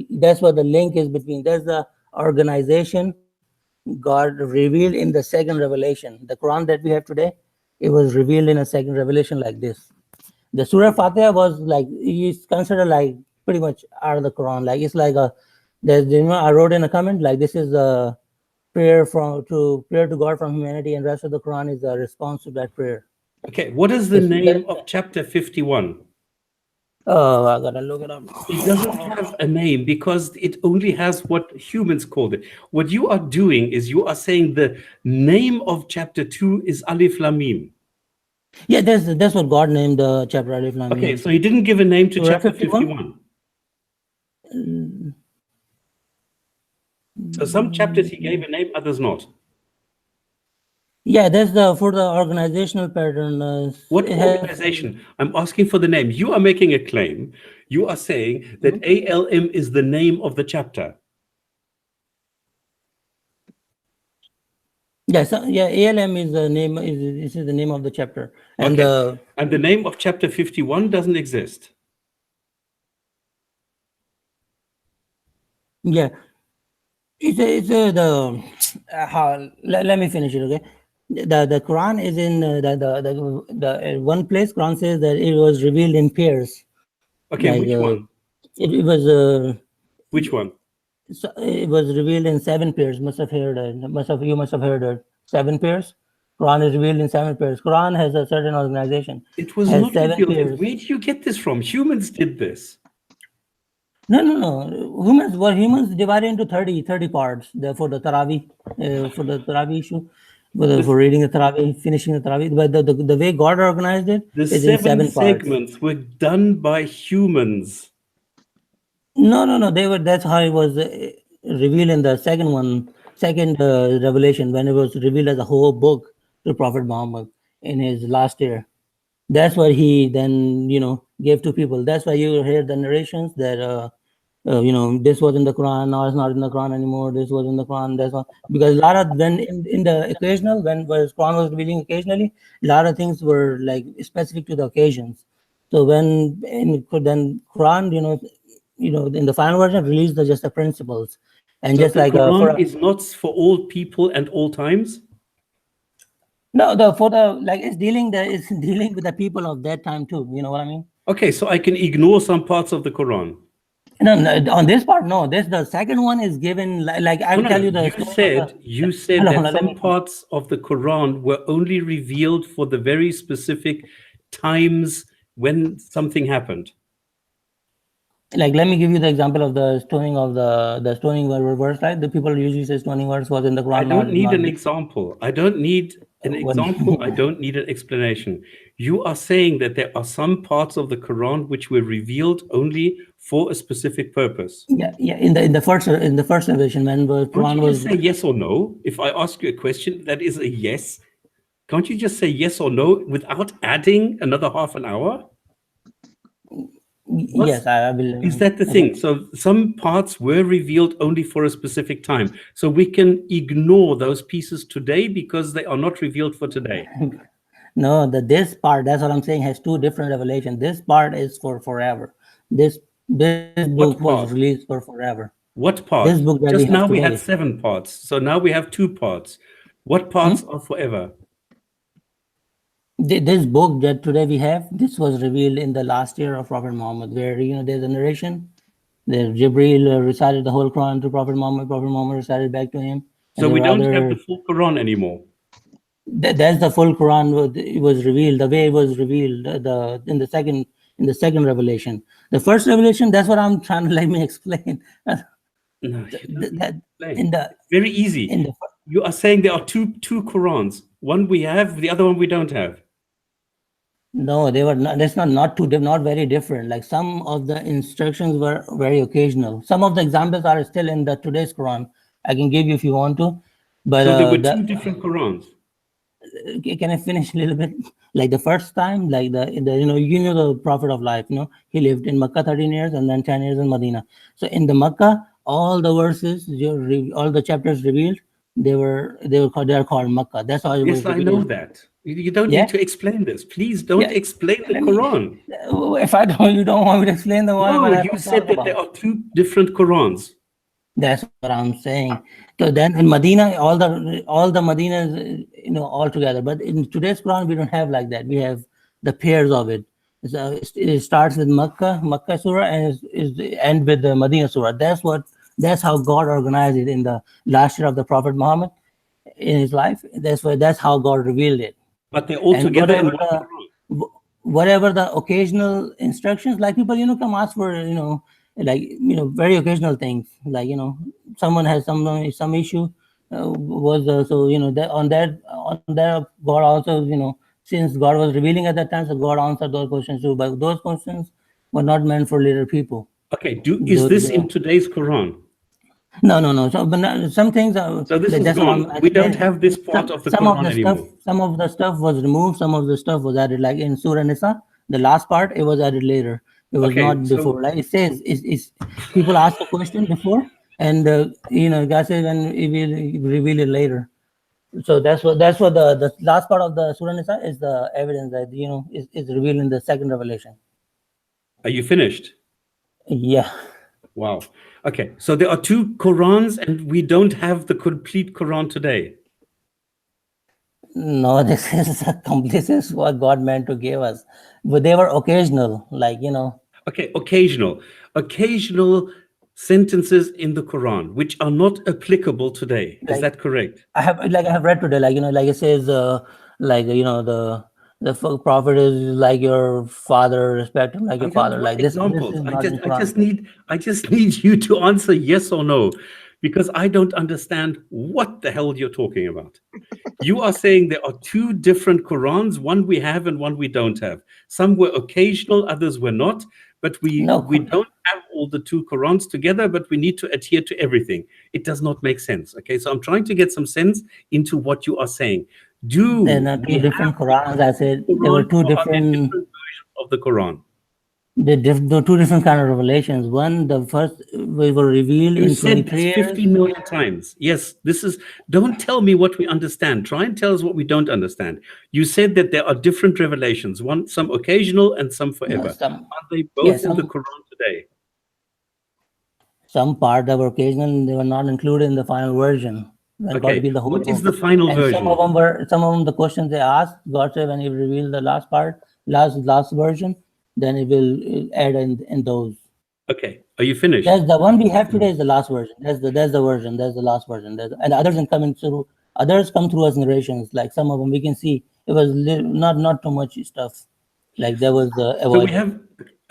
that's what the link is between. There's the organization God revealed in the second revelation. The Quran that we have today, it was revealed in a second revelation like this. The Surah Fatiha was like, it's considered like pretty much out of the Quran. Like it's like I wrote in a comment, like this is a prayer to God from humanity, and rest of the Quran is a response to that prayer. Okay, what is the name of chapter 51? Oh, I gotta look it up. It doesn't have a name because it only has what humans called it. What you are doing is you are saying the name of chapter 2 is Alif Lam Mim. Yeah, that's what God named the chapter Alif Lam Mim. Okay, so He didn't give a name to chapter 51. So some chapters he gave a name, others not. Yeah, that's for the organizational pattern. What organization? I'm asking for the name. You are making a claim. You are saying that ALM is the name of the chapter. Yes, yeah, ALM is the name. This is the name of the chapter, and and the name of chapter 51 doesn't exist. Yeah, let me finish it. Okay, the Quran is in the one place. Quran says that it was revealed in pairs. Okay, like, which one? It was which one? So it was revealed in 7 pairs. You must have heard it. 7 pairs. Quran is revealed in 7 pairs. Quran has a certain organization. It was not revealed. Where did you get this from? Humans did this. No. Humans divided into 30 parts. For the Taraweeh issue, for reading the Taraweeh, finishing the Taraweeh. But the way God organized it the is in 7 segments parts. Were done by humans. No. That's how it was revealed in the second revelation, when it was revealed as a whole book to Prophet Muhammad in his last year. That's what he then gave to people. That's why you hear the narrations that this was in the Quran, now it's not in the Quran anymore. This was in the Quran. That's all. Because a lot of when in the occasional, when Quran was revealing occasionally, a lot of things were like specific to the occasions. So when then Quran, in the final version, released just the principles, and so just the like Quran is not for all people and all times. No, it's dealing with the people of that time too. You know what I mean? Okay, so I can ignore some parts of the Quran. No, on this part, no. The second one is given like I'll tell you the. You said that some parts of the Quran were only revealed for the very specific times when something happened. Like, let me give you the example of the stoning of the stoning verse, right? The people usually say stoning verse was in the Quran. I don't need an example. I don't need an example. I don't need an explanation. You are saying that there are some parts of the Quran which were revealed only for a specific purpose. Yeah. In the first revelation, when the Quran was. Say yes or no. If I ask you a question that is a yes, can't you just say yes or no without adding another half an hour? Yes, I believe. Is that the thing? So some parts were revealed only for a specific time. So we can ignore those pieces today because they are not revealed for today. No, this part, that's what I'm saying, has 2 different revelations. This part is for forever. This book was released for forever. What part? This book that just now today. We had 7 parts. So now we have 2 parts. What parts are forever? This book that today we have, this was revealed in the last year of Prophet Muhammad, where there's a narration that Jibreel recited the whole Quran to Prophet Muhammad recited back to him. So we don't have the full Quran anymore. That's the full Quran. It was revealed the way it was revealed in the second revelation. The first revelation, that's what I'm trying to let me explain. No, very easy. You are saying there are two Qurans. One we have, the other one we don't have. No, they were not. That's not too. They're not very different. Like, some of the instructions were very occasional. Some of the examples are still in the today's Quran. I can give you if you want to. But so there were 2 different Qurans. Can I finish a little bit? Like, the first time, like the Prophet of life. He lived in Makkah 13 years and then 10 years in Medina. So in the Makkah, all the verses, all the chapters revealed, they are called Makkah. That's how it was. Yes, I know that. You don't need to explain this. Please don't explain the Quran. If you don't want me to explain the one. No, you said that there are 2 different Qurans. That's what I'm saying. So then in Medina, all the Medinas, all together. But in today's Quran, we don't have like that. We have the pairs of it. So it starts with Makkah Surah, and end with the Medina Surah. That's how God organized it in the last year of the Prophet Muhammad in his life. That's how God revealed it. But they're all together in one Quran. Whatever the occasional instructions, like people, come ask for, very occasional things, like, someone has some issue, on that God also, since God was revealing at that time, so God answered those questions too. But those questions were not meant for little people. Okay, is this in today's Quran? No. So, but some things are. So this is That's what I'm gone. We don't explaining. have this part of the Some of Quran the anymore. stuff, some of the stuff was removed. Some of the stuff was added. Like in Surah Nisa, the last part, it was added later. It was Okay, not so- before. Like it says, it's people ask a question before, and God says, and He will reveal it later. So that's what the last part of the Surah Nisa is the evidence that is revealed in the second revelation. Are you finished? Yeah. Wow. Okay, so there are two Qurans, and we don't have the complete Quran today. No, this is what God meant to give us, but they were occasional, like Okay, occasional sentences in the Quran which are not applicable today. Is Like- that correct? I have read today, like it says, the prophet is like your father, respect him like your father. Like this examples. is not in Quran. I just need you to answer yes or no, because I don't understand what the hell you're talking about. You are saying there are two different Qurans, one we have and one we don't have. Some were occasional, others were not, but we don't have all the two Qurans together, but we need to adhere to everything. It does not make sense. Okay, so I'm trying to get some sense into what you are saying. There are two different Qurans. I said there were two different versions of the Quran. The two different kind of revelations. One, the first, we were revealed You in said 23 this years. 50 million times. Yes, this is, don't tell me what we understand. Try and tell us what we don't understand. You said that there are different revelations, some occasional and some forever. Some- Are they both in the some- Quran today? Some part that were occasional, they were not included in the final version. When God Okay, revealed the whole what is book. the final And version? some of them the questions they asked, God said when He revealed the last part, last version, then He will add in those. Okay, are you finished? That's the one we have today is the last version. That's the version. That's the last version. And the others others come through as narrations. Like some of them we can see it was not too much stuff. Like there was So we have,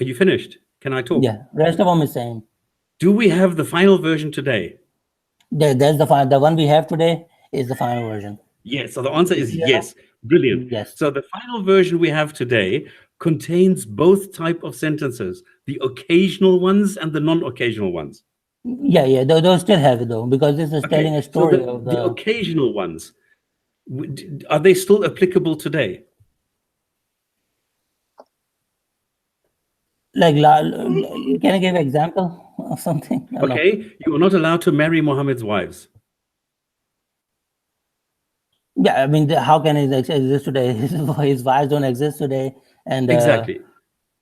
are you finished? Can I talk? Yeah, rest of them is same. Do we have the final version today? That's the one we have today is the final version. Yes, so the answer is yes. Brilliant. Yes. So the final version we have today contains both type of sentences, the occasional ones and the non-occasional ones. Yeah, those still have it though, because this is telling a story so of the occasional ones, are they still applicable today? Like, can I give an example of something? Okay, you are not allowed to marry Muhammad's wives. Yeah, I mean, how can it exist today? His wives don't exist today, and Exactly.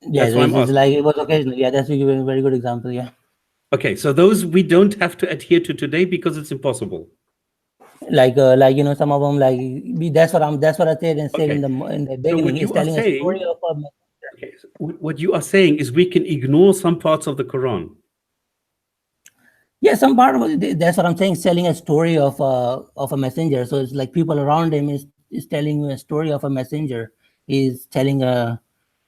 Yeah, That's why I'm asking. like it was occasional. Yeah, that's a very good example. Yeah. Okay, so those we don't have to adhere to today because it's impossible. Like some of them that's what I said and said in the beginning. He's telling a story of a messenger. Okay, so what you are saying is we can ignore some parts of the Quran. Yeah, some part of it, that's what I'm saying. It's telling a story of a messenger. So it's like people around him is telling you a story of a messenger. He's telling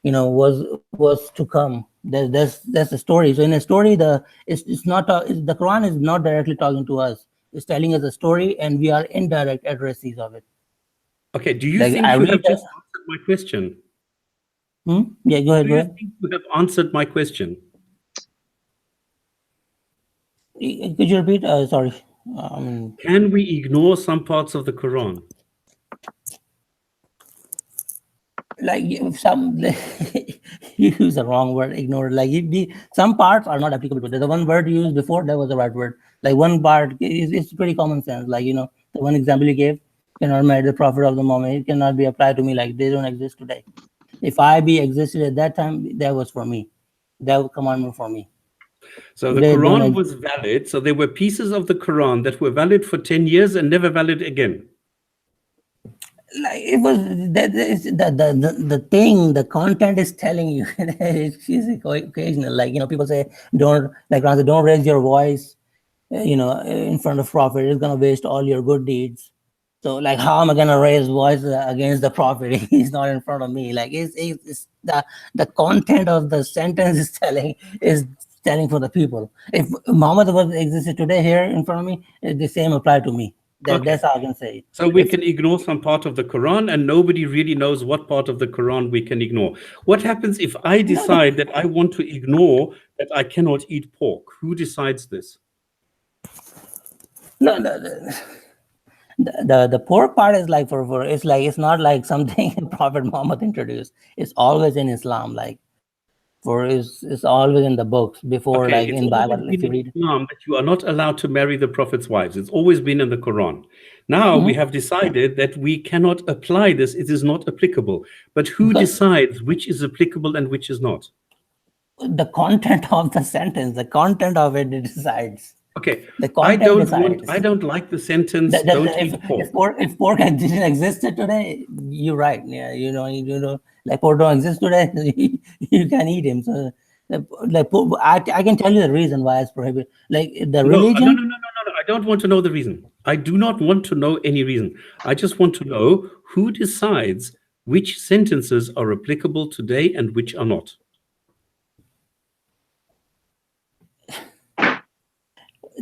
was to come. That's the story. So in a story, the Quran is not directly talking to us. It's telling us a story, and we are indirect addressees of it. Okay, do you think you have just answered my question? Yeah, go ahead. Do you think you have answered my question? Could you repeat? Sorry. Can we ignore some parts of the Quran? Like some, you use the wrong word, ignore. Like some parts are not applicable. The one word you used before, that was the right word. Like one part is pretty common sense. Like the one example you gave, cannot marry the prophet of the moment. It cannot be applied to me. Like they don't exist today. If I existed at that time, that was for me. That was commandment for me. So the Quran was valid. So there were pieces of the Quran that were valid for 10 years and never valid again. Like it was the thing, the content is telling you. It's occasional. Like people say, don't raise your voice, in front of prophet. It's gonna waste all your good deeds. So like, how am I gonna raise voice against the prophet? He's not in front of me. Like it's the content of the sentence is telling for the people. If Muhammad existed today here in front of me, the same apply to me. That's how I can say it. So we can ignore some part of the Quran, and nobody really knows what part of the Quran we can ignore. What happens if I decide that I want to ignore that I cannot eat pork? Who decides this? No, the poor part is like for it's like it's not like something Prophet Muhammad introduced. It's always in Islam. Like for it's always in the books before, Okay, like it's in always Bible if been you in read. Islam that you are not allowed to marry the Prophet's wives. It's always been in the Quran. Now we have decided that we cannot apply this. It is not applicable. But who Because decides which is applicable and which is not? the content of the sentence, the content of it decides. Okay, The I content decides. don't like the sentence, don't eat pork. If pork didn't existed today, you're right. Yeah, like pork don't exist today, you can eat him. So, I can tell you the reason why it's prohibited. Like the religion. No. I don't want to know the reason. I do not want to know any reason. I just want to know who decides which sentences are applicable today and which are not.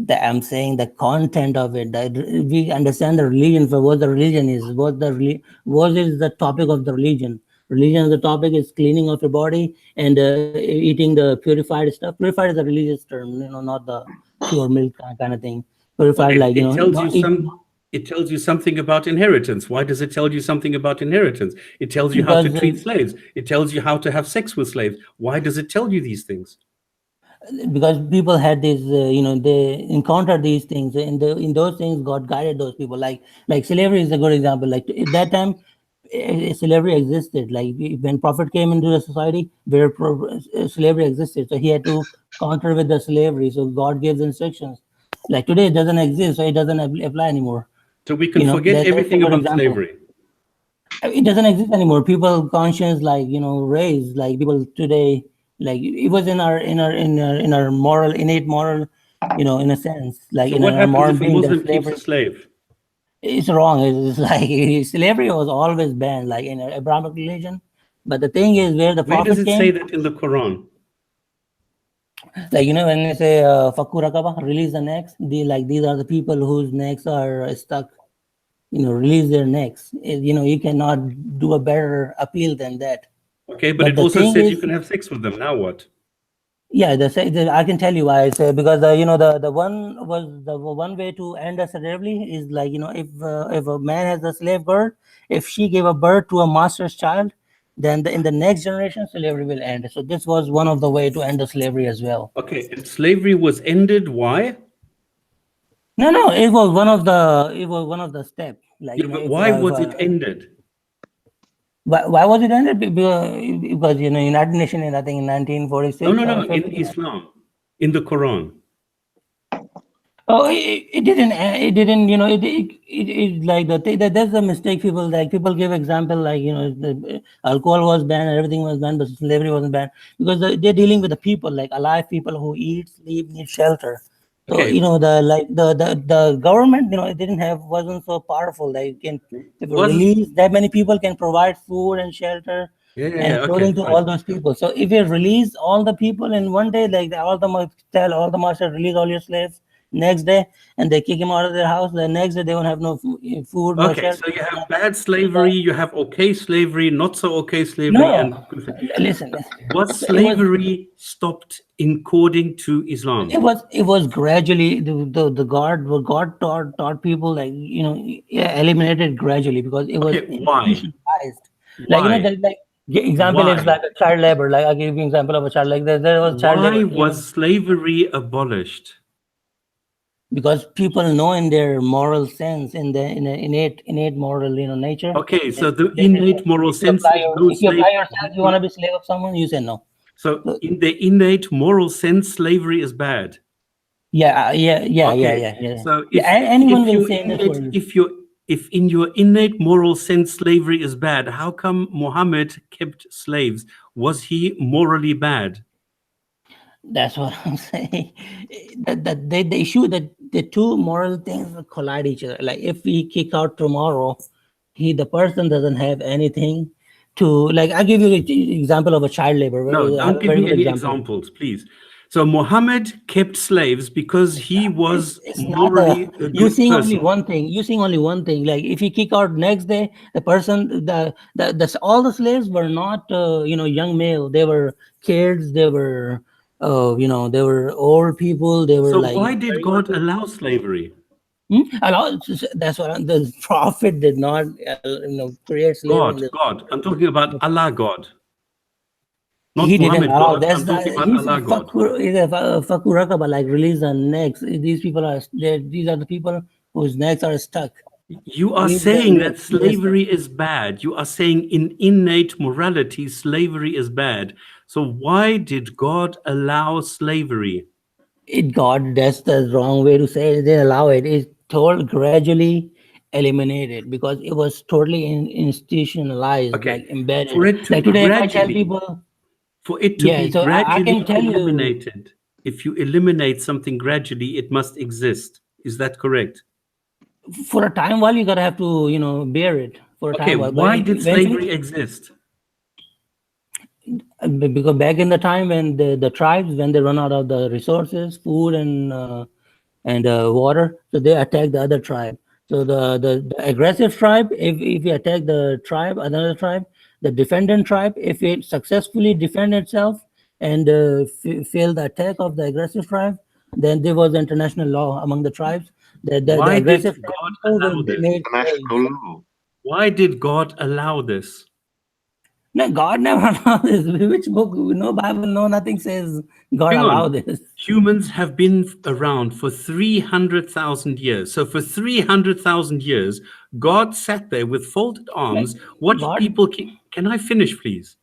I'm saying the content of it. That we understand the religion for what the religion is. What is the topic of the religion? Religion of the topic is cleaning of your body and eating the purified stuff. Purified is a religious term, not the pure milk kind of thing. Purified, Okay, like it tells you something about inheritance. Why does it tell you something about inheritance? It tells you how to Because, treat slaves. It tells you how to have sex with slaves. Why does it tell you these things? because people had this, they encountered these things. In those things, God guided those people. Like slavery is a good example. Like at that time, slavery existed. Like when Prophet came into the society where slavery existed, so he had to counter with the slavery. So God gives instructions. Like today, it doesn't exist, so it doesn't apply anymore. So we can forget That's a everything good about example. slavery. It doesn't exist anymore. People conscience, like raised, like people today, like it was in our moral, innate moral, in a sense, like So in what our happens moral if a being, that Muslim keeps slavery. a slave? It's wrong. It's like slavery was always banned, like in Abrahamic religion. But the thing is, where the Where does Prophet it say came, that in the Quran? like when they say "Fakku Rakaba," release the necks. These are the people whose necks are stuck. Release their necks. You cannot do a better appeal than that. Okay, but But it the also thing says you is, can have sex with them. Now what? yeah, I can tell you why. I say because the one way to end a slavery is like if a man has a slave girl, if she gave a birth to a master's child, then in the next generation slavery will end. So this was one of the way to end the slavery as well. Okay, and slavery was ended. Why? No, it was one of the steps. Like Yeah, but if why was it ended? why was it ended? Because United Nations, I think in 1946 No. or In 50. Islam, in the Quran. Oh, it didn't. It didn't. It like that's the mistake. People give example like the alcohol was banned, everything was banned, but slavery wasn't banned because they're dealing with the people, like alive people who eat, sleep, need shelter. So Okay, the government it wasn't so powerful. Like if you was release that many people can provide food and shelter and okay, clothing to fine. all those people. So if you release all the people in one day, like tell all the masters release all your slaves next day, and they kick him out of their house, the next day they won't have no food, no Okay, shelter. so you have bad slavery, you have okay slavery, not so okay slavery, No, and good slavery. listen. Was So it was slavery stopped according to Islam? it was gradually the God taught people, like eliminated gradually because it was Okay, why? institutionalized. Like Why? example is Why? like a child labor. Like I'll give you an example of a child. Like there was child labor. Why was slavery abolished? Because people know in their moral sense, in the innate moral nature. Okay, so the They say, innate moral if you sense apply says no slave. yourself, you want to be slave of someone, you say no. So So, in the innate moral sense, slavery is bad. yeah. So Anyone will say in this world. if in your innate moral sense slavery is bad, how come Muhammad kept slaves? Was he morally bad? That's what I'm saying. That the issue that the two moral things collide each other. Like if we kick out tomorrow, the person doesn't have anything to, like. I'll give you an example of a child labor. No, I have don't a give very me good any example. examples, please. So Muhammad kept slaves because he was It's not morally a you good seeing only person. one thing. You seeing only one thing. Like if you kick out next day, the person, all the slaves were not young male. They were kids. They were they were old people. They were So like why did very old God people. allow slavery? That's what the prophet did not, create slavery in this. God. I'm talking about Allah God. Not He didn't Muhammad allow. God. That's I'm talking about he's a Allah God. fakur rakaba, like release the necks. These people are these are the people whose necks are stuck. You are Release their saying that necks. Yes, slavery is bad. You are saying in innate morality, slavery is bad. So why did God allow slavery? that's the wrong way to say it. They allow it. It's told gradually eliminated because it was totally institutionalized, Okay. like embedded. For it to Like today, if I tell gradually, people, for it to be so I gradually can tell you, eliminated, if you eliminate something gradually, it must exist. Is that correct? for a time while you gotta have to bear it for a Okay, time while. But why did eventually, slavery exist? because back in the time when the tribes, when they run out of the resources, food and water, so they attack the other tribe. So the aggressive tribe, if you attack the tribe, another tribe, the defendant tribe, if it successfully defend itself and fail the attack of the aggressive tribe, then there was international law among the tribes that the Why did aggressive God people allow will be this? made International slaves. law. Why did God allow this? No, God never allowed this. Which book? No Bible, no nothing says God Hang allowed on. this. Humans have been around for 300,000 years. So for 300,000 years, God sat there with folded arms, watched God, people. Can I finish, please?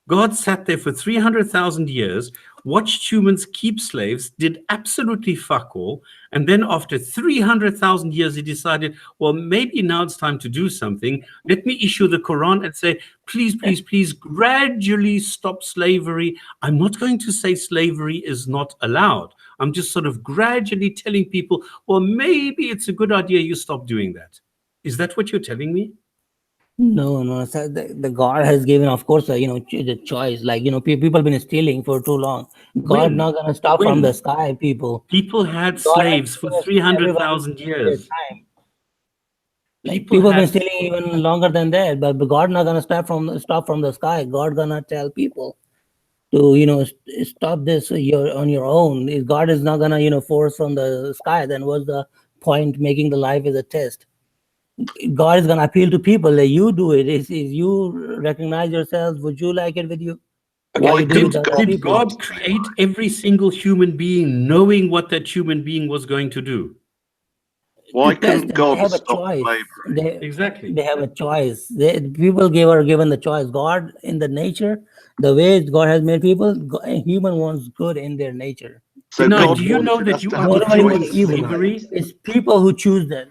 God sat there for 300,000 years, watched humans keep slaves, did absolutely fuck all. And then after 300,000 years, he decided, well, maybe now it's time to do something. Let me issue the Quran and say, please, please, please gradually stop slavery. I'm not going to say slavery is not allowed. I'm just sort of gradually telling people, well, maybe it's a good idea you stop doing that. Is that what you're telling me? no. So the God has given, of course, the choice. Like people have been stealing for too long. God When? not gonna stop from When? the sky, people. People had God has slaves for given everybody 300,000 their years. time. Like People people have been had, stealing even longer than that, but God not gonna stop from the sky. God gonna tell people to stop this. You're on your own. If God is not gonna force from the sky, then what's the point making the life as a test? God is gonna appeal to people that you do it. Is you recognize yourselves? Would you like it with you? While Why you do with couldn't other God did people? God stop create every single human being knowing what that human being was going to do? Why To test couldn't them, they God have a stop choice. slavery? Exactly. They have a choice. People are given the choice. God in the nature, the way God has made people, human wants good in their nature. So Now, God do you know wanted that us you to are have a Nobody wants defending choice to evil. slavery? slave. It's people who choose that.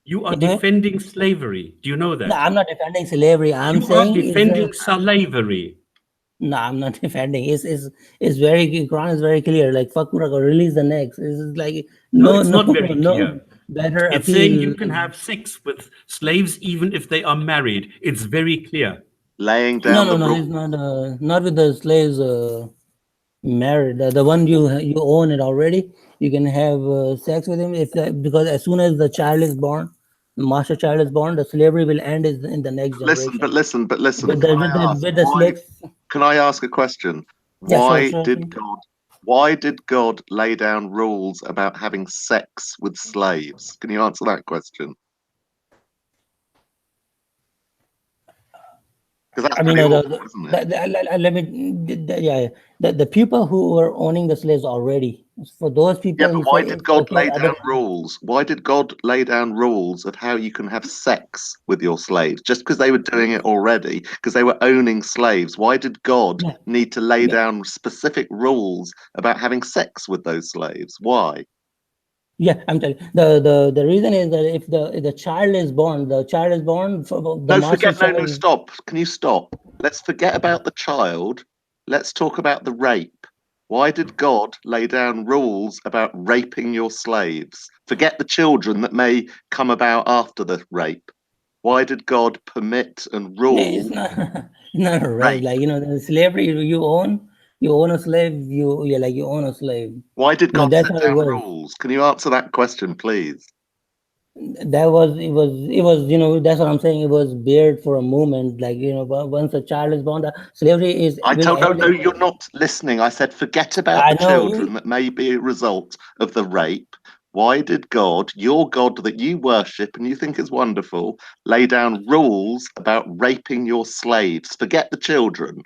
You are Okay? defending slavery. Do you know No, that? I'm not defending slavery. I'm You are saying is defending slavery. no, I'm not defending. It's very Quran is very clear. Like fakura, release the necks. It's like No, no it's not very no clear. better It's saying appeal. you can have sex with slaves even if they are married. It's very clear. Laying down the No. It's rules. not with the slaves married. The one you own it already. You can have sex with him because as soon as the child is born, the master child is born, the slavery will end in the next Listen, generation. but listen. With Can the I with the ask with the why? slaves. Can I ask a question? Yeah, sure, Why sure. did God? Why did God lay down rules about having sex with slaves? Can you answer that question? Because that's I mean, pretty awful, isn't it? let me, yeah, the people who were owning the slaves already, for those Yeah, people, but he why said did it's God okay. lay Other, down rules? Why did God lay down rules of how you can have sex with your slaves? Just because they were doing it already, because they were owning slaves. Why did God yeah, need to lay yeah, down specific rules about having sex with those slaves? Why? yeah. I'm telling you, the reason is that if the child is born, the No, master forget. No, child. stop. Can you stop? Let's forget about the child. Let's talk about the rape. Why did God lay down rules about raping your slaves? Forget the children that may come about after the rape. Why did God permit and Yeah, rule it's not it's not a rape. rape? Like the slavery you own a slave. You own a slave. Why did God That's set how it down was. rules? Can you answer that question, please? That was it was that's what I'm saying. It was bared for a moment. Like once a child is born, the slavery is I will don't know. end. No, you're not listening. I said forget about I the know children that may be a result of the rape. Why did God, your God that you worship and you think is wonderful, lay down rules about raping your slaves? Forget the children.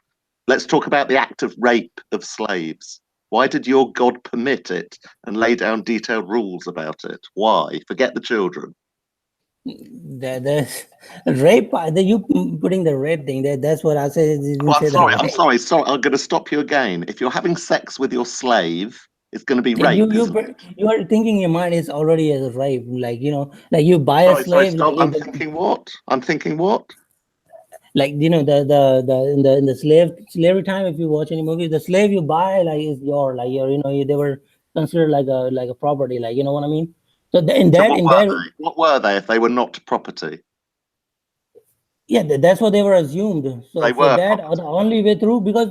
Let's talk about the act of rape of slaves. Why did your God permit it and lay down detailed rules about it? Why? Forget the children. There's rape. You putting the rape thing. That's what I said. Well, I'm sorry. I'm going to stop you again. If you're having sex with your slave, it's going to be rape. You are thinking in your mind is already as rape. Like like you buy a slave. Stop. Like, I'm thinking what? I'm thinking what? Like in the slavery time, if you watch any movie, the slave you buy like is your like your they were considered like a property, like you know what I mean. So what were they if they were not property? Yeah, that's what they were assumed. So they for were that, property. the only way through, because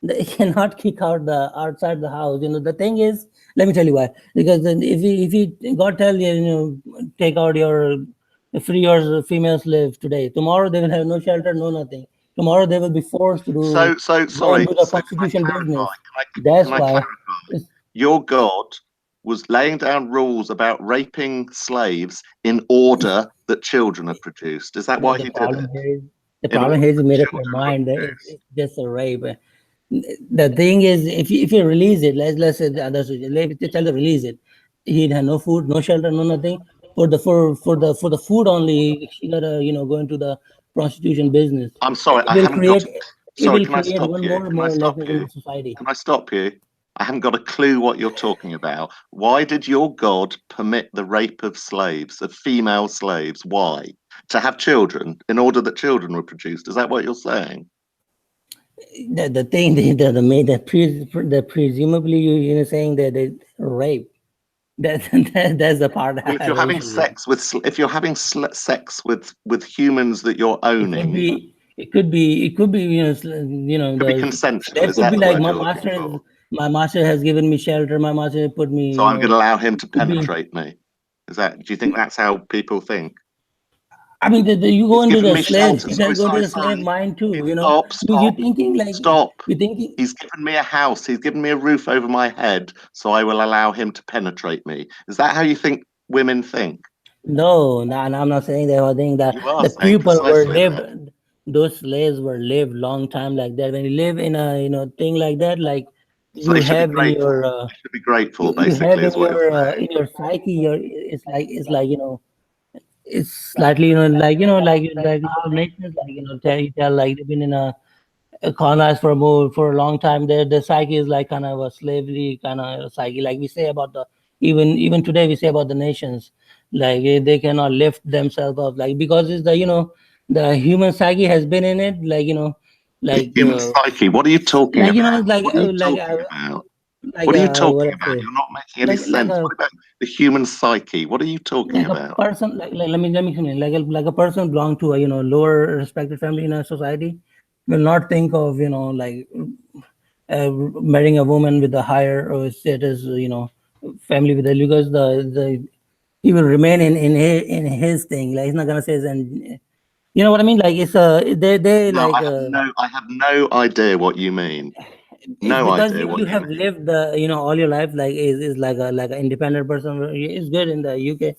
they cannot kick out the outside the house. The thing is, let me tell you why. Because then if you God tell you, take out your free your female slave today, tomorrow they will have no shelter, no nothing. Tomorrow they will be forced to do sorry. into the prostitution business. That's why your God was laying down rules about raping slaves in order that children are produced. Is that why he did it? The problem here is you made up your mind that it's just a rape. The thing is, if you release it, let's say the others, tell them release it. He'd have no food, no shelter, no nothing. For the food only, she gotta go into the prostitution business. I'm sorry, It will create one more lessons in the society. Can I stop you? I haven't got a clue what you're talking about. Why did your God permit the rape of slaves, of female slaves? Why? To have children, in order that children were produced. Is that what you're saying? The thing that presumably you're saying that they rape. That's the part. Well, if you're having sex with sex with humans that you're owning, it could be it could be consensual. That could be like my master has given me shelter. My master put me. So I'm going to allow him to penetrate me. Do you think that's how people think? I mean, you go into the slave. You go into the slave mind too. You're thinking like You're thinking he's given me a house. He's given me a roof over my head, so I will allow him to penetrate me. Is that how you think women think? No, I'm not saying that. I think that the people were lived. Those slaves were lived long time like that. When you live in a thing like that, like so you have in your you should be grateful. Basically, is what in your psyche. It's like it's slightly like all nations, like you tell like they've been in a colonized for a long time. The psyche is like kind of a slavery kind of psyche, like we say about the even today we say about the nations, like they cannot lift themselves up, like because it's the human psyche has been in it, like like human psyche. What are you talking about? What are you talking about? You're not making any sense. What about the human psyche? What are you talking about? A person, let me explain. Like a person belong to a lower respected family in a society will not think of like marrying a woman with a higher status, family with a, because he will remain in his thing. Like he's not gonna say, and you know what I mean. Like it's I have no idea what you mean. No idea what you have lived all your life like is like an independent person. It's good in the UK.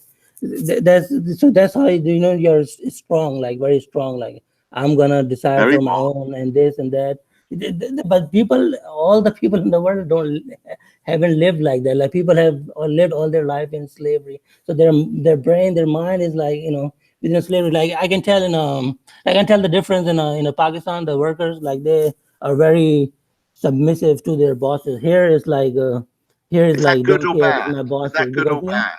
That's how you're strong, like very strong. Like I'm gonna decide for my own and this and that. But all the people in the world haven't lived like that. Like people have lived all their life in slavery. So their brain, their mind is like within slavery. Like I can tell the difference in Pakistan. The workers, like they are very submissive to their bosses. Here is like don't care if my boss. Is that good or bad?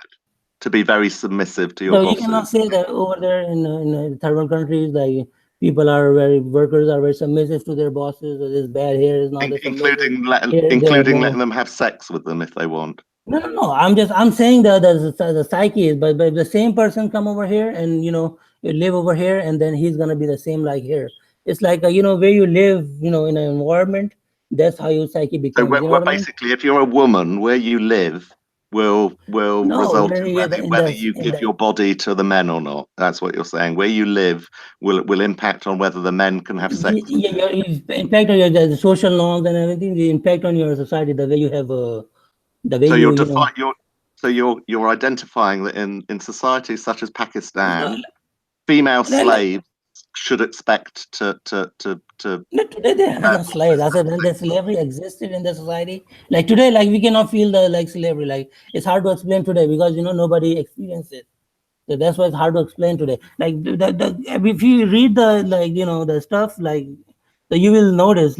To be very submissive to your bosses. You cannot say that over there in third world countries, like workers are very submissive to their bosses. It's bad. Here is not including letting them have sex with them if they want. No. I'm saying the psyche is, but the same person come over here and you live over here, and then he's gonna be the same like here. It's like where you live, in an environment. That's how your psyche becomes. So basically, if you're a woman, where you live will result in whether you give your body to the men or not. That's what you're saying. Where you live will impact on whether the men can have sex. Impact on the social norms and everything. The impact on your society, the way you have The way So you, you're identifying that in societies such as Pakistan, no, female no, slaves should expect to no, today they are not slaves. I said when the slavery existed in the society, like today, like we cannot feel the like slavery. Like it's hard to explain today because nobody experienced it. So that's why it's hard to explain today. Like if you read the the stuff you will notice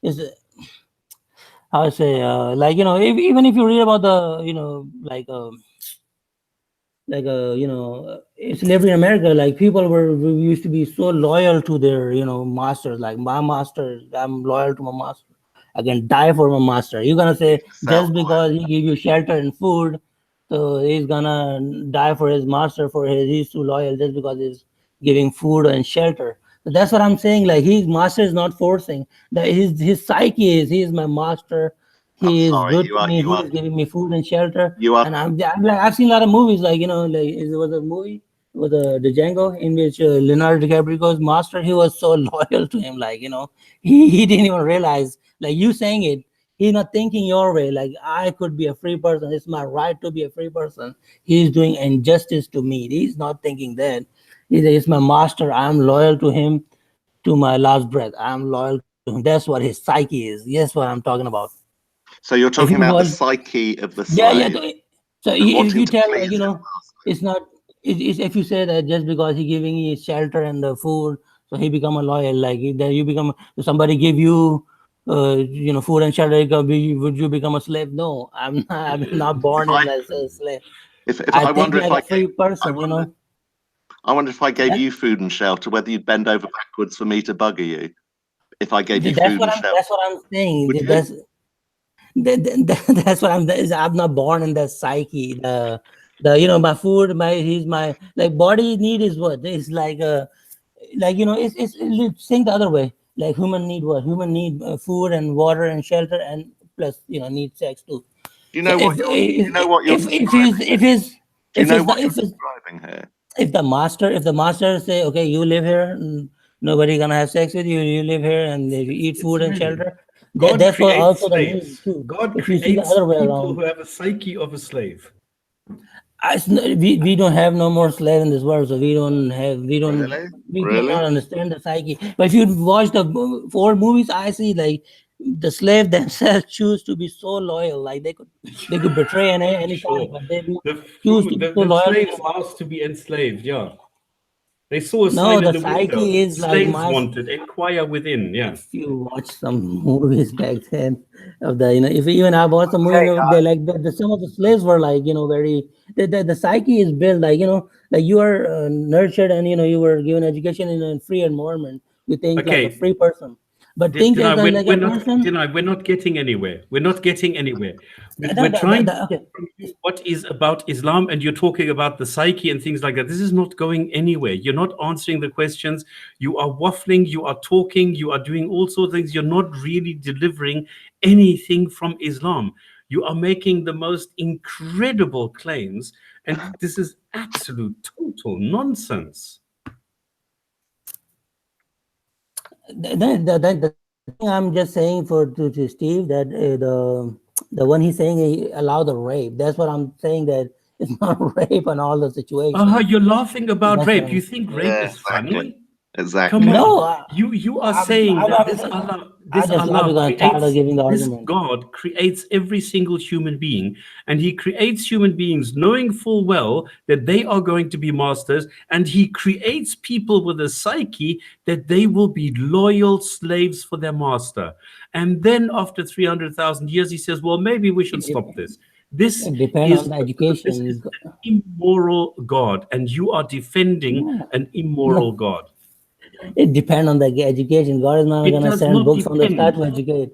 is how I say even if you read about the slavery in America, like people were used to be so loyal to their masters. Like my master, I'm loyal to my master. I can die for my master. You're gonna say just because he give you shelter and food, so he's gonna die for his master he's too loyal just because he's giving food and shelter. So that's what I'm saying. Like his master is not forcing. That his psyche is he is my master. He is sorry, good to me. He is giving me food and shelter. you are And I've seen a lot of movies there was a movie with the Django in which Leonardo DiCaprio's master, he was so loyal to him, he didn't even realize, like you saying it, he's not thinking your way, like I could be a free person, it's my right to be a free person. He's doing injustice to me. He's not thinking that. He's my master, I'm loyal to him to my last breath. I'm loyal to him. That's what his psyche is. Yes, what I'm talking about. So you're talking about the psyche of the slave. So if you tell it's not. It's if you say that just because he giving you shelter and the food, so he become a loyal. Like that you become somebody give you, food and shelter. Would you become a slave? No, I'm not born as a slave. If I I think wonder like a free person, I wonder if I gave you food and shelter, whether you'd bend over backwards for me to bugger you. If I gave you food and shelter, that's what I'm saying. That's what I'm not born in that psyche. My food, my like body need is what it's it's think the other way. Like human need what? Human need food and water and shelter and plus need sex too. You know what you're describing here. If the master say, okay, you live here, nobody gonna have sex with you. You live here and you eat food and shelter. That's what also the need too. God if you creates see the other way people around, who have a psyche of a slave. We don't have no more slave in this world, so we cannot understand the psyche. But if you watch the 4 movies, I see like the slave themselves choose to be so loyal, like they could betray any time, but they choose to be so loyal. The slaves asked to be enslaved. Yeah, they saw a sign No, in the the psyche window. is like Slaves wanted, inquire within. Yeah. If you watch some movies back then of the if even I watched the movie, they like some of the slaves were like very the psyche is built like like you are nurtured and you were given education in a free environment. You think like a free person, but think as like a person. We're not getting anywhere. We're not getting anywhere. We're trying to what is about Islam, and you're talking about the psyche and things like that. This is not going anywhere. You're not answering the questions. You are waffling. You are talking. You are doing all sorts of things. You're not really delivering anything from Islam. You are making the most incredible claims, and this is absolute total nonsense. The thing I'm just saying to Steve that the one he's saying he allowed the rape. That's what I'm saying, that it's not rape in all the situations. You're laughing about rape. You think rape is funny? Exactly. Come on. No, you are saying that this God creates every single human being, and he creates human beings knowing full well that they are going to be masters, and he creates people with a psyche that they will be loyal slaves for their master. And then after 300,000 years, he says, well, maybe we should stop this. This is on the education. This is an immoral God, and you are defending an immoral God. It depends on the education. God is not going to send books on the sky to educate.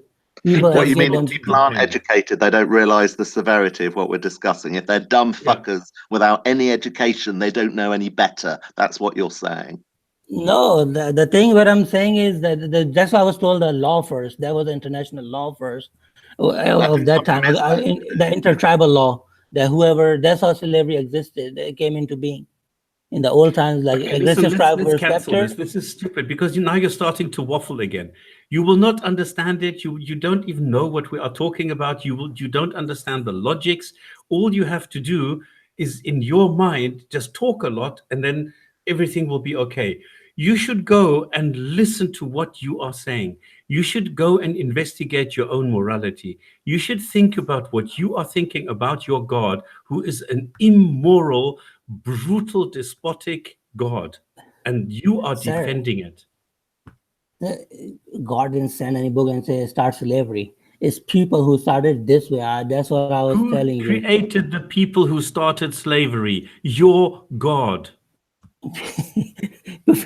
What you mean? If people aren't educated, they don't realize the severity of what we're discussing. If they're dumb fuckers without any education, they don't know any better. That's what you're saying. No, the thing what I'm saying is that that's why I was told the law first. That was the international law first of that time. The intertribal law, that that's how slavery existed. It came into being. In the old times, like Okay, listen, aggressive tribes let's were cancel this. captured. This is stupid because now you're starting to waffle again. You will not understand it. You don't even know what we are talking about. You don't understand the logics. All you have to do is in your mind just talk a lot, and then everything will be okay. You should go and listen to what you are saying. You should go and investigate your own morality. You should think about what you are thinking about your God, who is an immoral, brutal, despotic God, and you are Sir, defending it. God didn't send any book and say start slavery. It's people who started this way. That's what I was Who telling you. created the people who started slavery? Your God.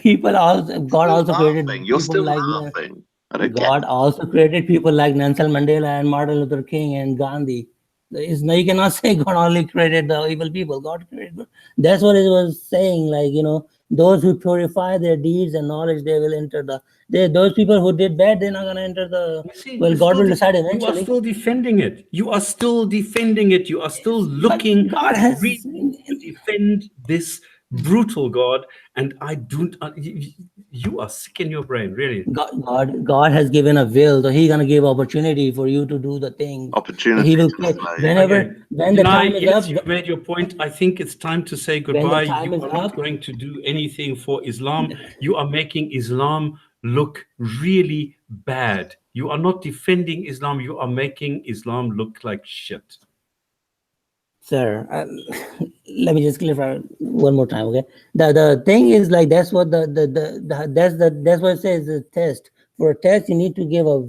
People also, God also created You're people still like laughing. I don't get God also created people like Nelson Mandela and Martin Luther King and Gandhi. No, you cannot say God only created the evil people. God created good. That's what it was saying. Like, those who purify their deeds and knowledge, they will enter those people who did bad, they're not going to enter the. You see, Well, God will decide you are eventually. still defending it. You are still defending it. You are still looking God has. to defend this brutal God. And I don't. You are sick in your brain, really. God has given a will, so He's gonna give opportunity for you to do the thing. opportunity. He will to Okay. when the time is Yes, up. you made your point. I think it's time to say When the goodbye. time You is are not up, going to do anything for Islam. You are making Islam look really bad. You are not defending Islam. You are making Islam look like shit. sir. Let me just clarify one more time, okay? The thing is like that's what that's what it says. The test for a test, you need to give a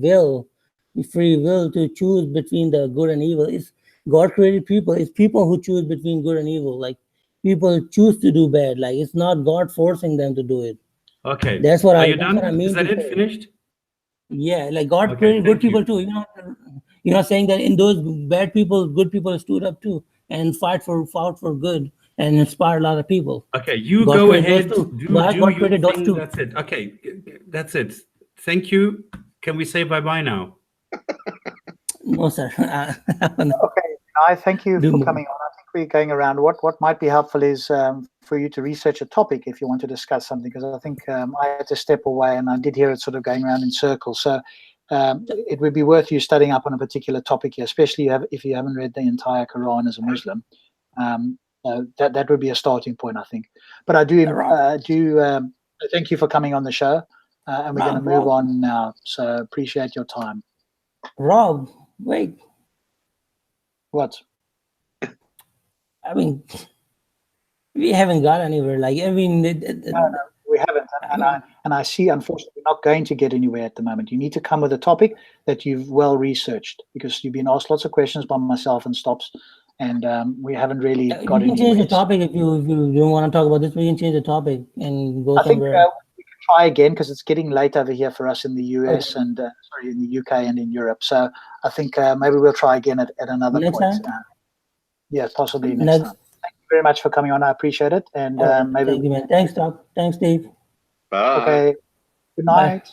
free will to choose between the good and evil. It's God created people. It's people who choose between good and evil. Like people choose to do bad. Like it's not God forcing them to do it. Okay. That's what Are I you that's what I done? Is mean that to it? say. Finished? Yeah, like God Okay. created good Thank people you. too. You're not saying that in those bad people, good people stood up too and fought for good and inspired a lot of people. Okay. You God go created those ahead. too. Do God your created those thing. too. That's it. Okay. That's it. Thank you. Can we say bye-bye now? No, sir. Okay, I thank you Do for more. coming on. I think we're going around. What might be helpful is for you to research a topic if you want to discuss something, because I think I had to step away and I did hear it sort of going around in circles. So it would be worth you studying up on a particular topic here, especially if you haven't read the entire Quran as a Muslim. That would be a starting point, I think. But I do thank you for coming on the show, and we're going to move on now. So appreciate your time. Rob, wait. What? I mean, we haven't got anywhere. Like, I mean, No, we haven't. And I see, unfortunately, we're not going to get anywhere at the moment. You need to come with a topic that you've well researched, because you've been asked lots of questions by myself and Stops, and we haven't really got we can change anywhere. the topic if you don't want to talk about this. We can change the topic and go I think somewhere. we can try again, because it's getting late over here for us in the US and in the UK and in Europe. So I think maybe we'll try again at another Next point. time? Yeah, possibly next time. Thank you very much for coming on. I appreciate it. And maybe thank you, man. Thanks, Doc. Thanks, Steve. Bye. Okay. Good night.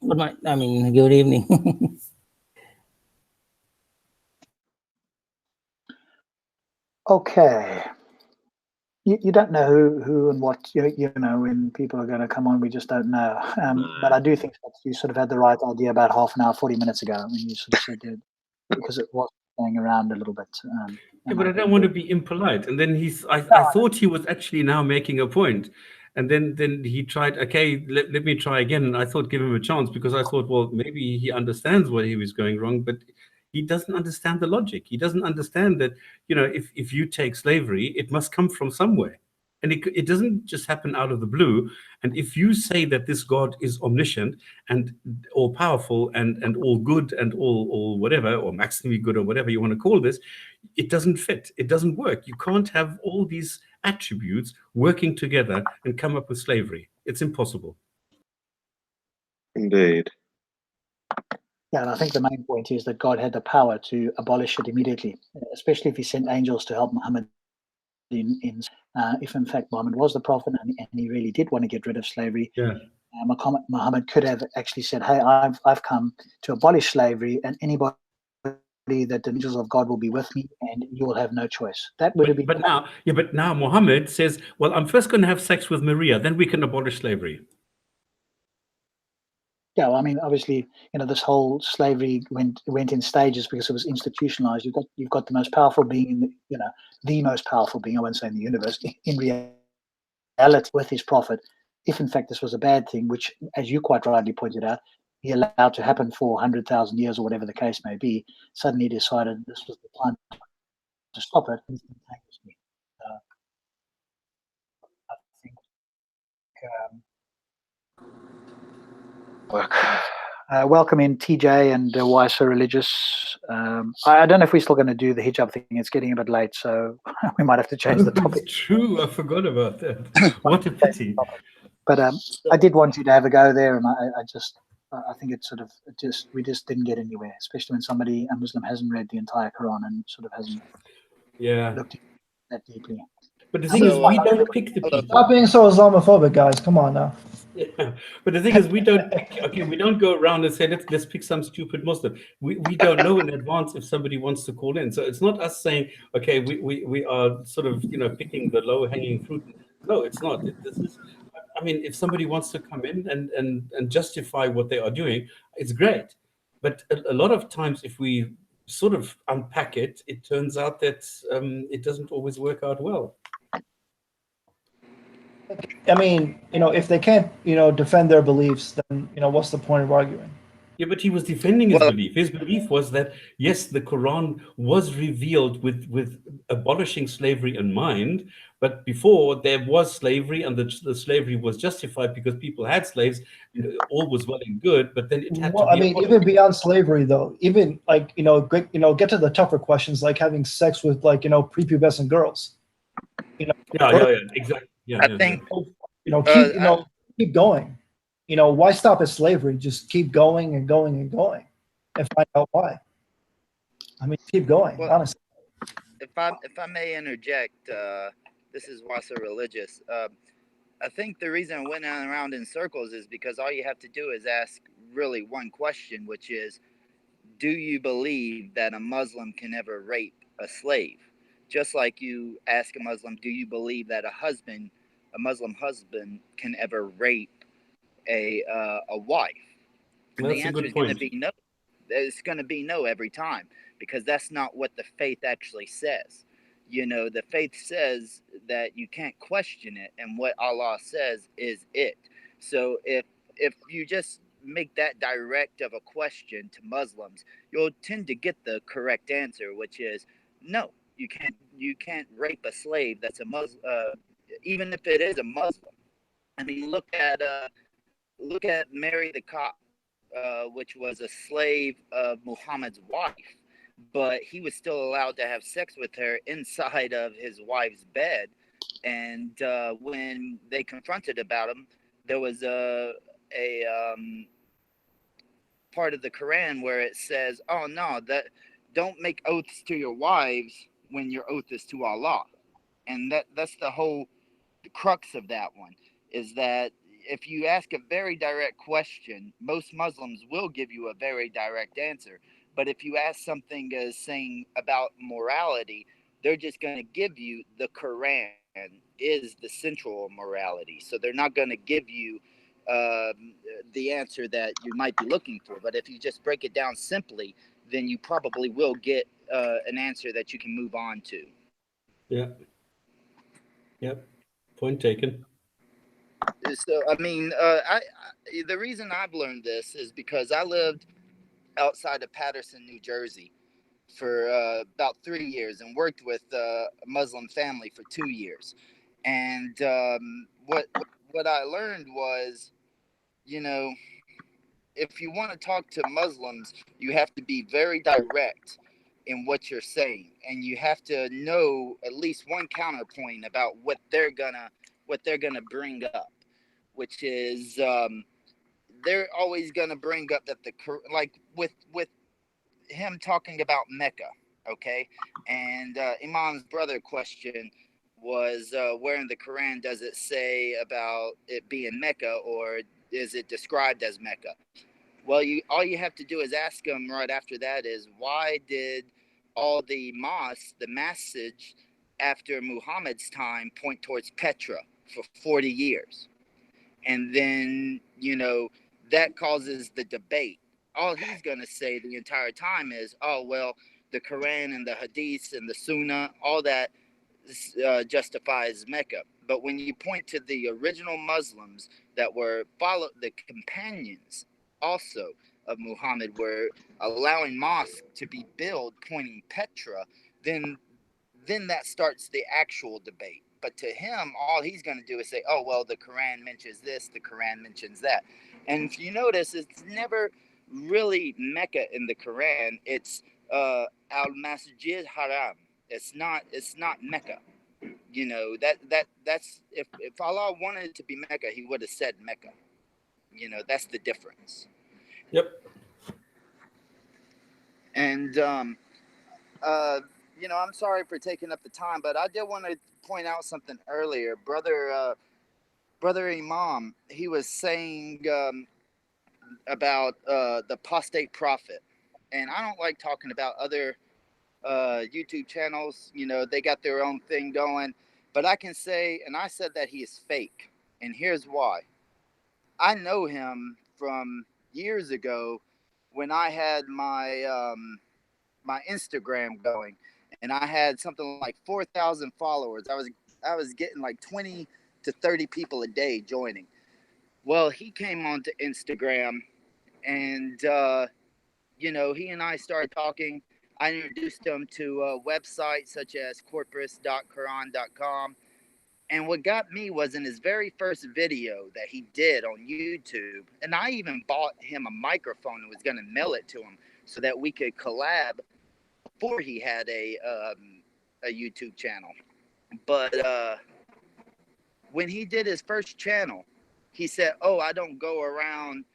Bye. Good night. I mean, good evening. Okay. You don't know who and what, when people are going to come on, we just don't know. But I do think that you sort of had the right idea about half an hour, 40 minutes ago, when you sort of said that, because it was going around a little bit. Yeah, but I don't want to be impolite. And then I thought he was actually now making a point. And then he tried, okay, let me try again. And I thought, give him a chance, because I thought, well, maybe he understands where he was going wrong, but he doesn't understand the logic. He doesn't understand that, if you take slavery, it must come from somewhere. And it doesn't just happen out of the blue. And if you say that this God is omniscient and all powerful and all good and all whatever, or maximally good, or whatever you want to call this, it doesn't fit. It doesn't work. You can't have all these attributes working together and come up with slavery. It's impossible. Indeed. Yeah, and I think the main point is that God had the power to abolish it immediately, especially if he sent angels to help Muhammad if in fact Muhammad was the prophet and he really did want to get rid of slavery. Yeah. Muhammad could have actually said, hey, I've come to abolish slavery, and anybody that the angels of God will be with me and you will have no choice. That would have been. But now Muhammad says, well, I'm first going to have sex with Maria, then we can abolish slavery. Yeah, well, I mean, obviously, this whole slavery went in stages because it was institutionalized. You've got the most powerful being in the most powerful being, I won't say in the universe, in reality with his prophet. If in fact this was a bad thing, which, as you quite rightly pointed out, he allowed to happen for 100,000 years or whatever the case may be, suddenly decided this was the time to stop it instantaneously. I think work. Welcome in TJ and Why So Religious. I don't know if we're still going to do the hijab thing. It's getting a bit late, so we might have to change the topic. It's true, I forgot about that. What a pity. But I did want you to have a go there, and I think it's we just didn't get anywhere, especially when a Muslim hasn't read the entire Quran and sort of hasn't looked at it that deeply. But the thing is, we don't pick the people. Stop being so Islamophobic, guys. Come on now. Yeah. But the thing is, we don't pick. Okay, we don't go around and say let's pick some stupid Muslim. We don't know in advance if somebody wants to call in. So it's not us saying, okay, we are sort of picking the low hanging fruit. No, it's not. This is. I mean, if somebody wants to come in and justify what they are doing, it's great. But a lot of times, if we sort of unpack it, it turns out that it doesn't always work out well. I mean, if they can't, defend their beliefs, then, what's the point of arguing? Yeah, but he was defending his belief. His belief was that, yes, the Quran was revealed with abolishing slavery in mind, but before there was slavery and the slavery was justified because people had slaves, all was well and good, but then it had to be abolished. Even beyond slavery, though, even like, get to the tougher questions, like having sex with, like, prepubescent girls. Yeah, exactly. Yeah, I think keep going. Why stop at slavery? Just keep going and going and going, and find out why. I mean, keep going. Honestly. If I may interject, this is Why So Religious. I think the reason I went around in circles is because all you have to do is ask really one question, which is, do you believe that a Muslim can ever rape a slave? Just like you ask a Muslim, do you believe that a Muslim husband can ever rape a wife? And that's the answer is going to be no. It's going to be no every time, because that's not what the faith actually says. The faith says that you can't question it, and what Allah says is it. So if you just make that direct of a question to Muslims, you'll tend to get the correct answer, which is no. You can't rape a slave that's a Muslim, even if it is a Muslim. I mean, look at Mary the Cop, which was a slave of Muhammad's wife, but he was still allowed to have sex with her inside of his wife's bed. And when they confronted about him, there was a part of the Quran where it says, "Oh no, that don't make oaths to your wives when your oath is to Allah." And that's the whole crux of that one, is that if you ask a very direct question, most Muslims will give you a very direct answer. But if you ask something saying about morality, they're just going to give you the Quran is the central morality. So they're not going to give you the answer that you might be looking for. But if you just break it down simply, then you probably will get an answer that you can move on to. Yeah. Yep. Point taken. So, I mean, the reason I've learned this is because I lived outside of Paterson, New Jersey for about 3 years and worked with a Muslim family for 2 years. And what I learned was, if you want to talk to Muslims, you have to be very direct in what you're saying, and you have to know at least one counterpoint about what they're gonna bring up, which is they're always gonna bring up that with him talking about Mecca, okay, and Imam's brother question was where in the Quran does it say about it being Mecca, or is it described as Mecca? Well, all you have to do is ask him right after that is, why did all the mosques, the message after Muhammad's time, point towards Petra for 40 years? And then, that causes the debate. All he's going to say the entire time is, oh, well, the Quran and the Hadiths and the Sunnah, all that justifies Mecca. But when you point to the original Muslims that were the companions also of Muhammad were allowing mosques to be built pointing Petra, then that starts the actual debate. But to him, all he's going to do is say, oh, well, the Quran mentions this, the Quran mentions that. And if you notice, it's never really Mecca in the Quran. It's al-Masjid Haram. It's not Mecca. That's if Allah wanted it to be Mecca, he would have said Mecca. That's the difference. Yep. And I'm sorry for taking up the time, but I did want to point out something earlier. Brother Imam, he was saying about the apostate prophet. And I don't like talking about other YouTube channels. They got their own thing going. But I can say, and I said that he is fake. And here's why. I know him from years ago when I had my my Instagram going, and I had something like 4,000 followers. I was getting like 20 to 30 people a day joining. Well, he came onto Instagram, and he and I started talking. I introduced him to websites such as corpus.quran.com. And what got me was in his very first video that he did on YouTube, and I even bought him a microphone and was going to mail it to him so that we could collab before he had a YouTube channel. But when he did his first channel, he said, oh, I don't go around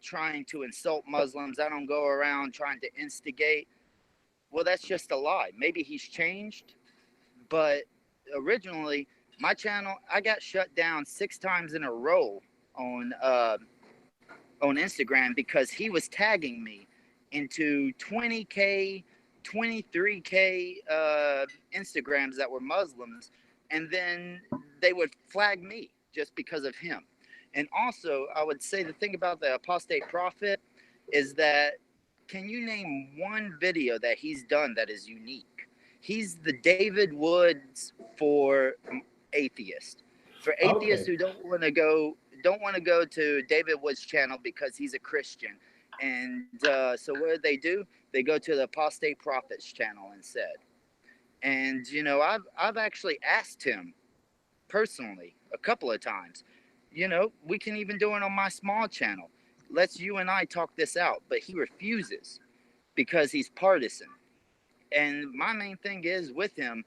trying to insult Muslims. I don't go around trying to instigate. Well, that's just a lie. Maybe he's changed, but originally my channel, I got shut down 6 times in a row on Instagram because he was tagging me into 20K, 23K Instagrams that were Muslims, and then they would flag me just because of him. And also, I would say the thing about the apostate prophet is that, can you name one video that he's done that is unique? He's the David Woods for atheists. For atheists who don't want to go to David Woods' channel because he's a Christian. And so what do? They go to the apostate prophet's channel instead. And I've actually asked him personally a couple of times. We can even do it on my small channel. Let's you and I talk this out. But he refuses because he's partisan. And my main thing is with him,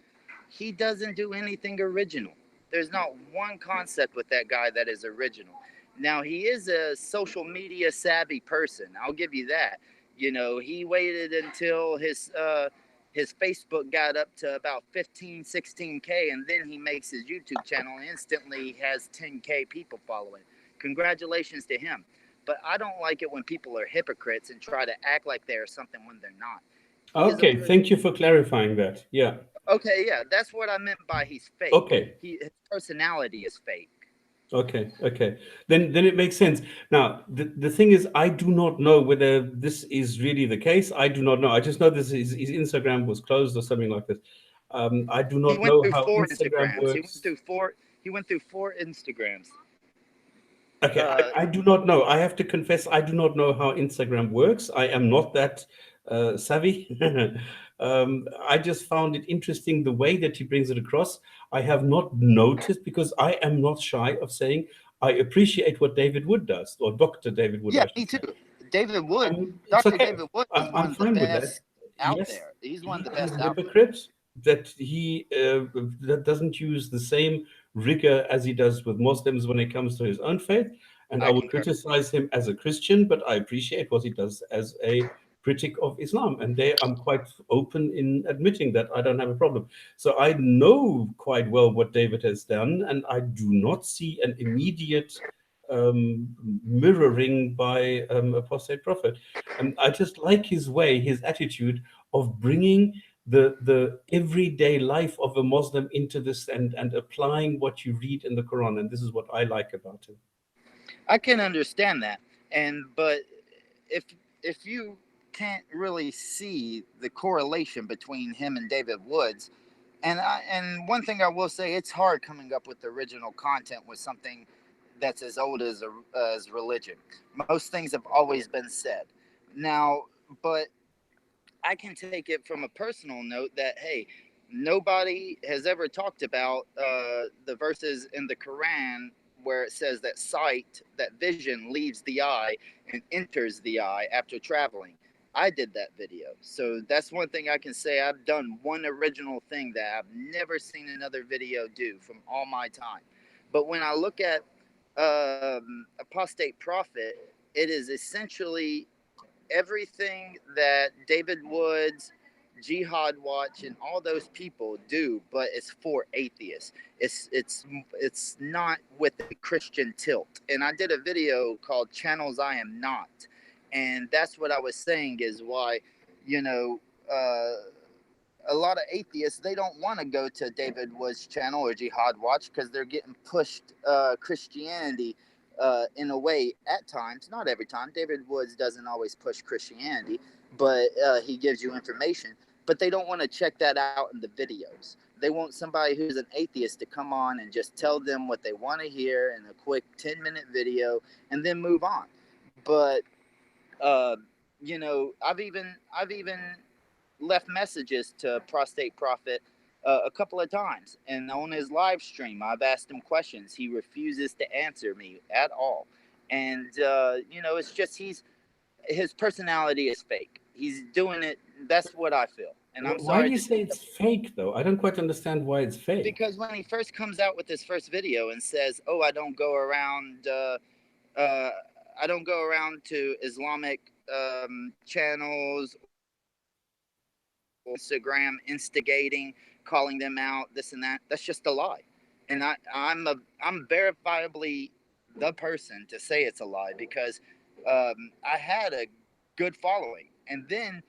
he doesn't do anything original. There's not one concept with that guy that is original. Now, he is a social media savvy person. I'll give you that. He waited until his Facebook got up to about 15, 16K, and then he makes his YouTube channel and instantly has 10K people following. Congratulations to him. But I don't like it when people are hypocrites and try to act like they're something when they're not. Okay, thank you for clarifying that. Yeah. Okay, yeah, that's what I meant by he's fake. Okay. His personality is fake. Okay. Then it makes sense. Now, the thing is, I do not know whether this is really the case. I do not know. I just know this his Instagram was closed or something like this. I do not know how Instagram works. He went through 4 Instagrams. Okay, I do not know. I have to confess, I do not know how Instagram works. I am not that savvy. I just found it interesting the way that he brings it across. I have not noticed, because I am not shy of saying I appreciate what David Wood does, or Dr. David Wood. Yeah, me too. David Wood, Dr. David Wood is one of the best out there. He's one of the best out there. That he that doesn't use the same rigor as he does with Muslims when it comes to his own faith. And I would criticize him as a Christian, but I appreciate what he does as a critic of Islam. And there I'm quite open in admitting that. I don't have a problem. So I know quite well what David has done, and I do not see an immediate mirroring by apostate prophet. And I just like his way, his attitude of bringing the everyday life of a Muslim into this and applying what you read in the Quran. And this is what I like about him. I can understand that, but if you can't really see the correlation between him and David Woods, and one thing I will say, it's hard coming up with original content with something that's as old as religion. Most things have always been said. Now, but I can take it from a personal note that, hey, nobody has ever talked about the verses in the Quran where it says that sight, that vision leaves the eye and enters the eye after traveling. I did that video. So that's one thing I can say. I've done one original thing that I've never seen another video do from all my time. But when I look at apostate prophet, it is essentially everything that David Woods, Jihad Watch, and all those people do, but it's for atheists. It's not with the Christian tilt. And I did a video called Channels I Am Not, and that's what I was saying is why, a lot of atheists, they don't want to go to David Woods' channel or Jihad Watch because they're getting pushed Christianity in a way at times, not every time. David Woods doesn't always push Christianity, but he gives you information. But they don't want to check that out in the videos. They want somebody who's an atheist to come on and just tell them what they want to hear in a quick 10-minute video and then move on. But I've even left messages to Prostate Prophet a couple of times, and on his live stream I've asked him questions. He refuses to answer me at all, and it's just his personality is fake. He's doing it. That's what I feel. And I'm sorry. Why do you say it's fake, though? I don't quite understand why it's fake. Because when he first comes out with his first video and says, "Oh, I don't go around to Islamic channels, Instagram, instigating, calling them out, this and that," that's just a lie. And I'm verifiably the person to say it's a lie, because I had a good following, and then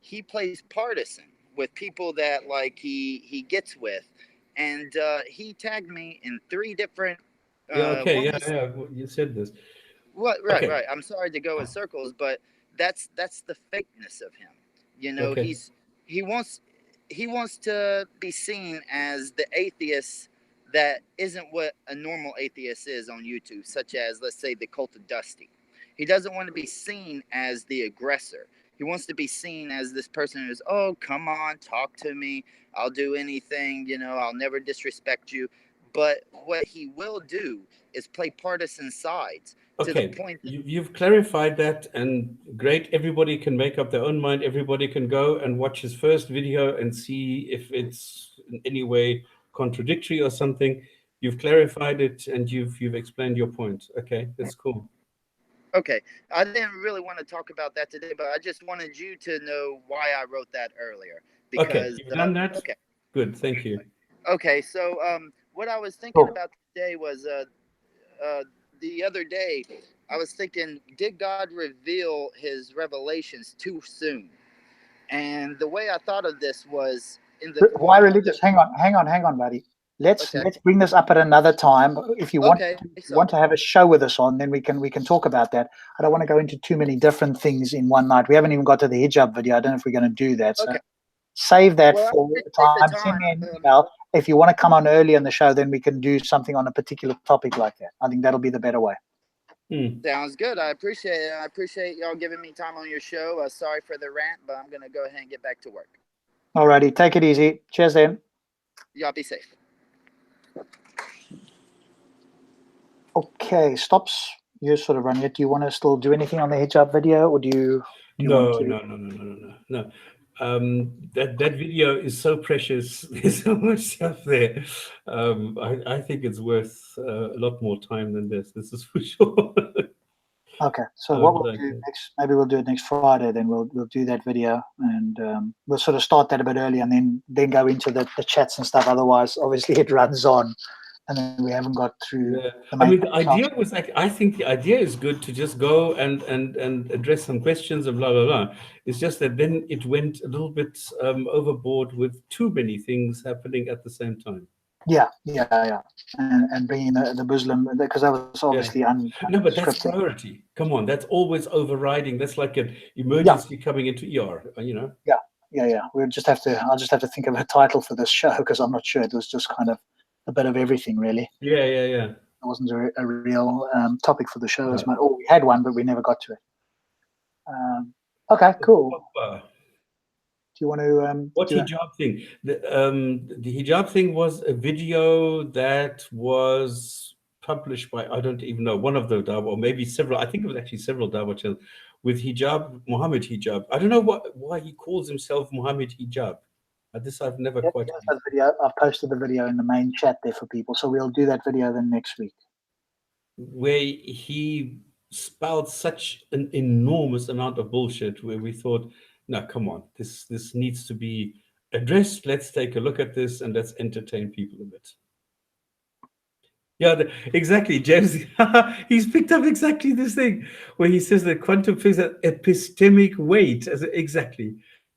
he plays partisan with people that like he gets with, and he tagged me in 3 different you said this. Right. I'm sorry to go in circles, but that's the fakeness of him. Okay. He wants to be seen as the atheist that isn't what a normal atheist is on YouTube, such as, let's say, the Cult of Dusty. He doesn't want to be seen as the aggressor. He wants to be seen as this person who's, oh, come on, talk to me. I'll do anything, I'll never disrespect you. But what he will do is play partisan sides. Okay, to the point you've clarified that, and great. Everybody can make up their own mind. Everybody can go and watch his first video and see if it's in any way contradictory or something. You've clarified it, and you've explained your point. Okay, that's cool. Okay, I didn't really want to talk about that today, but I just wanted you to know why I wrote that earlier. Because, okay, you've done that? Okay. Good, thank you. Okay, so what I was thinking about today was the other day, I was thinking, did God reveal his revelations too soon? And the way I thought of this was in the Why religious? Hang on, buddy. Let's bring this up at another time. If you want, want to have a show with us on, then we can talk about that. I don't want to go into too many different things in one night. We haven't even got to the hijab video. I don't know if we're going to do that. So save that for time. Send me an email. If you want to come on early on the show, then we can do something on a particular topic like that. I think that'll be the better way. Sounds good. I appreciate it. I appreciate y'all giving me time on your show. Sorry for the rant, but I'm going to go ahead and get back to work. Alrighty. Take it easy. Cheers then. Y'all be safe. Okay, Stops. You're sort of running it. Do you want to still do anything on the hijab video, or do you No. That video is so precious. There's so much stuff there. I think it's worth a lot more time than this. This is for sure. Okay, so what we'll do next, maybe we'll do it next Friday. Then we'll do that video, and we'll sort of start that a bit early, and then go into the chats and stuff. Otherwise, obviously, it runs on, and then we haven't got through. Yeah. The I main mean, the idea was like, I think the idea is good to just go and address some questions and blah blah blah. It's just that then it went a little bit overboard with too many things happening at the same time. Yeah, and bringing the Muslim, because that was obviously No, but that's unscripted. priority. Come on, that's always overriding. That's like an emergency coming into ER. You know. Yeah. I'll just have to think of a title for this show, because I'm not sure. It was just kind of a bit of everything, really. Yeah. It wasn't a real topic for the show. No. As much. Oh, we had one, but we never got to it. Okay, cool. Do you want to? What hijab thing? The hijab thing was a video that was published by, I don't even know, one of the Dawah, or maybe several. I think it was actually several Dawah channels with hijab, Muhammad hijab. I don't know why he calls himself Muhammad hijab. This I've never quite. That video, I've posted the video in the main chat there for people, so we'll do that video then next week. Where he spout such an enormous amount of bullshit, where we thought, no, come on, this needs to be addressed. Let's take a look at this and let's entertain people a bit. Yeah, exactly, James. He's picked up exactly this thing where he says that quantum physics has epistemic weight. Exactly.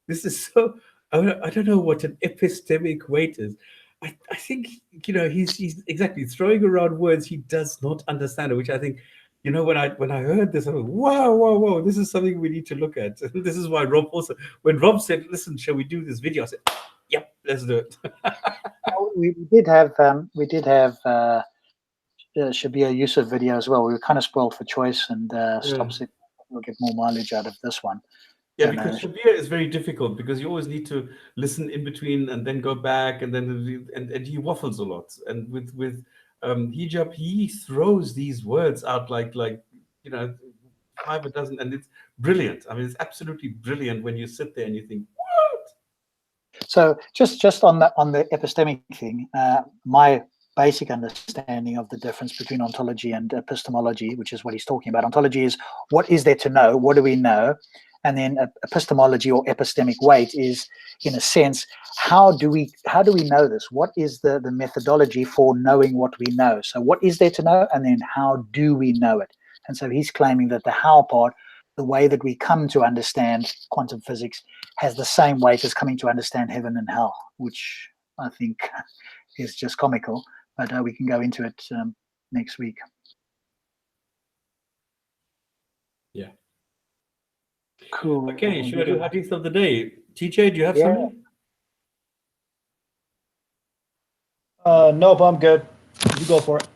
This is so. I don't know what an epistemic weight is. I think he's exactly throwing around words he does not understand, which I think. When I heard this, I was whoa, this is something we need to look at. This is why Rob also, when Rob said, listen, shall we do this video? I said, yep, let's do it. we did have Shabir Yusuf video as well. We were kind of spoiled for choice, and Stops it. We'll get more mileage out of this one. Yeah, because Shabir is very difficult, because you always need to listen in between and then go back, and then and he waffles a lot. And with hijab, he throws these words out like 5 a dozen, and it's brilliant. I mean, it's absolutely brilliant when you sit there and you think, what? So just on the epistemic thing, my basic understanding of the difference between ontology and epistemology, which is what he's talking about. Ontology is what is there to know, what do we know? And then epistemology or epistemic weight is, in a sense, how do we know this? What is the methodology for knowing what we know? So what is there to know, and then how do we know it? And so he's claiming that the how part, the way that we come to understand quantum physics, has the same weight as coming to understand heaven and hell, which I think is just comical. But we can go into it next week. Yeah. Cool. Okay, should I do hadith of the day? TJ, do you have something? Nope, I'm good. You go for it.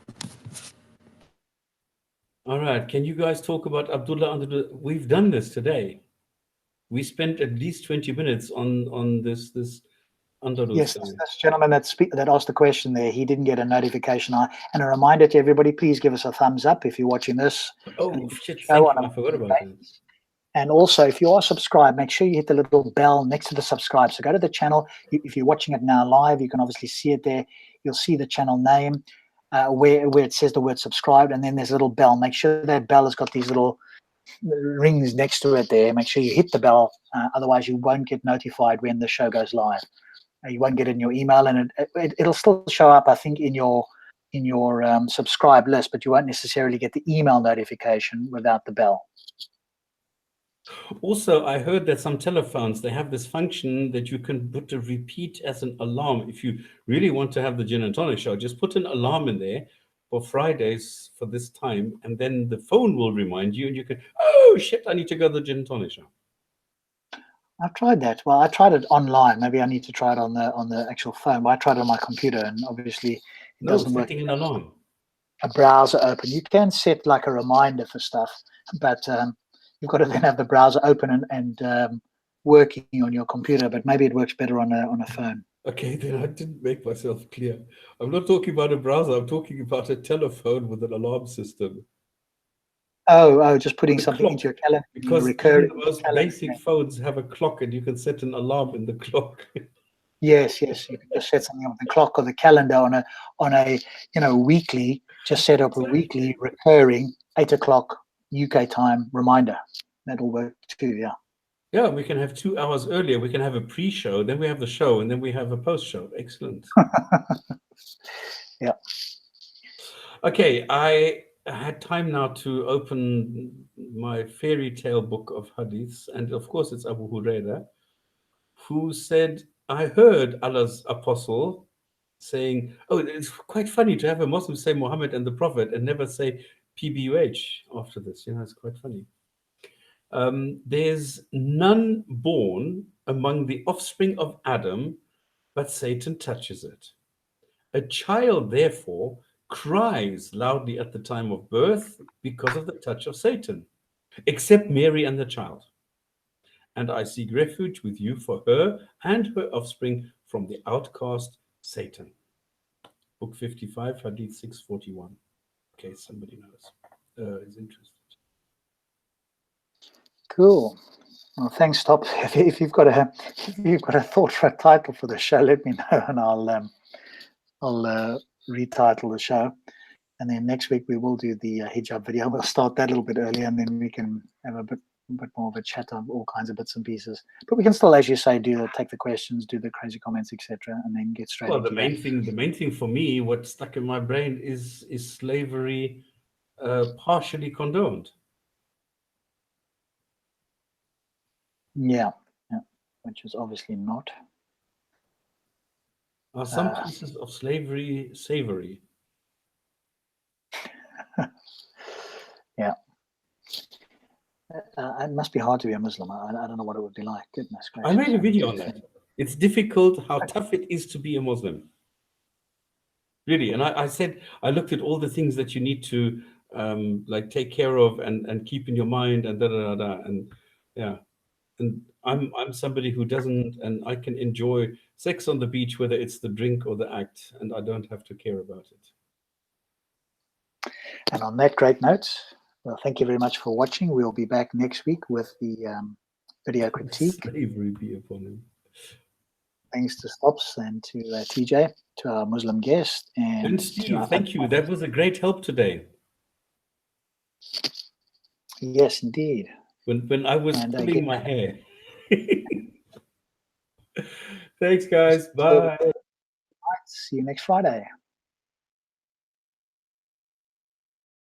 All right. Can you guys talk about Abdullah? We've done this today. We spent at least 20 minutes on this Andalus. Yes, this gentleman that asked the question there, he didn't get a notification. And a reminder to everybody, please give us a thumbs up if you're watching this. Oh, shit. Thank you. I forgot about that. And also, if you are subscribed, make sure you hit the little bell next to the subscribe. So go to the channel. If you're watching it now live, you can obviously see it there. You'll see the channel name where it says the word subscribed, and then there's a little bell. Make sure that bell has got these little rings next to it there. Make sure you hit the bell. Otherwise, you won't get notified when the show goes live. You won't get it in your email, and it'll still show up, I think, in your subscribe list, but you won't necessarily get the email notification without the bell. Also, I heard that some telephones, they have this function that you can put a repeat as an alarm. If you really want to have the Gin and Tonic show, just put an alarm in there for Fridays for this time, and then the phone will remind you, and you can, oh shit, I need to go to the Gin and Tonic show. I've tried that. Well, I tried it online. Maybe I need to try it on the actual phone. But I tried it on my computer, and obviously it doesn't work. Setting an alarm. A browser open. You can set like a reminder for stuff, but you've got to then have the browser open and working on your computer. But maybe it works better on a phone. Okay, then I didn't make myself clear. I'm not talking about a browser. I'm talking about a telephone with an alarm system. Oh, just putting something into your calendar. Because the most basic phones have a clock, and you can set an alarm in the clock. Yes. You can just set something on the clock or the calendar on a weekly. Just set up a weekly recurring 8 o'clock UK time reminder. That'll work too. Yeah. Yeah, we can have 2 hours earlier. We can have a pre-show, then we have the show, and then we have a post-show. Excellent. Yeah. Okay, I had time now to open my fairy tale book of hadiths, and of course it's Abu Huraira, who said, I heard Allah's apostle saying, oh, it's quite funny to have a Muslim say Muhammad and the Prophet and never say PBUH after this. You know, it's quite funny. There's none born among the offspring of Adam, but Satan touches it. A child, therefore, cries loudly at the time of birth because of the touch of Satan, except Mary and the child. And I seek refuge with you for her and her offspring from the outcast Satan. Book 55, Hadith 641. In case somebody knows, is interested. Cool. Well, thanks, Top. If you've got a thought for a title for the show, let me know, and I'll retitle the show. And then next week we will do the hijab video. We'll start that a little bit earlier, and then we can have a bit more of a chat on all kinds of bits and pieces. But we can still, as you say, take the questions, do the crazy comments, etc., and then get straight. Well, the main thing for me, what stuck in my brain is slavery partially condoned? Yeah, which is obviously not. Are some pieces of slavery savory? Yeah. It must be hard to be a Muslim. I don't know what it would be like. Goodness gracious. I made a video on that. It's difficult how tough it is to be a Muslim. Really. And I said, I looked at all the things that you need to like take care of and keep in your mind and and yeah. And I'm somebody who doesn't, and I can enjoy sex on the beach, whether it's the drink or the act, and I don't have to care about it. And on that great note, well, thank you very much for watching. We'll be back next week with the video critique. Slavery be upon him. Thanks to Stops and to TJ, to our Muslim guest. And Steve, thank you. That was a great help today. Yes, indeed. When I was pulling my hair. Thanks, guys. Bye. See you next Friday.